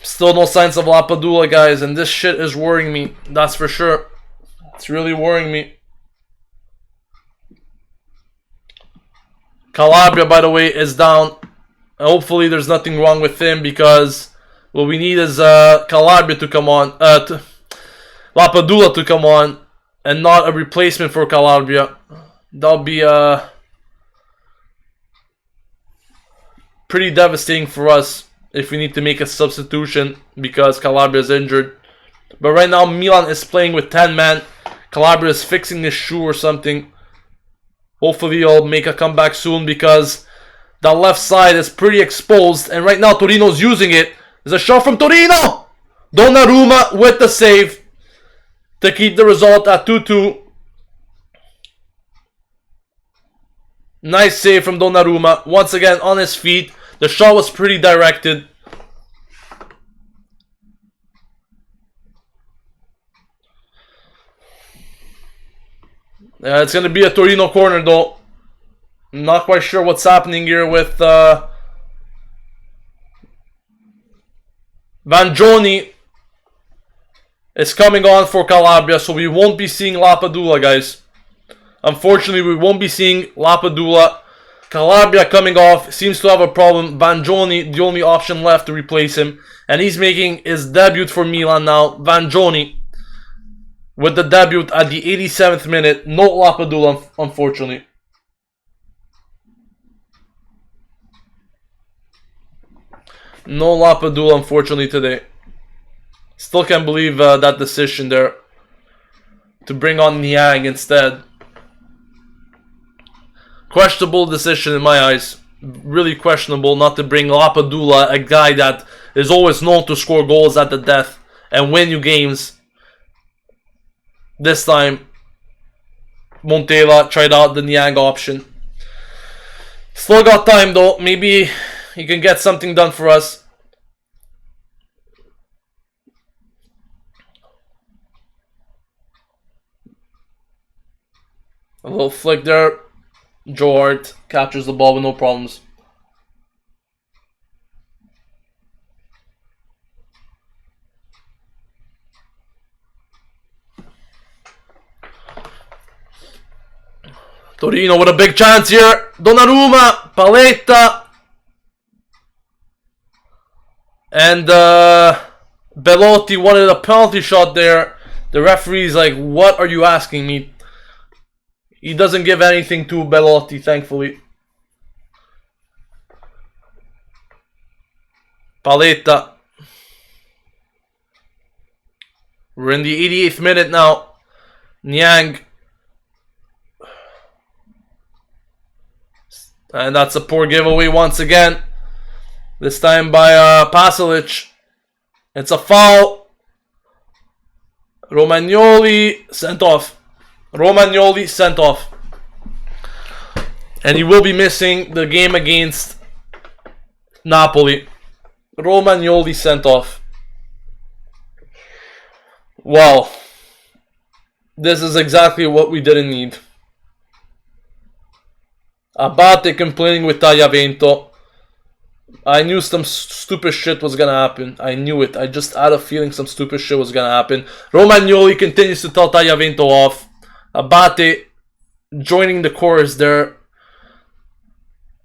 Still no signs of Lapadula, guys, and this shit is worrying me. That's for sure. It's really worrying me. Calabria, by the way, is down. Hopefully there's nothing wrong with him, because what we need is Calabria to come on. Lapadula to come on, and not a replacement for Calabria. That'll be pretty devastating for us if we need to make a substitution because Calabria is injured. But right now Milan is playing with 10 men. Calabria is fixing his shoe or something. Hopefully he'll make a comeback soon, because that left side is pretty exposed, and right now Torino's using it. There's a shot from Torino! Donaruma with the save to keep the result at 2-2. Nice save from Donaruma. Once again on his feet. The shot was pretty directed. It's going to be a Torino corner though. I'm not quite sure what's happening here with Vangioni is coming on for Calabria, so we won't be seeing Lapadula, guys. Unfortunately, we won't be seeing Lapadula. Calabria coming off, seems to have a problem. Vangioni, the only option left to replace him. And he's making his debut for Milan now. Vangioni with the debut at the 87th minute. No Lapadula, unfortunately. No Lapadula, unfortunately, today. Still can't believe that decision there to bring on Niang instead. Questionable decision in my eyes. Really questionable not to bring Lapadula, a guy that is always known to score goals at the death and win you games. This time, Montella tried out the Niang option. Still got time though. Maybe he can get something done for us. A little flick there. Joe Hart captures the ball with no problems. Torino with a big chance here. Donaruma, Paletta, and Belotti wanted a penalty shot there. The referee's like, what are you asking me? He doesn't give anything to Belotti, thankfully. Paletta. We're in the 88th minute now. Niang. And that's a poor giveaway once again. This time by Pasalic. It's a foul. Romagnoli sent off. Romagnoli sent off. And he will be missing the game against Napoli. Romagnoli sent off. Wow. This is exactly what we didn't need. Abate complaining with Tagliavento. I knew some stupid shit was gonna happen. I knew it. I just had a feeling some stupid shit was gonna happen. Romagnoli continues to tell Tagliavento off. Abate joining the chorus there.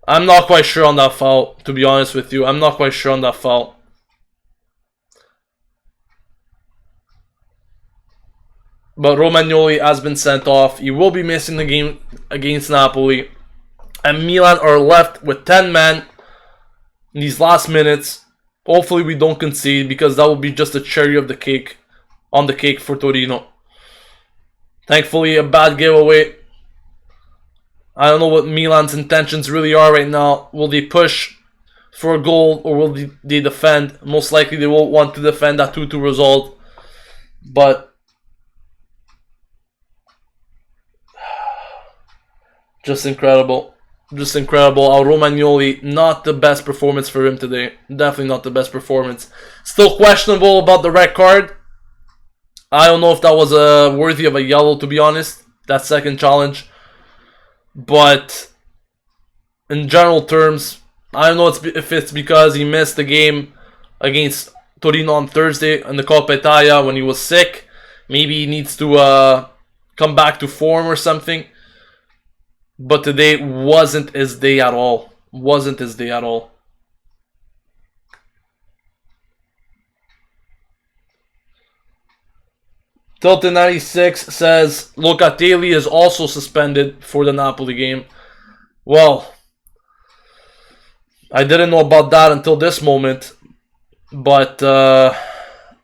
I'm not quite sure on that foul, to be honest with you. I'm not quite sure on that foul. But Romagnoli has been sent off. He will be missing the game against Napoli. And Milan are left with 10 men in these last minutes. Hopefully we don't concede, because that will be just a cherry of the cake on the cake for Torino. Thankfully, a bad giveaway. I don't know what Milan's intentions really are right now. Will they push for a goal, or will they defend? Most likely they will want to defend that 2-2 result. But just incredible. Just incredible. Our Romagnoli, not the best performance for him today. Definitely not the best performance. Still questionable about the red card. I don't know if that was worthy of a yellow, to be honest, that second challenge. But in general terms, I don't know if it's because he missed the game against Torino on Thursday in the Coppa Italia when he was sick. Maybe he needs to come back to form or something. But today wasn't his day at all. Wasn't his day at all. Tilton96 says Locatelli is also suspended for the Napoli game. Well, I didn't know about that until this moment, but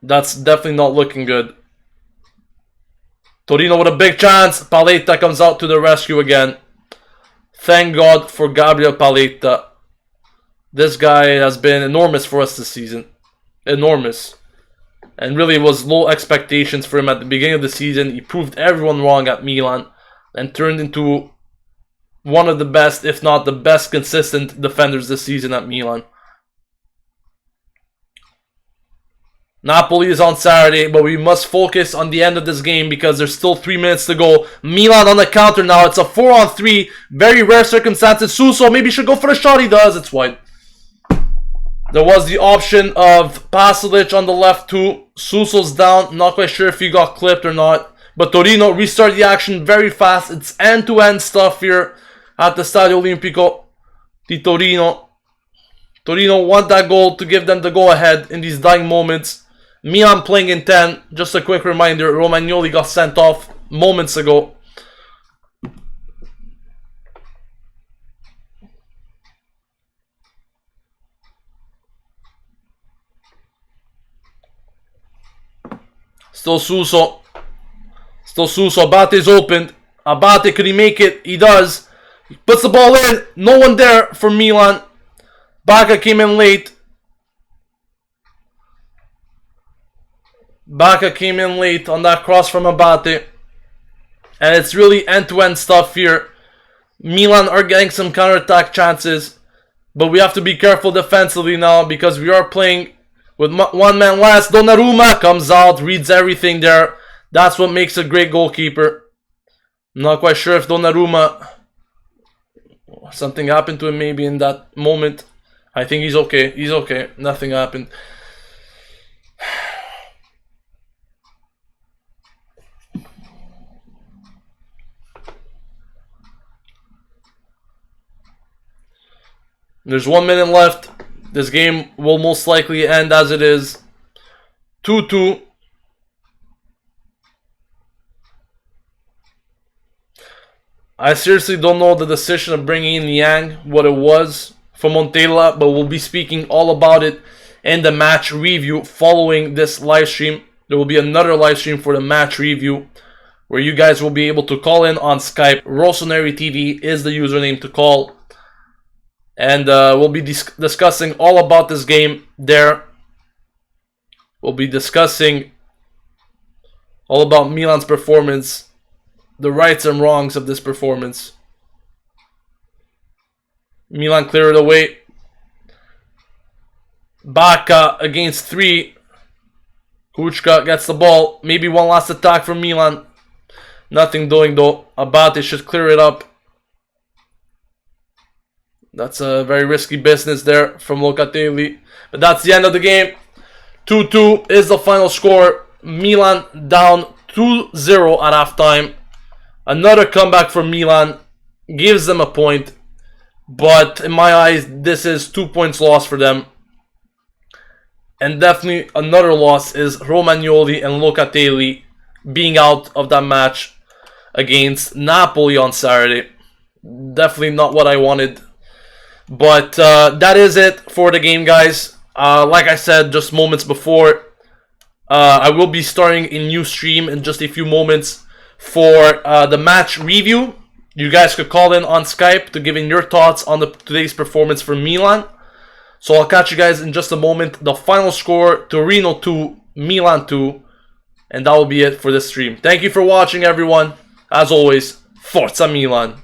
that's definitely not looking good. Torino with a big chance. Paletta comes out to the rescue again. Thank God for Gabriel Paletta. This guy has been enormous for us this season. Enormous. And really, it was low expectations for him at the beginning of the season. He proved everyone wrong at Milan and turned into one of the best, if not the best, consistent defenders this season at Milan. Napoli is on Saturday, but we must focus on the end of this game because there's still 3 minutes to go. Milan on the counter now. It's a 4-on-3. Very rare circumstances. Suso maybe should go for the shot. He does. It's wide. There was the option of Pasalic on the left too. Suso's down. Not quite sure if he got clipped or not. But Torino restarted the action very fast. It's end-to-end stuff here at the Stadio Olimpico di Torino. Torino want that goal to give them the go-ahead in these dying moments. Milan playing in 10. Just a quick reminder, Romagnoli got sent off moments ago. Still Suso. Still Suso. Abate's opened. Abate, could he make it? He does. He puts the ball in. No one there for Milan. Bacca came in late. Bacca came in late on that cross from Abate. And it's really end-to-end stuff here. Milan are getting some counter-attack chances. But we have to be careful defensively now because we are playing with one man less. Donaruma comes out, reads everything there. That's what makes a great goalkeeper. I'm not quite sure if Donnarumma, something happened to him maybe in that moment. I think he's okay. He's okay. Nothing happened. There's 1 minute left. This game will most likely end as it is. 2-2. I seriously don't know the decision of bringing in Yang, what it was for Montella, but we'll be speaking all about it in the match review following this live stream. There will be another live stream for the match review where you guys will be able to call in on Skype. Rossoneri TV is the username to call. And we'll be discussing all about this game there. We'll be discussing all about Milan's performance, the rights and wrongs of this performance. Milan clear it away. Bacca against 3. Kuchka gets the ball. Maybe one last attack from Milan. Nothing doing though. Abate should clear it up. That's a very risky business there from Locatelli. But that's the end of the game. 2-2 is the final score. Milan down 2-0 at halftime. Another comeback for Milan. Gives them a point. But in my eyes, this is 2 points lost for them. And definitely another loss is Romagnoli and Locatelli being out of that match against Napoli on Saturday. Definitely not what I wanted. But that is it for the game, guys. Like I said just moments before, I will be starting a new stream in just a few moments for the match review. You guys could call in on Skype to give in your thoughts on today's performance for Milan. So I'll catch you guys in just a moment. The final score, Torino 2, Milan 2. And that will be it for this stream. Thank you for watching, everyone. As always, Forza Milan.